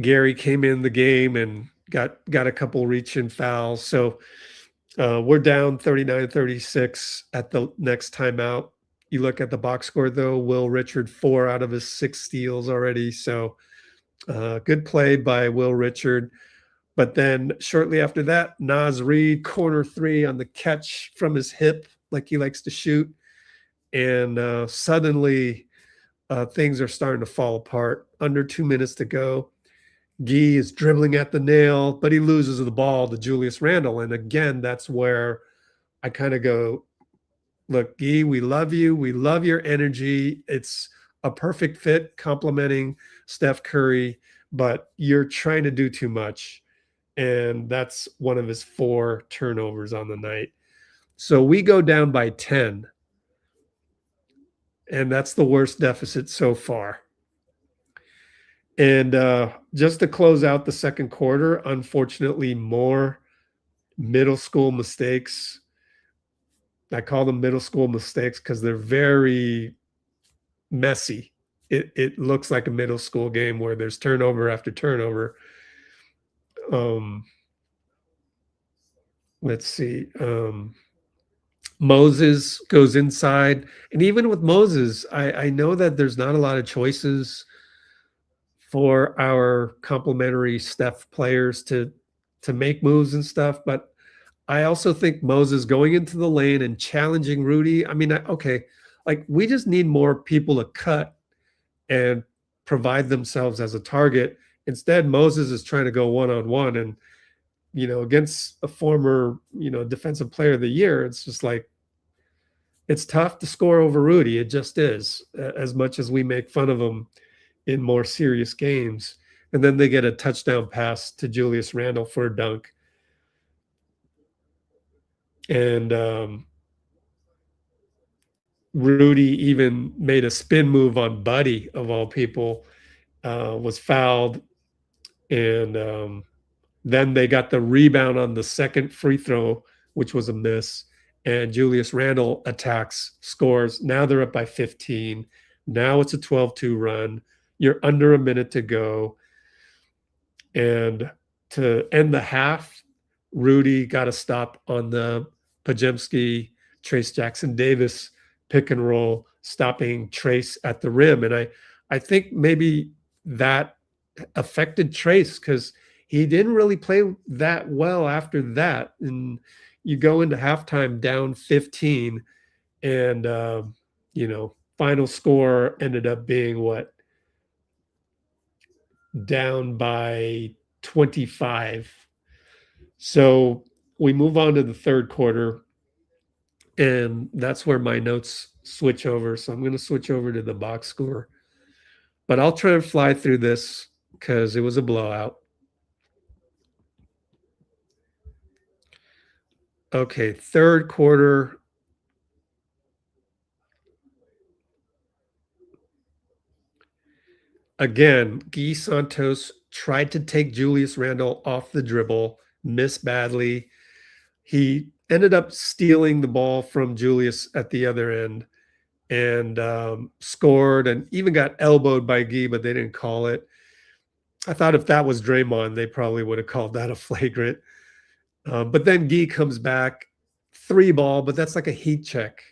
Speaker 1: Gary came in the game and got a couple reach-in fouls. So we're down 39-36 at the next timeout. You look at the box score, though, Will Richard, 4 out of his 6 steals already. So good play by Will Richard. But then shortly after that, Naz Reid, corner 3 on the catch from his hip, like he likes to shoot. And suddenly things are starting to fall apart. Under 2 minutes to go. Gee is dribbling at the nail, but he loses the ball to Julius Randle. And again, that's where I kind of go, look, Gee, we love you. We love your energy. It's a perfect fit complementing Steph Curry, but you're trying to do too much. And that's one of his 4 turnovers on the night. So we go down by 10. And that's the worst deficit so far. And just to close out the second quarter, unfortunately, more middle school mistakes. I call them middle school mistakes because they're very messy. It looks like a middle school game where there's turnover after turnover. Let's see. Moses goes inside. And even with Moses, I know that there's not a lot of choices for our complementary Steph players to make moves and stuff. But I also think Moses going into the lane and challenging Rudy. I mean, okay, like we just need more people to cut and provide themselves as a target. Instead, Moses is trying to go one-on-one and, against a former, defensive player of the year. It's just like, it's tough to score over Rudy. It just is, as much as we make fun of him in more serious games. And then they get a touchdown pass to Julius Randle for a dunk. And Rudy even made a spin move on Buddy, of all people, was fouled. And then they got the rebound on the second free throw, which was a miss. And Julius Randle attacks, scores. Now they're up by 15. Now it's a 12-2 run. You're under a minute to go. And to end the half, Rudy got a stop on the Pajemski, Trayce Jackson Davis pick and roll, stopping Trayce at the rim. And I I think maybe that affected TRAYCE because he didn't really play that well after that. And you go into halftime down 15 and, you know, final score ended up being what? Down by 25. So we move on to the third quarter, and that's where my notes switch over. So I'm going to switch over to the box score, but I'll try and fly through this because it was a blowout. Okay, third quarter. Again, Guy Santos tried to take Julius Randle off the dribble, missed badly. He ended up stealing the ball from Julius at the other end and scored, and even got elbowed by Guy, but they didn't call it. I thought if that was Draymond, they probably would have called that a flagrant. But then Guy comes back, 3 ball, but that's like a heat check.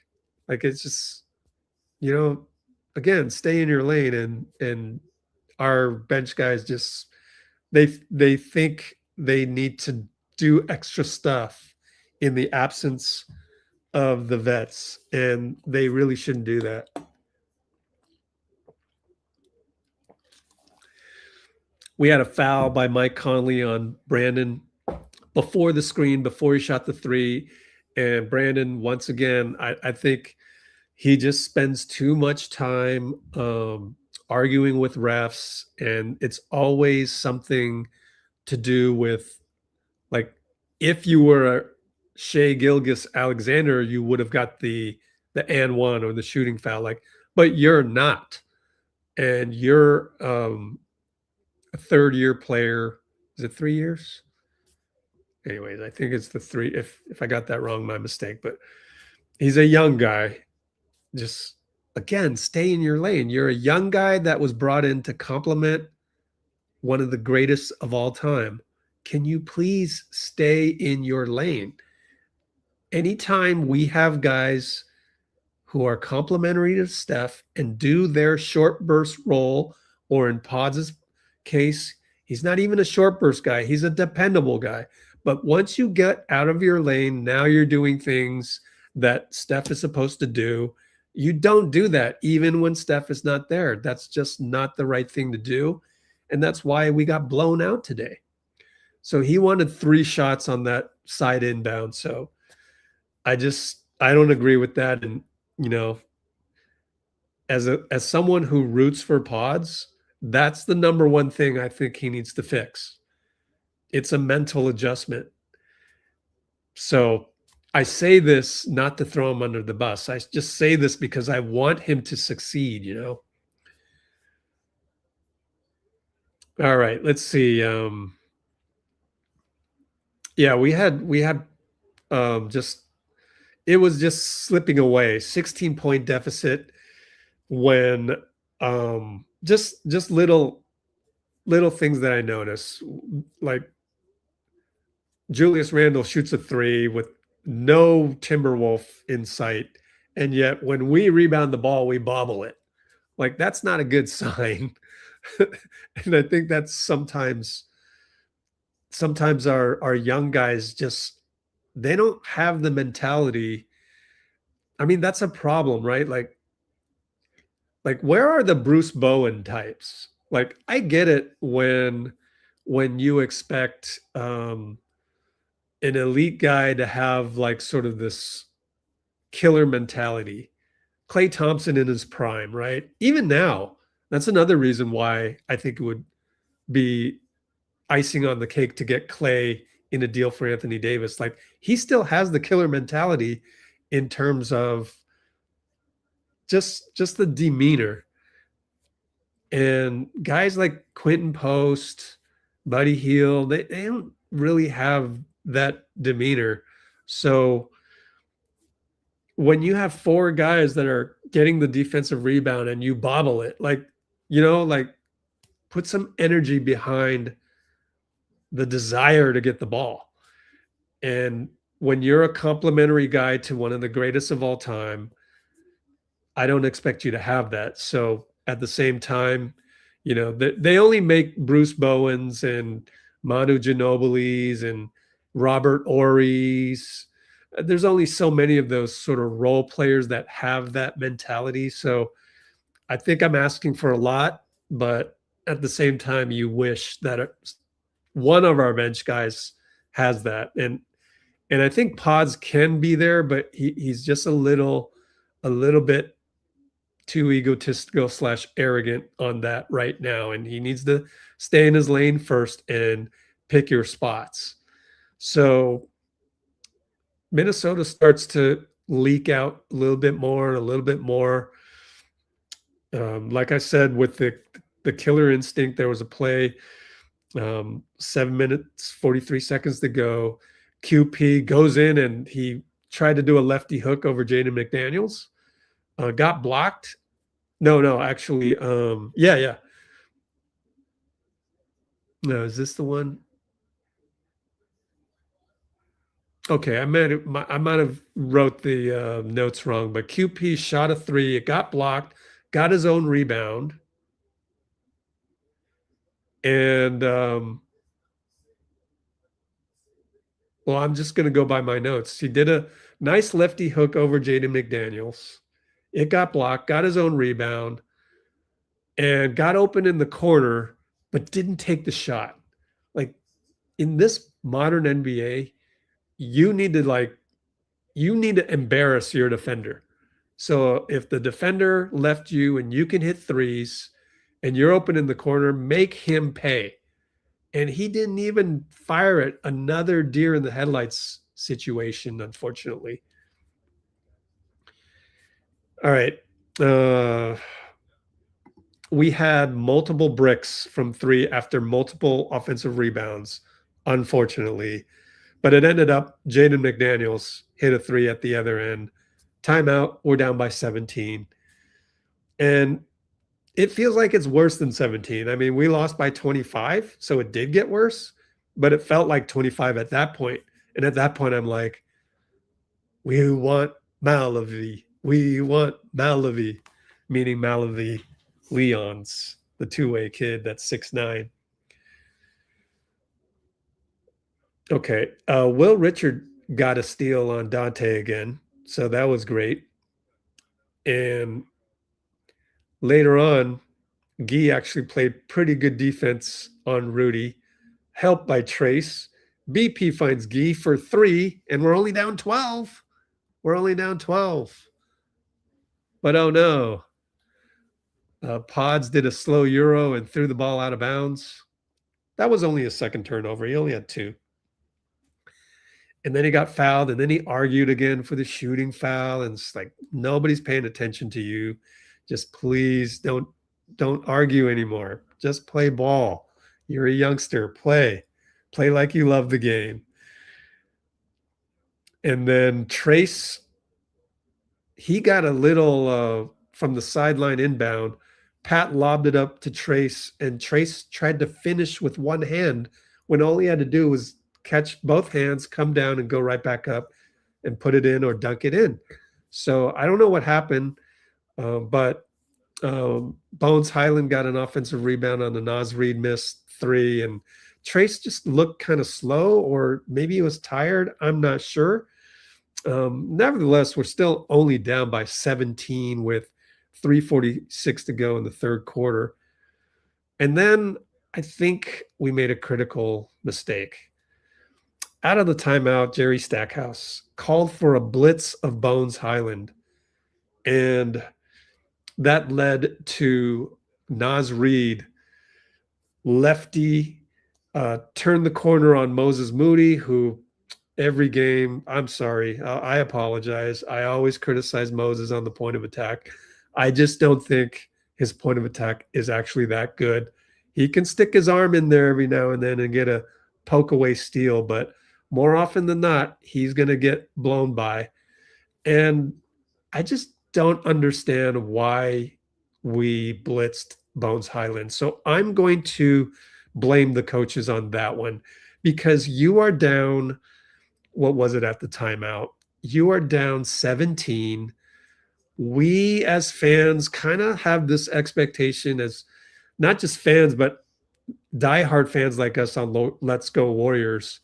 Speaker 1: Like it's just, you know, again, stay in your lane, and our bench guys just they think they need to do extra stuff in the absence of the vets, and they really shouldn't do that. We had a foul by Mike Conley on Brandon before the screen, before he shot the 3. And Brandon, once again, I think he just spends too much time arguing with refs, and it's always something to do with, like, if you were a Shea Gilgeous-Alexander, you would have got the and one or the shooting foul, like, but you're not, and you're a third-year player. Is it 3 years? Anyways, I think it's the 3. If I got that wrong, my mistake. But he's a young guy. Just, again, stay in your lane. You're a young guy that was brought in to complement one of the greatest of all time. Can you please stay in your lane? Anytime we have guys who are complementary to Steph and do their short burst role, or in Podz's case, he's not even a short burst guy. He's a dependable guy. But once you get out of your lane, now you're doing things that Steph is supposed to do. You don't do that even when Steph is not there. That's just not the right thing to do. And that's why we got blown out today. So he wanted 3 shots on that side inbound. So I don't agree with that. And, you know, as someone who roots for Pods, that's the number one thing I think he needs to fix. It's a mental adjustment. So I say this not to throw him under the bus. I just say this because I want him to succeed, you know? All right, let's see. Yeah, we had just, it was just slipping away. 16-point deficit when just little things that I notice, like Julius Randle shoots a 3 with no Timberwolf in sight, and yet when we rebound the ball, we bobble it. Like, that's not a good sign. And I think that's sometimes our young guys just, they don't have the mentality. I mean, that's a problem, right? Like where are the Bruce Bowen types? Like, I get it when you expect an elite guy to have like sort of this killer mentality. Klay Thompson in his prime, right? Even now, that's another reason why I think it would be icing on the cake to get Klay in a deal for Anthony Davis. Like, he still has the killer mentality in terms of just the demeanor. And guys like Quentin Post, Buddy Hield, they don't really have that demeanor. So when you have 4 guys that are getting the defensive rebound and you bobble it, like, you know, like, put some energy behind the desire to get the ball. And when you're a complimentary guy to one of the greatest of all time, I don't expect you to have that. So at the same time, you know, they only make Bruce Bowens and Manu Ginobili's and Robert Ory's. There's only so many of those sort of role players that have that mentality. So I think I'm asking for a lot, but at the same time, you wish that one of our bench guys has that. And I think Pods can be there, but he's just a little bit too egotistical / arrogant on that right now. And he needs to stay in his lane first and pick your spots. So Minnesota starts to leak out a little bit more and a little bit more. Like I said, with the killer instinct, there was a play, 7 minutes, 43 seconds to go. QP goes in and he tried to do a lefty hook over Jaden McDaniels. Got blocked. No, actually, yeah. No, is this the one? Okay, I might have wrote the notes wrong, but QP shot a 3. It got blocked, got his own rebound, and well, I'm just going to go by my notes. He did a nice lefty hook over Jaden McDaniels. It got blocked, got his own rebound, and got open in the corner, but didn't take the shot. Like, in this modern NBA, you need to embarrass your defender. So if the defender left you and you can hit threes and you're open in the corner, make him pay. And he didn't even fire it. Another deer in the headlights situation, unfortunately. All right. We had multiple bricks from 3 after multiple offensive rebounds, unfortunately. But it ended up Jaden McDaniels hit a 3 at the other end. Timeout, we're down by 17. And it feels like it's worse than 17. I mean, we lost by 25, so it did get worse, but it felt like 25 at that point. And at that point, I'm like, we want Malavy. We want Malavy, meaning Malavy Leon's, the two-way kid that's 6'9". Okay. Will Richard got a steal on Donte again, so that was great. And later on, Guy actually played pretty good defense on Rudy, helped by TRAYCE. BP finds Guy for 3, and we're only down 12. We're only down 12. But oh no. Pods did a slow Euro and threw the ball out of bounds. That was only a second turnover. He only had 2. And then he got fouled, and then he argued again for the shooting foul. And it's like, nobody's paying attention to you. Just please don't argue anymore. Just play ball. You're a youngster. Play like you love the game. And then TRAYCE, he got a little from the sideline inbound. Pat lobbed it up to TRAYCE, and TRAYCE tried to finish with one hand when all he had to do was catch both hands, come down, and go right back up and put it in or dunk it in. So I don't know what happened, but Bones Hyland got an offensive rebound on the Naz Reid missed 3, and TRAYCE just looked kind of slow, or maybe he was tired. I'm not sure. Nevertheless, we're still only down by 17 with 3:46 to go in the third quarter. And then I think we made a critical mistake. Out of the timeout, Jerry Stackhouse called for a blitz of Bones Hyland. And that led to Naz Reid, lefty, turned the corner on Moses Moody, who every game, I'm sorry, I apologize. I always criticize Moses on the point of attack. I just don't think his point of attack is actually that good. He can stick his arm in there every now and then and get a poke away steal, but more often than not, he's going to get blown by. And I just don't understand why we blitzed Bones Hyland. So I'm going to blame the coaches on that one, because you are down, what was it at the timeout? You are down 17 we as fans kind of have this expectation, as not just fans, but diehard fans like us on Let's Go Warriors.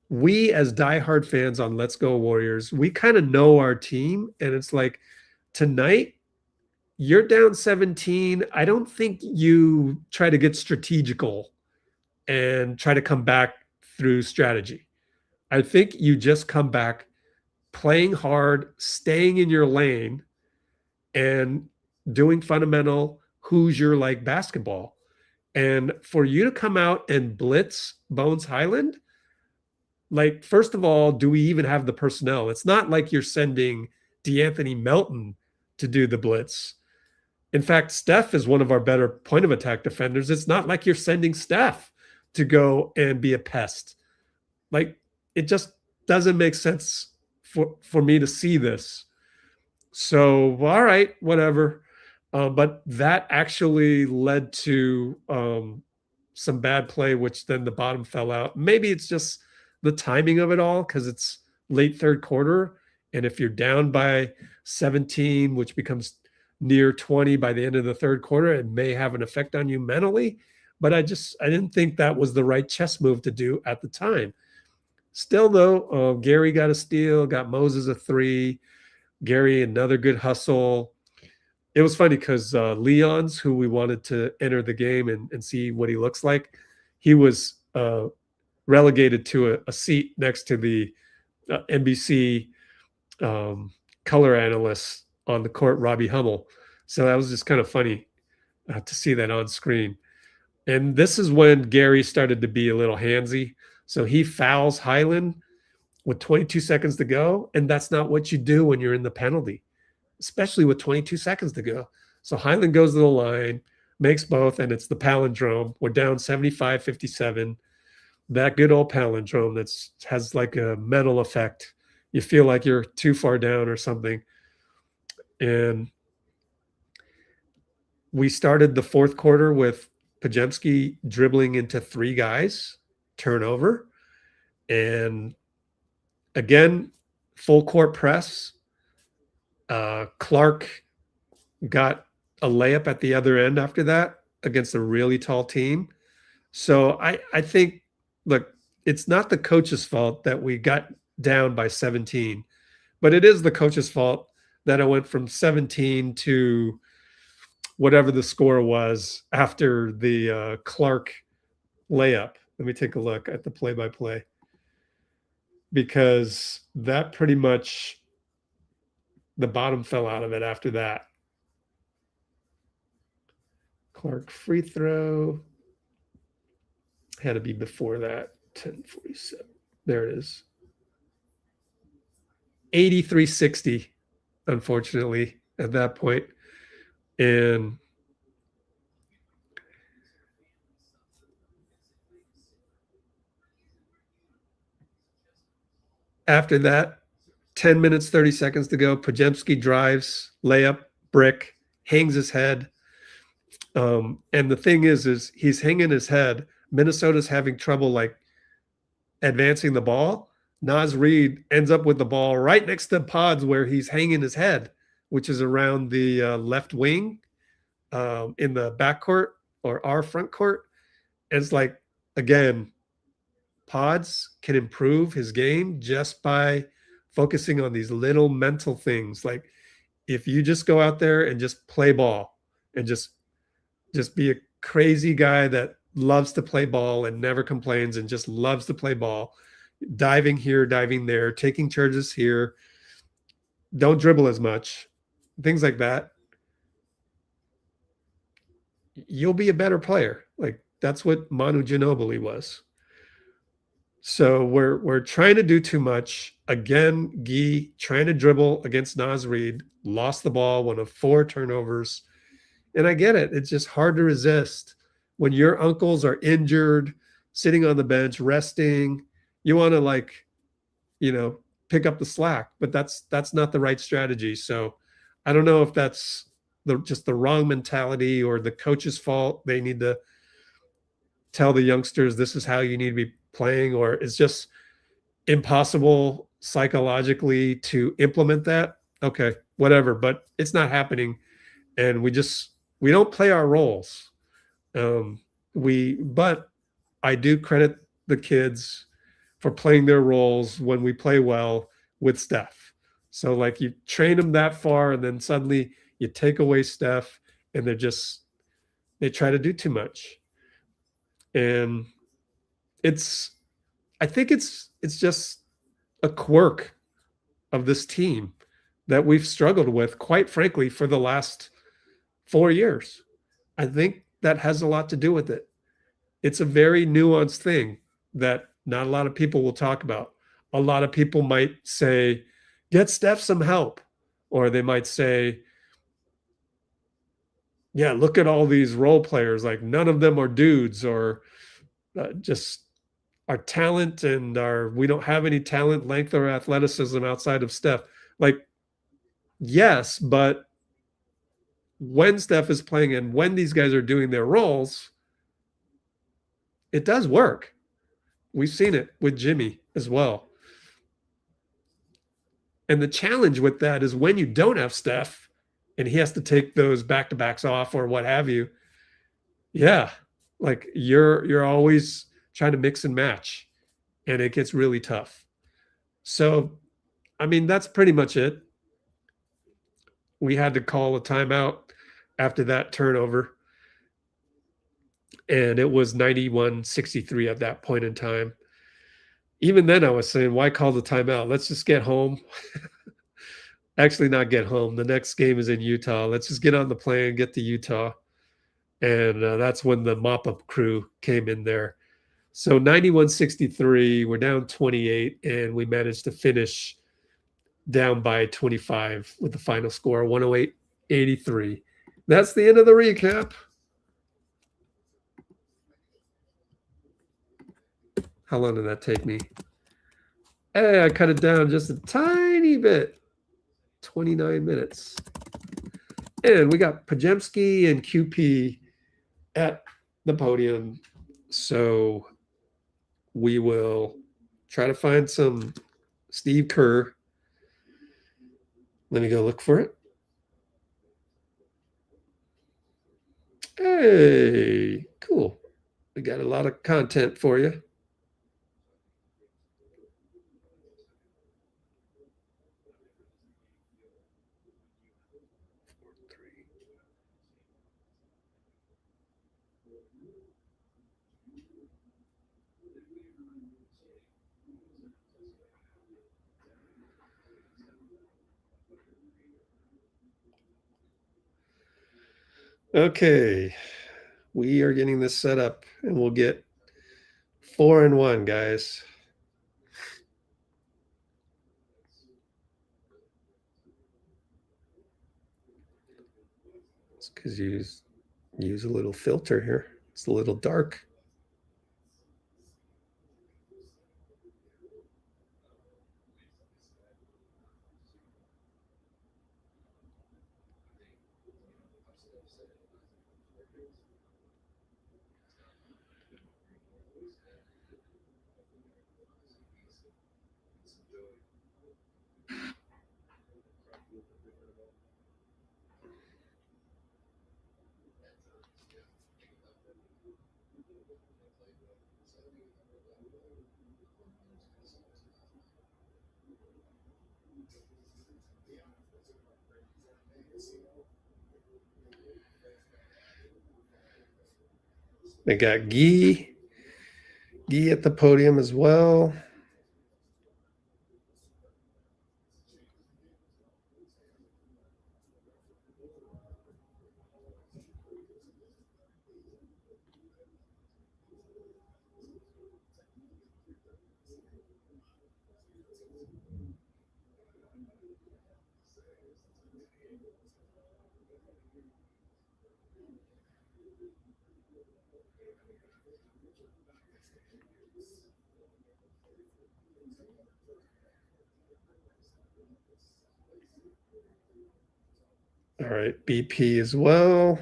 Speaker 1: We as diehard fans on Let's Go Warriors, we kind of know our team, and it's like, tonight you're down 17. I don't think you try to get strategical and try to come back through strategy. I think you just come back playing hard, staying in your lane, and doing fundamental Hoosier like basketball. And for you to come out and blitz Bones Hyland, like, first of all, do we even have the personnel? It's not like you're sending DeAnthony Melton to do the blitz. In fact, Steph is one of our better point of attack defenders. It's not like you're sending Steph to go and be a pest. Like, it just doesn't make sense for me to see this. So, all right, whatever. But that actually led to some bad play, which then the bottom fell out. Maybe it's just the timing of it all, because it's late third quarter. And if you're down by 17, which becomes near 20 by the end of the third quarter, it may have an effect on you mentally. But I didn't think that was the right chess move to do at the time. Still, though, Gary got a steal, got Moses a 3. Gary, another good hustle. It was funny because Leon's, who we wanted to enter the game and see what he looks like, he was relegated to a seat next to the NBC color analyst on the court, Robbie Hummel. So that was just kind of funny to see that on screen. And this is when Gary started to be a little handsy. So he fouls Hyland with 22 seconds to go. And that's not what you do when you're in the penalty, especially with 22 seconds to go. So Hyland goes to the line, makes both, and it's the palindrome. We're down 75-57. That good old palindrome that has like a mental effect. You feel like you're too far down or something. And we started the fourth quarter with Podziemski dribbling into 3 guys, turnover. And again, full court press. Clark got a layup at the other end after that against a really tall team. So I think, look, it's not the coach's fault that we got down by 17, but it is the coach's fault that it went from 17 to whatever the score was after the Clark layup. Let me take a look at the play-by-play, because that pretty much, the bottom fell out of it after that. Clark free throw had to be before that. 10:47. There it is. 83-60, unfortunately, at that point. And after that, 10 minutes, 30 seconds to go. Podziemski drives, layup, brick, hangs his head. And the thing is he's hanging his head. Minnesota's having trouble like advancing the ball. Naz Reid ends up with the ball right next to Pods where he's hanging his head, which is around the left wing in the backcourt or our front court. And it's like, again, Pods can improve his game just by focusing on these little mental things. Like, if you just go out there and just play ball and just be a crazy guy that loves to play ball and never complains and just loves to play ball, diving here, diving there, taking charges here, don't dribble as much, things like that, you'll be a better player. Like, that's what Manu Ginobili was. So we're trying to do too much. Again, Guy trying to dribble against Naz Reid, lost the ball, one of 4 turnovers. And I get it. It's just hard to resist when your uncles are injured, sitting on the bench, resting. You want to, like, pick up the slack, but that's not the right strategy. So I don't know if that's just the wrong mentality or the coach's fault. They need to tell the youngsters this is how you need to be playing, or it's just impossible psychologically to implement that. Okay, whatever, but it's not happening. And we don't play our roles. But I do credit the kids for playing their roles when we play well with Steph. So like you train them that far and then suddenly you take away Steph and they try to do too much. And I think it's just a quirk of this team that we've struggled with, quite frankly, for the last 4 years. I think that has a lot to do with it. It's a very nuanced thing that not a lot of people will talk about. A lot of people might say, get Steph some help. Or they might say, yeah, look at all these role players. Like none of them are dudes, or just our talent and we don't have any talent, length, or athleticism outside of Steph. Like, yes, but when Steph is playing and when these guys are doing their roles, it does work. We've seen it with Jimmy as well. And the challenge with that is when you don't have Steph and he has to take those back-to-backs off or what have you, yeah, like you're always trying to mix and match, and it gets really tough. So, I mean, that's pretty much it. We had to call a timeout after that turnover, and it was 91-63 at that point in time. Even then I was saying, why call the timeout? Let's just get home. Actually, not get home. The next game is in Utah. Let's just get on the plane, get to Utah. And that's when the mop-up crew came in there. So 91-63, we're down 28, and we managed to finish down by 25 with the final score, 108-83. That's the end of the recap. How long did that take me? Hey, I cut it down just a tiny bit. 29 minutes. And we got Pajemski and QP at the podium. So we will try to find some Steve Kerr. Let me go look for it. Hey, cool. We got a lot of content for you. Okay, we are getting this set up, and we'll get 4-1, guys. It's because you use a little filter here. It's a little dark. They got Guy at the podium as well. All right, BP as well.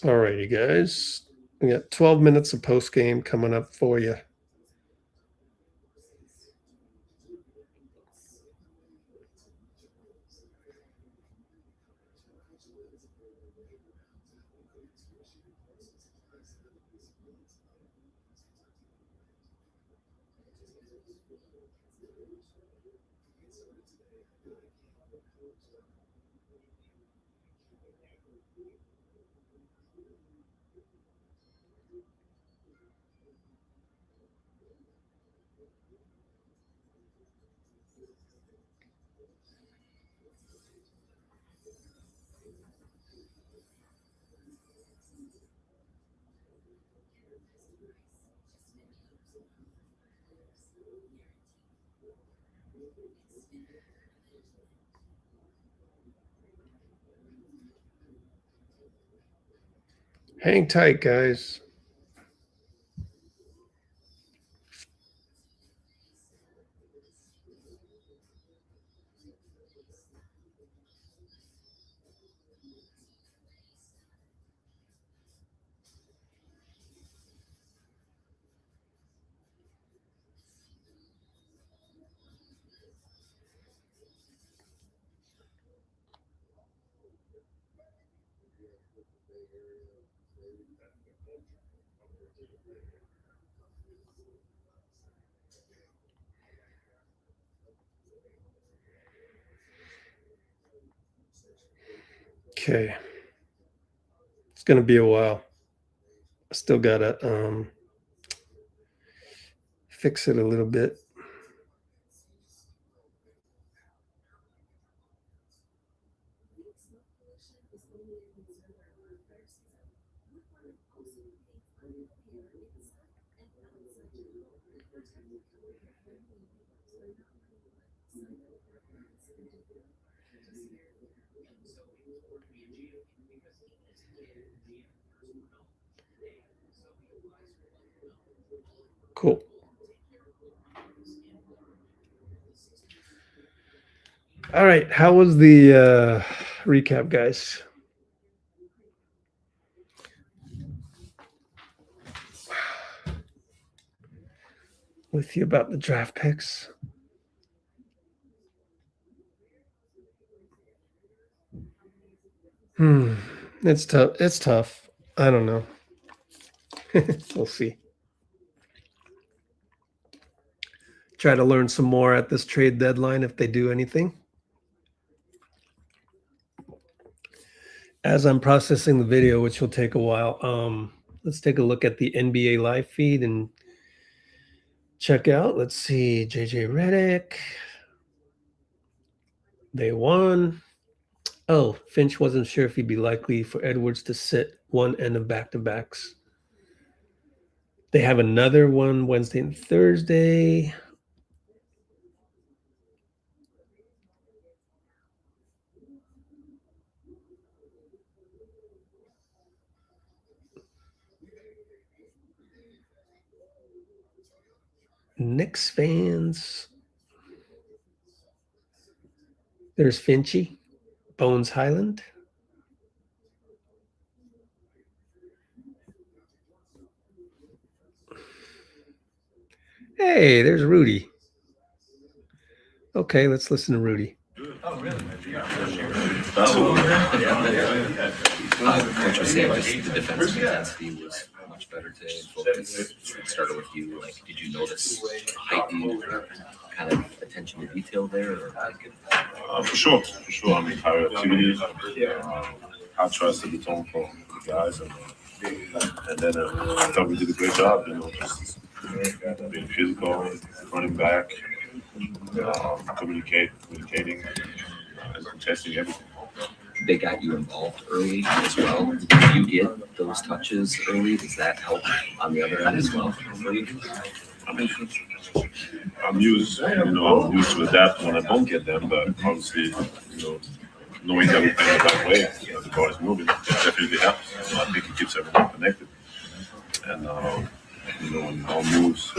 Speaker 1: All right, you guys. We got 12 minutes of post game coming up for you. Hang tight, guys. Okay. It's going to be a while. I still got to fix it a little bit. Cool. All right. How was the recap, guys? With you about the draft picks. It's tough. It's tough. I don't know. We'll see. Try to learn some more at this trade deadline if they do anything. As I'm processing the video, which will take a while, let's take a look at the NBA live feed and check out. Let's see, JJ Redick. They won. Oh, Finch wasn't sure if he'd be likely for Edwards to sit one end of back-to-backs. They have another one Wednesday and Thursday. Knicks fans. There's Finchy, Bones Hyland. Hey, there's Rudy. Okay, let's listen to Rudy.
Speaker 3: Oh, really? Coach was saying just the defensive intensity was much better today. Focus. It started with you. Like, did you notice heightened kind of attention to detail there? Or?
Speaker 4: For sure. I mean, higher activity. I trusted the tone from the guys, and then I thought we did a great job. Just being physical, running back, communicating, and contesting everything.
Speaker 3: They got you involved early as well. Did you get those touches early? Does that help on the other end as well for you?
Speaker 4: I mean, I'm used to adapt when I don't get them, but obviously, knowing that we play that way, the ball is moving, it definitely helps. I think it keeps everyone connected. And, when all moves,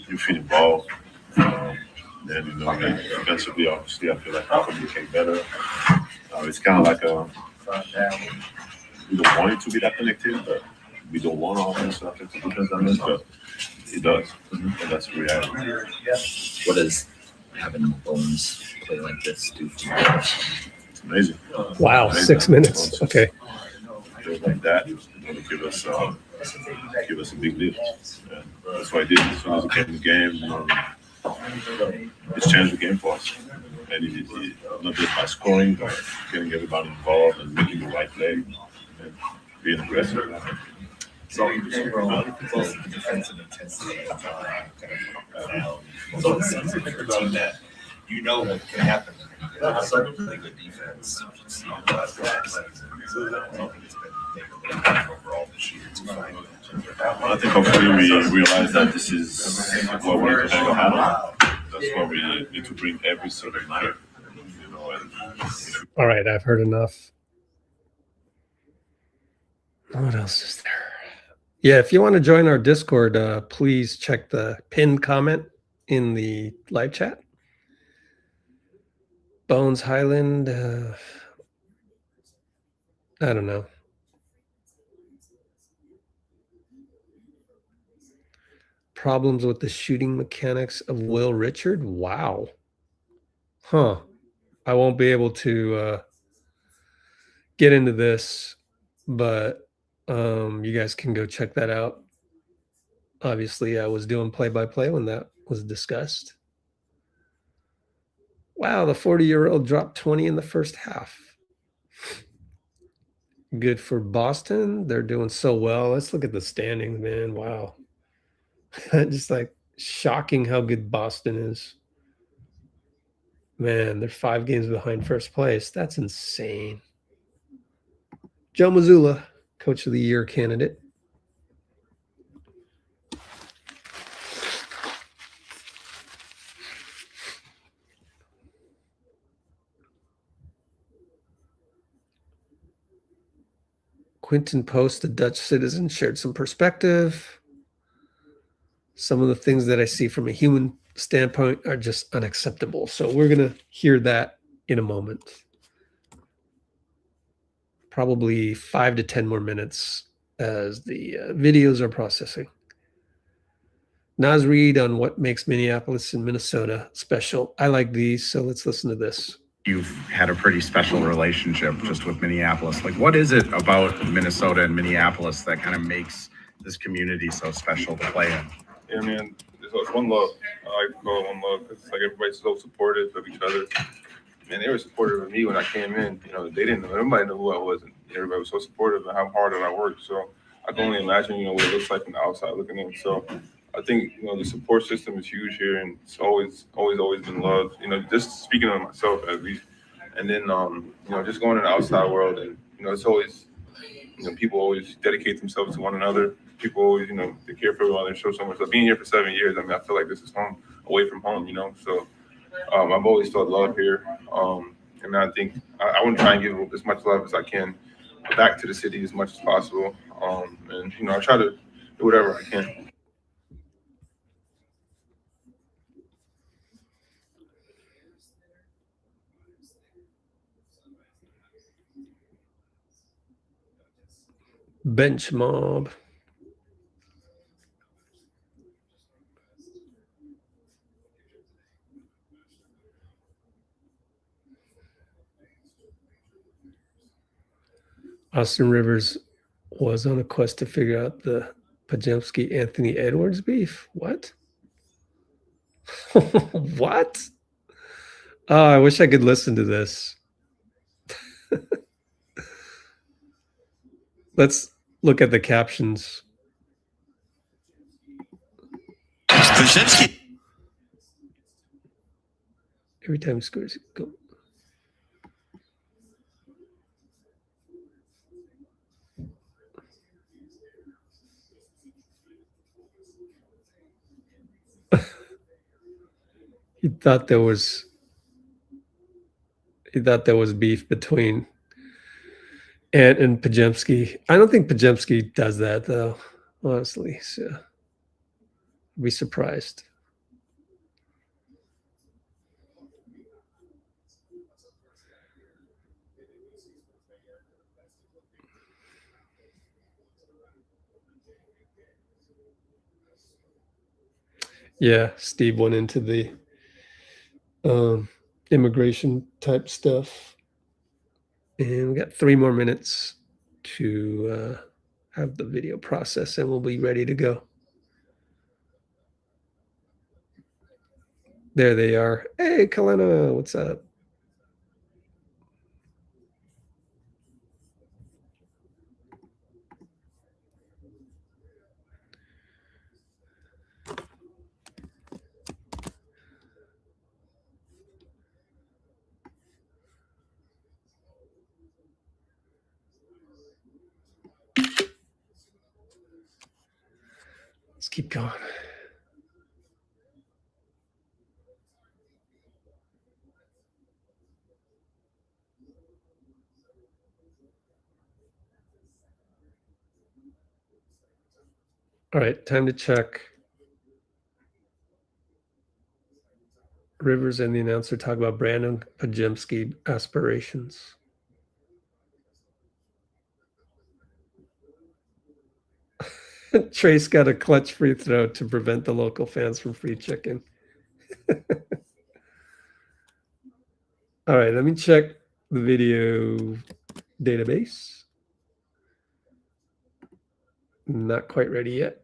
Speaker 4: you feel involved. Then, defensively, obviously, I feel like I communicate better. It's kind of like we don't want it to be that connected, but we don't want our offense to affect the defense that much, but it does. And that's the reality.
Speaker 3: What does having Bones play like this do for you?
Speaker 4: It's amazing.
Speaker 1: Wow,
Speaker 4: Amazing.
Speaker 1: 6 minutes. Okay.
Speaker 4: Play like that, give us a big lift. And that's what I did as soon as it came in the game. It's changed the game for us. And it not just by scoring, but getting everybody involved and making the right play and being aggressive.
Speaker 5: So both the defensive intensity of so it's a team that you know what can happen. It's a really good defense. So I don't think it's been overall this year.
Speaker 4: I think hopefully we realize that this is what we need to hang our hat on. That's what we need to bring every single night. You know, and
Speaker 1: All right, I've heard enough. What else is there? Yeah, if you want to join our Discord, please check the pinned comment in the live chat. Bones Highland, I don't know. Problems with the shooting mechanics of Will Richard? Wow. Huh. I won't be able to get into this, but you guys can go check that out. Obviously, I was doing play-by-play when that was discussed. Wow, the 40-year-old dropped 20 in the first half. Good for Boston. They're doing so well. Let's look at the standings, man. Wow. Just like shocking how good Boston is. Man, they're 5 games behind first place. That's insane. Joe Mazzulla, Coach of the Year candidate. Quinton Post, the Dutch citizen, shared some perspective. Some of the things that I see from a human standpoint are just unacceptable. So we're going to hear that in a moment. Probably 5 to 10 more minutes as the videos are processing. Naz Reid on what makes Minneapolis and Minnesota special. I like these, so let's listen to this.
Speaker 6: You've had a pretty special relationship just with Minneapolis. Like, what is it about Minnesota and Minneapolis that kind of makes this community so special to play in?
Speaker 7: Yeah, man, it's one love. I like to call it one love because it's like everybody's so supportive of each other. And they were supportive of me when I came in. You know, they didn't know. Nobody knew who I was. And everybody was so supportive of how hard I worked. So I can only imagine, you know, what it looks like from the outside looking in. So I think, you know, the support system is huge here, and it's always been loved. You know, just speaking of myself at least. And then, you know, just going in the outside world, and, you know, it's always, you know, people always dedicate themselves to one another. People always, you know, they care for one another and show so much. So being here for 7 years, I mean, I feel like this is home, away from home, you know. So I've always felt love here. And I think I want to try and give as much love as I can back to the city as much as possible. And, you know, I try to do whatever I can.
Speaker 1: Bench mob. Austin Rivers was on a quest to figure out the Pajemski-Anthony Edwards beef. What? What? Oh, I wish I could listen to this. Let's look at the captions.
Speaker 8: Pajemski.
Speaker 1: Every time he scores, go. He thought there was beef between Ant and Pajemski. I don't think Pajemski does that, though, honestly. So I'd be surprised. Yeah, Steve went into the immigration type stuff. And we got 3 more minutes to have the video process and we'll be ready to go. There they are. Hey, Kalena, what's up? Let's keep going. All right, time to check. Rivers and the announcer talk about Brandon Pajemski aspirations. Trace got a clutch free throw to prevent the local fans from free chicken. All right, let me check the video database. Not quite ready yet.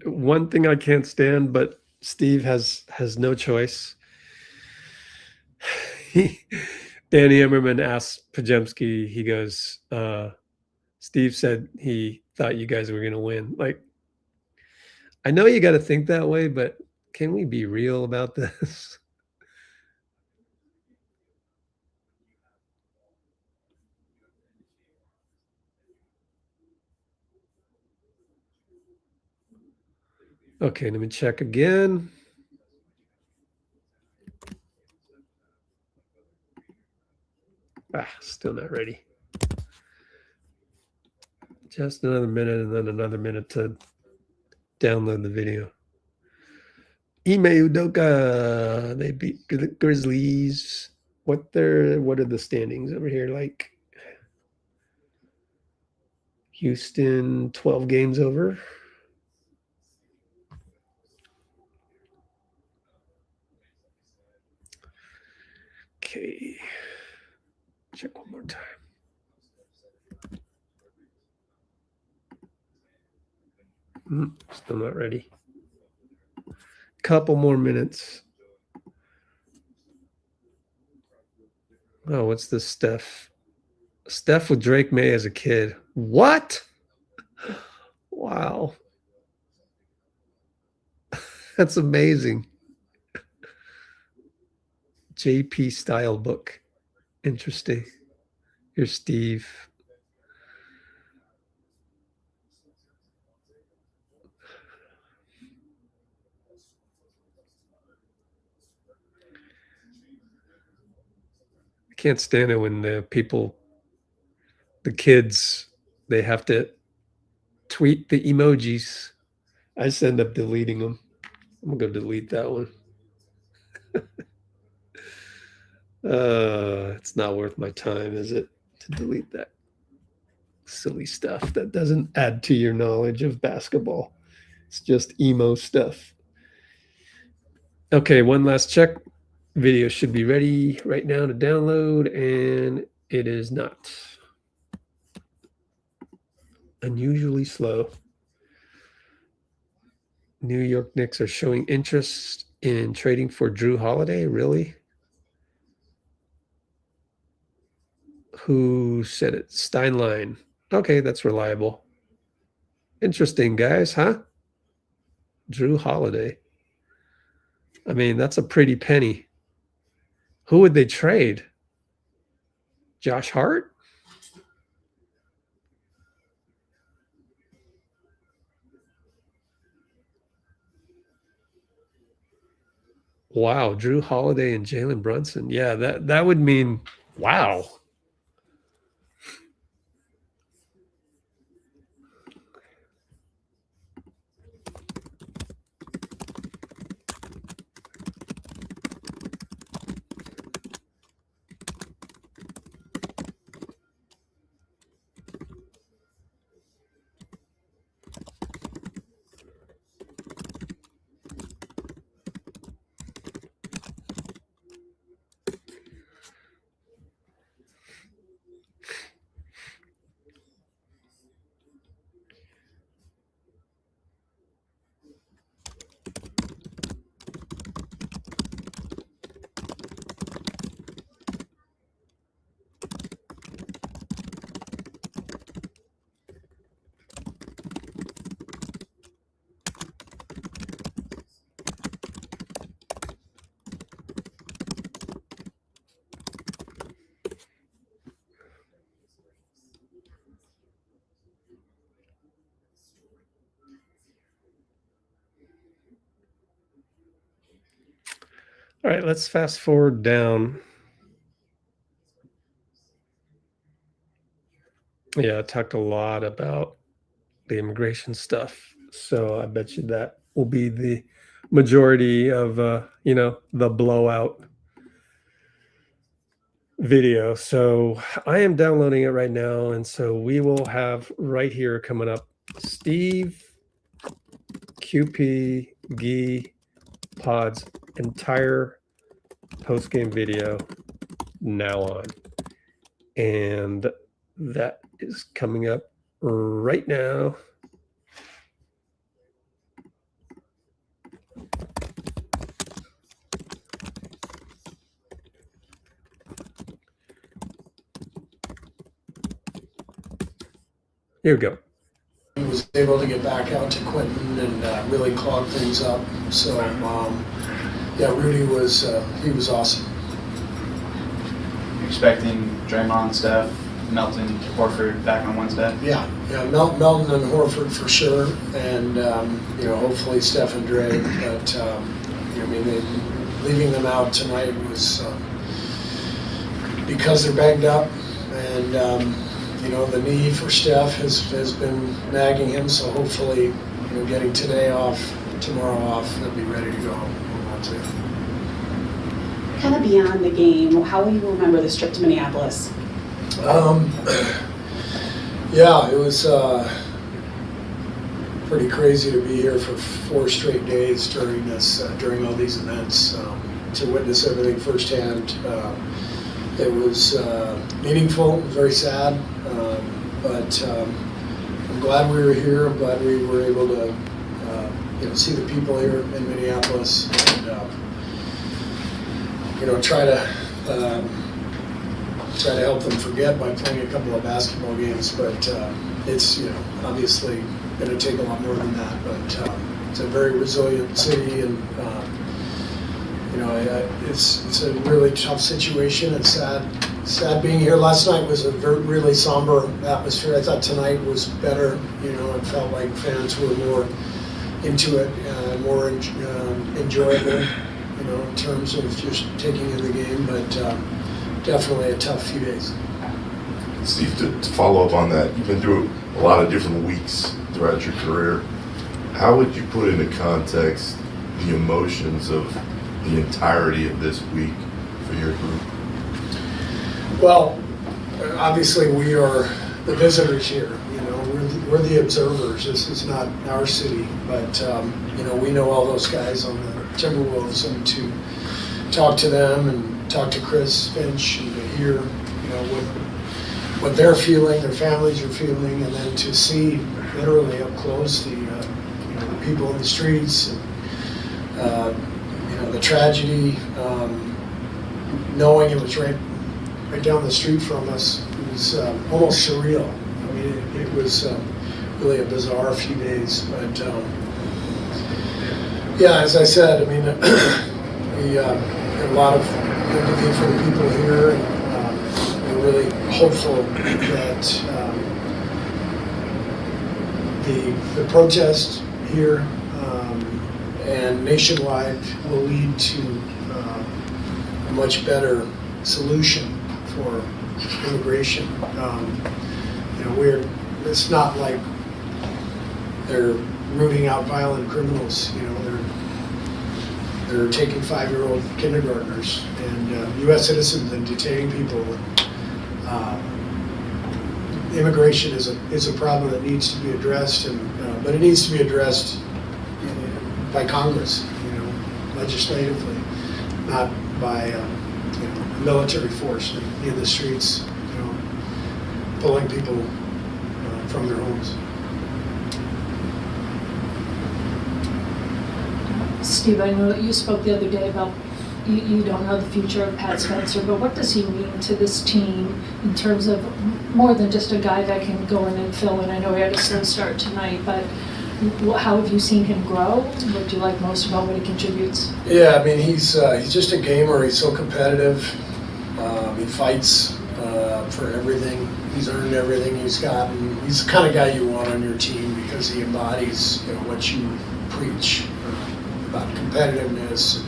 Speaker 1: One thing I can't stand, but Steve has no choice. Danny Emmerman asked Pajemski, he goes, Steve said he thought you guys were going to win. Like, I know you got to think that way, but can we be real about this? Okay, let me check again. Still not ready. Just another minute and then another minute to download the video. Ime Udoka, they beat the Grizzlies. What are the standings over here like? Houston, 12 games over. Okay. Check one more time. Still not ready. Couple more minutes. Oh, what's this Steph? Steph with Drake May as a kid. What? Wow. That's amazing. JP style book. Interesting. Here's Steve. I can't stand it when the kids, they have to tweet the emojis. I just end up deleting them. I'm gonna go delete that one. It's not worth my time, is it, to delete that silly stuff that doesn't add to your knowledge of basketball? It's just emo stuff. Okay, one last check. Video should be ready right now to download, and it is not. Unusually slow. New York Knicks are showing interest in trading for Drew Holiday. Really? Who said it? Steinlein. Okay, that's reliable. Interesting, guys, huh? Drew Holiday. I mean, that's a pretty penny. Who would they trade? Josh Hart? Wow, Drew Holiday and Jalen Brunson. Yeah, that would mean wow. All right, let's fast forward down. Yeah, I talked a lot about the immigration stuff. So I bet you that will be the majority of, you know, the blowout video. So I am downloading it right now. And so we will have right here coming up, Steve, QP, Gee, Pod's entire post-game video now on. And that is coming up right now. Here we go.
Speaker 9: He was able to get back out to Quentin and really clog things up. So, yeah, Rudy was, he was awesome.
Speaker 10: Expecting Draymond, Steph, Melton, Horford back on Wednesday?
Speaker 9: Yeah, Melton and Horford for sure, and you know, hopefully Steph and Dre. But I mean, leaving them out tonight was because they're banged up, and you know, the knee for Steph has been nagging him. So hopefully, you know, getting today off, tomorrow off, they'll be ready to go.
Speaker 11: Kind of beyond the game, how will you remember this trip to Minneapolis?
Speaker 9: Yeah, it was pretty crazy to be here for 4 straight days during this, during all these events, to witness everything firsthand. It was meaningful, very sad, but I'm glad we were here. I'm glad we were able to, you know, see the people here in Minneapolis, and you know, try to help them forget by playing a couple of basketball games. But it's, you know, obviously going to take a lot more than that. But it's a very resilient city, and you know, it's a really tough situation. It's sad being here. Last night was a really somber atmosphere. I thought tonight was better. You know, it felt like fans were more into it, more enjoyable, you know, in terms of just taking in the game. But definitely a tough few days.
Speaker 12: Steve, to follow up on that, you've been through a lot of different weeks throughout your career. How would you put into context the emotions of the entirety of this week for your group?
Speaker 9: Well, obviously we are the visitors here. You know, we're the observers. This is not our city, but you know, we know all those guys on the Timberwolves, and to talk to them and talk to Chris Finch and to hear, you know, what they're feeling, their families are feeling, and then to see literally up close the you know, the people in the streets, and you know, the tragedy, knowing it was right down the street from us. It was almost surreal. I mean, it was really a bizarre few days, but yeah, as I said, I mean, we had a lot of empathy for the people here, and we're really hopeful that the protest here and nationwide will lead to a much better solution for immigration. You know, it's not like they're rooting out violent criminals. You know, they're taking 5-year-old kindergartners and U.S. citizens and detaining people. Immigration is a problem that needs to be addressed, and but it needs to be addressed by Congress, you know, legislatively, not by you know, military force in the streets, you know, pulling people from their homes.
Speaker 13: Steve, I know that you spoke the other day about you don't know the future of Pat Spencer, but what does he mean to this team in terms of more than just a guy that can go in and fill in? I know he had a slow start tonight, but how have you seen him grow? What do you like most about what he contributes? Yeah, I mean, he's just a gamer. He's so competitive. He fights for everything. He's earned everything he's gotten. He's the kind of guy you want on your team because he embodies, you know, what you preach about competitiveness,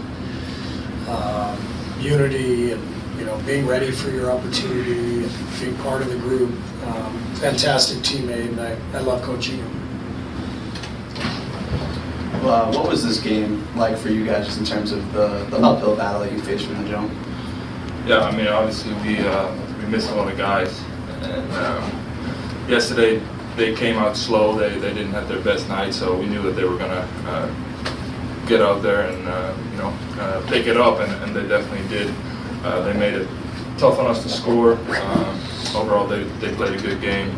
Speaker 9: unity and, being ready for your opportunity and being part of the group. Fantastic teammate, and I love coaching him.
Speaker 10: What was this game like for you guys, just in terms of the uphill battle that you faced from the jump?
Speaker 14: Yeah, I mean, obviously we missed a lot of guys, and yesterday they came out slow. They didn't have their best night, so we knew that they were gonna get out there and pick it up, and they definitely did. They made it tough on us to score. Overall, they played a good game,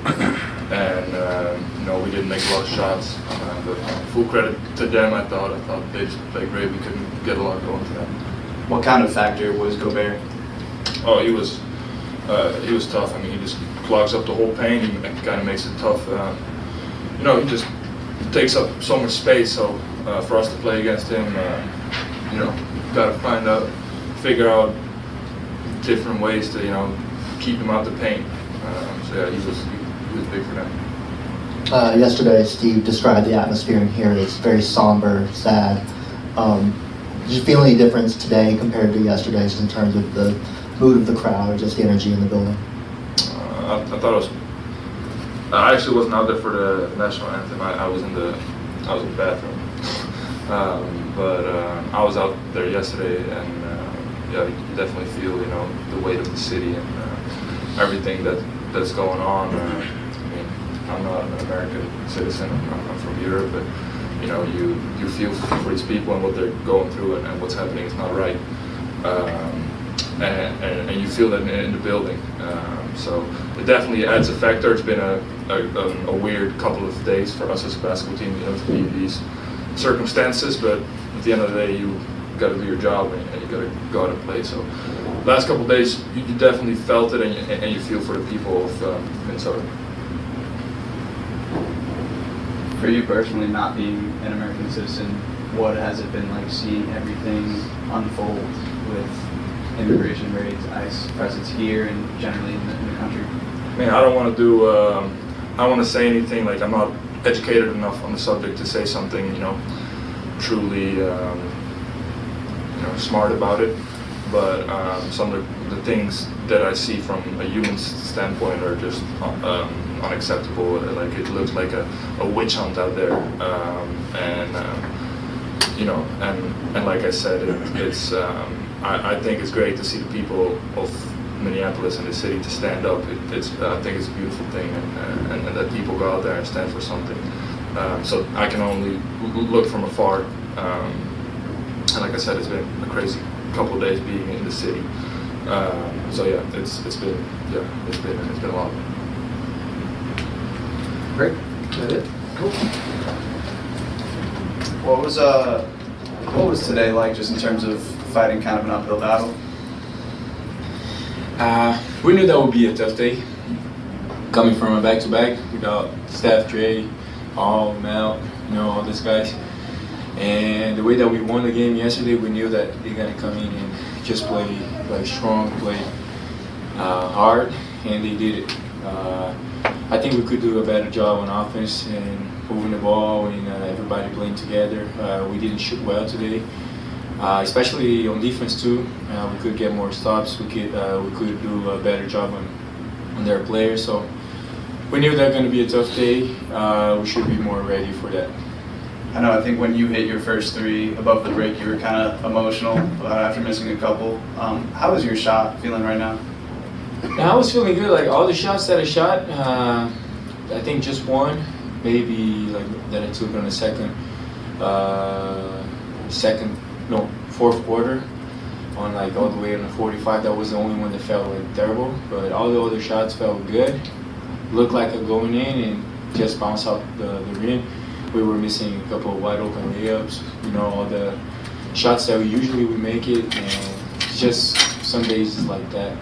Speaker 14: and we didn't make a lot of shots. But full credit to them. I thought they just played great. We couldn't get a lot going to them.
Speaker 10: What kind of factor was Gobert?
Speaker 14: Oh, he was tough. I mean, he just clogs up the whole paint. He kind of makes it tough. He just takes up so much space. So for us to play against him, got to figure out different ways to keep him out the paint. So yeah, he was big for them.
Speaker 15: Yesterday, Steve described the atmosphere in here as very somber, sad. Did you feel any difference today compared to yesterday, just in terms of the mood of the crowd or just the energy in the building?
Speaker 14: I thought it was. I actually wasn't out there for the national anthem. I was in the bathroom, but I was out there yesterday, and yeah, you definitely feel the weight of the city and everything that's going on. I'm not an American citizen. I'm from Europe, but you feel for these people and what they're going through and what's happening is not right, and you feel that in the building. So it definitely adds a factor. It's been a weird couple of days for us as a basketball team, to be in these circumstances. But at the end of the day, you got to do your job and you got to go out and play. So last couple of days, you definitely felt it, and you feel for the people of Minnesota.
Speaker 10: For you personally, not being an American citizen, what has it been like seeing everything unfold with immigration raids, ICE presence here and generally in the country?
Speaker 14: I mean, I don't want to say anything, like I'm not educated enough on the subject to say something, truly, smart about it. But some of the things that I see from a human standpoint are just unacceptable. Like it looks like a witch hunt out there, and like I said, it's. I think it's great to see the people of Minneapolis and the city to stand up. I think it's a beautiful thing, and that people go out there and stand for something. So I can only look from afar. And like I said, it's been a crazy couple of days being in the city. So yeah, it's been a lot.
Speaker 10: Great. Is that it? Cool. What was today like, just in terms of fighting kind of an uphill battle?
Speaker 16: We knew that would be a tough day. Coming from a back-to-back without Steph, Trey, all these guys. And the way that we won the game yesterday, we knew that they're gonna come in and just play strong, play hard, and they did it. I think we could do a better job on offense and moving the ball and everybody playing together. We didn't shoot well today, especially on defense too. We could get more stops. We could do a better job on their players. So we knew that was going to be a tough day. We should be more ready for that.
Speaker 10: I think when you hit your first three above the break, you were kind of emotional after missing a couple. How is your shot feeling right now?
Speaker 16: I was feeling good. Like all the shots that I shot, I think just one, maybe that I took on the fourth quarter, on all the way on the 45. That was the only one that felt terrible. But all the other shots felt good. Looked like a going in and just bounced out the rim. We were missing a couple of wide open layups. All the shots that we usually would make it, and just some days is like that.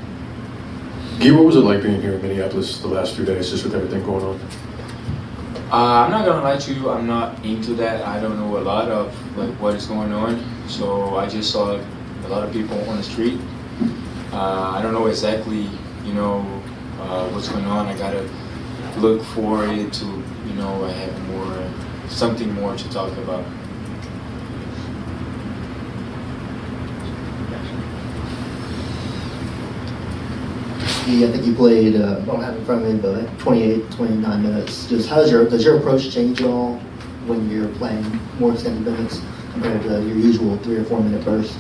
Speaker 17: Guy, what was it like being here in Minneapolis the last few days, just with everything going on?
Speaker 16: I'm not gonna lie to you, I'm not into that. I don't know a lot of what is going on. So I just saw a lot of people on the street. I don't know exactly, what's going on. I gotta look for it to, I have something more to talk about.
Speaker 15: I think you played, I don't have it in front of me, but 28, 29 minutes. Just does your approach change at all when you're playing more extended minutes compared to your usual 3 or 4 minute burst?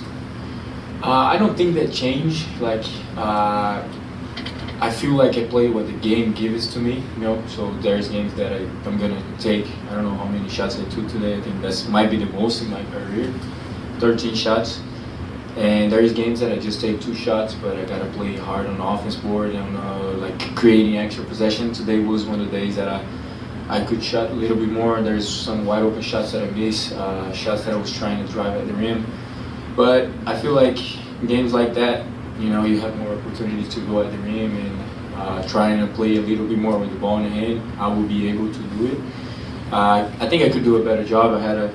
Speaker 16: I don't think that changed. Like, I feel like I play what the game gives to me, you know. So there's games that I'm gonna take. I don't know how many shots I took today. I think that might be the most in my career, 13 shots. And there's games that I just take 2 shots, but I gotta play hard on the offense board and like creating extra possession. Today was one of the days that I could shot a little bit more. There's some wide open shots that I missed, shots that I was trying to drive at the rim. But I feel like games like that, you know, you have more opportunities to go at the rim and trying to play a little bit more with the ball in the hand. I will be able to do it. I think I could do a better job. I had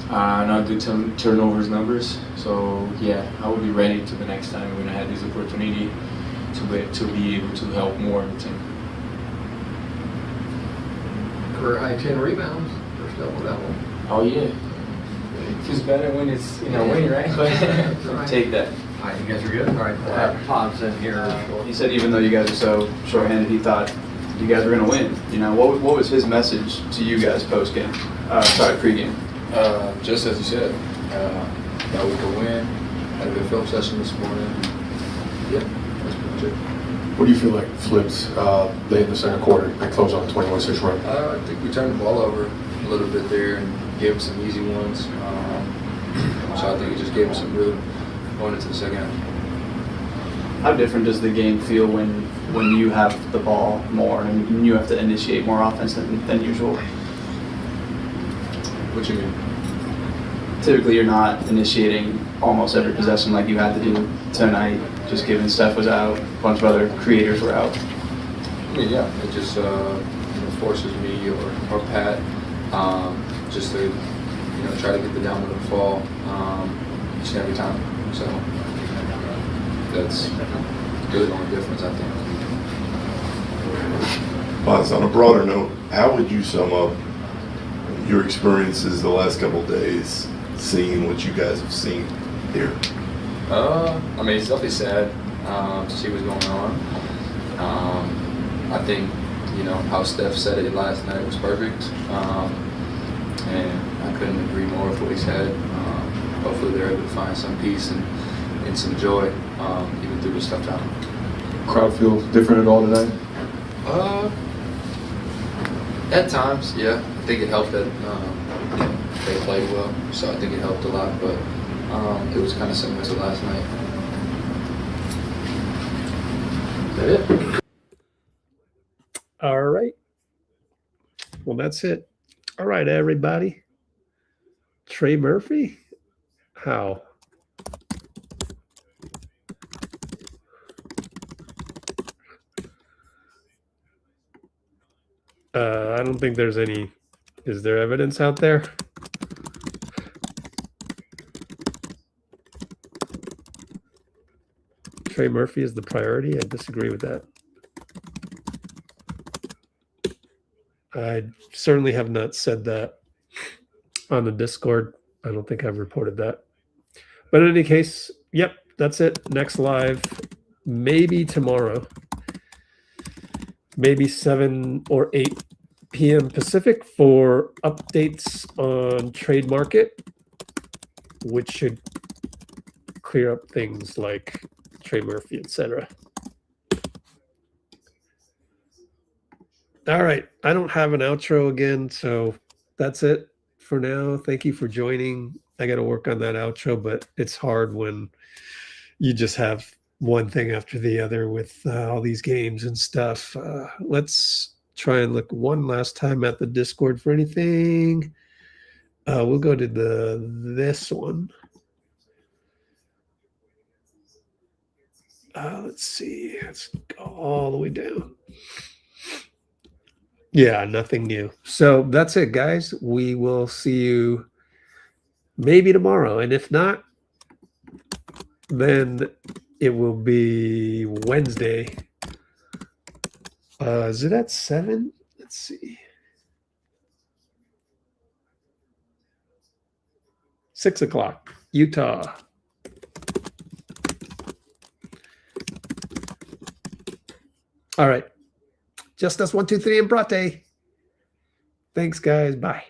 Speaker 16: not good turnovers numbers. So yeah, I will be ready to the next time when I had this opportunity to be able to help more in the team.
Speaker 18: Career high 10 rebounds, first double-double.
Speaker 16: Oh yeah. It feels better when it's, you know, winning, right? But take that.
Speaker 18: All right, you guys are good. All right, Pods in here.
Speaker 10: He said even though you guys are so short-handed, he thought you guys were going to win. You know, what was his message to you guys post-game? Pre-game?
Speaker 19: Just as you said, that we could win. Had a good film session this morning. Yeah, that's pretty much it.
Speaker 17: What do you feel like flipped late in the second quarter and close on the 21-6 run?
Speaker 19: I think we turned the ball over a little bit there and gave them some easy ones. So I think it just gave them some rhythm going into the second half.
Speaker 10: How different does the game feel when you have the ball more and you have to initiate more offense than usual?
Speaker 19: What you mean?
Speaker 10: Typically you're not initiating almost every possession like you had to do tonight, just given Steph was out, a bunch of other creators were out.
Speaker 19: I mean, yeah, it just forces me or Pat just to try to get the downward and fall each and every time. So that's really the only difference, I think.
Speaker 12: Pods, on a broader note, how would you sum up your experiences the last couple of days, seeing what you guys have seen here?
Speaker 19: I mean, it's definitely sad to see what's going on. I think, how Steph said it last night was perfect. And I couldn't agree more with what he said. Hopefully they're able to find some peace and some joy, even through this tough time.
Speaker 17: Crowd feel different at all tonight?
Speaker 19: At times, yeah. I think it helped that they played well, so I think it helped a lot, but it was kind of similar to last night.
Speaker 1: Is that it? All right. Well, that's it. All right, everybody. Trey Murphy? How? I don't think there's any. Is there evidence out there? Trey Murphy is the priority. I disagree with that. I certainly have not said that on the Discord. I don't think I've reported that. But in any case, yep, that's it. Next live, maybe tomorrow. Maybe 7 or 8 p.m. Pacific for updates on trade market, which should clear up things like Trey Murphy, etc. All right, I don't have an outro again, so that's it for now. Thank you for joining. I got to work on that outro, but it's hard when you just have one thing after the other with all these games and stuff. Let's try and look one last time at the Discord for anything. We'll go to this one. Let's see. Let's go all the way down. Yeah, nothing new. So that's it, guys. We will see you maybe tomorrow. And if not, then it will be Wednesday. Is it at 7? Let's see. 6 o'clock, Utah. All right. Just us 1, 2, 3 and Brate. Thanks, guys. Bye.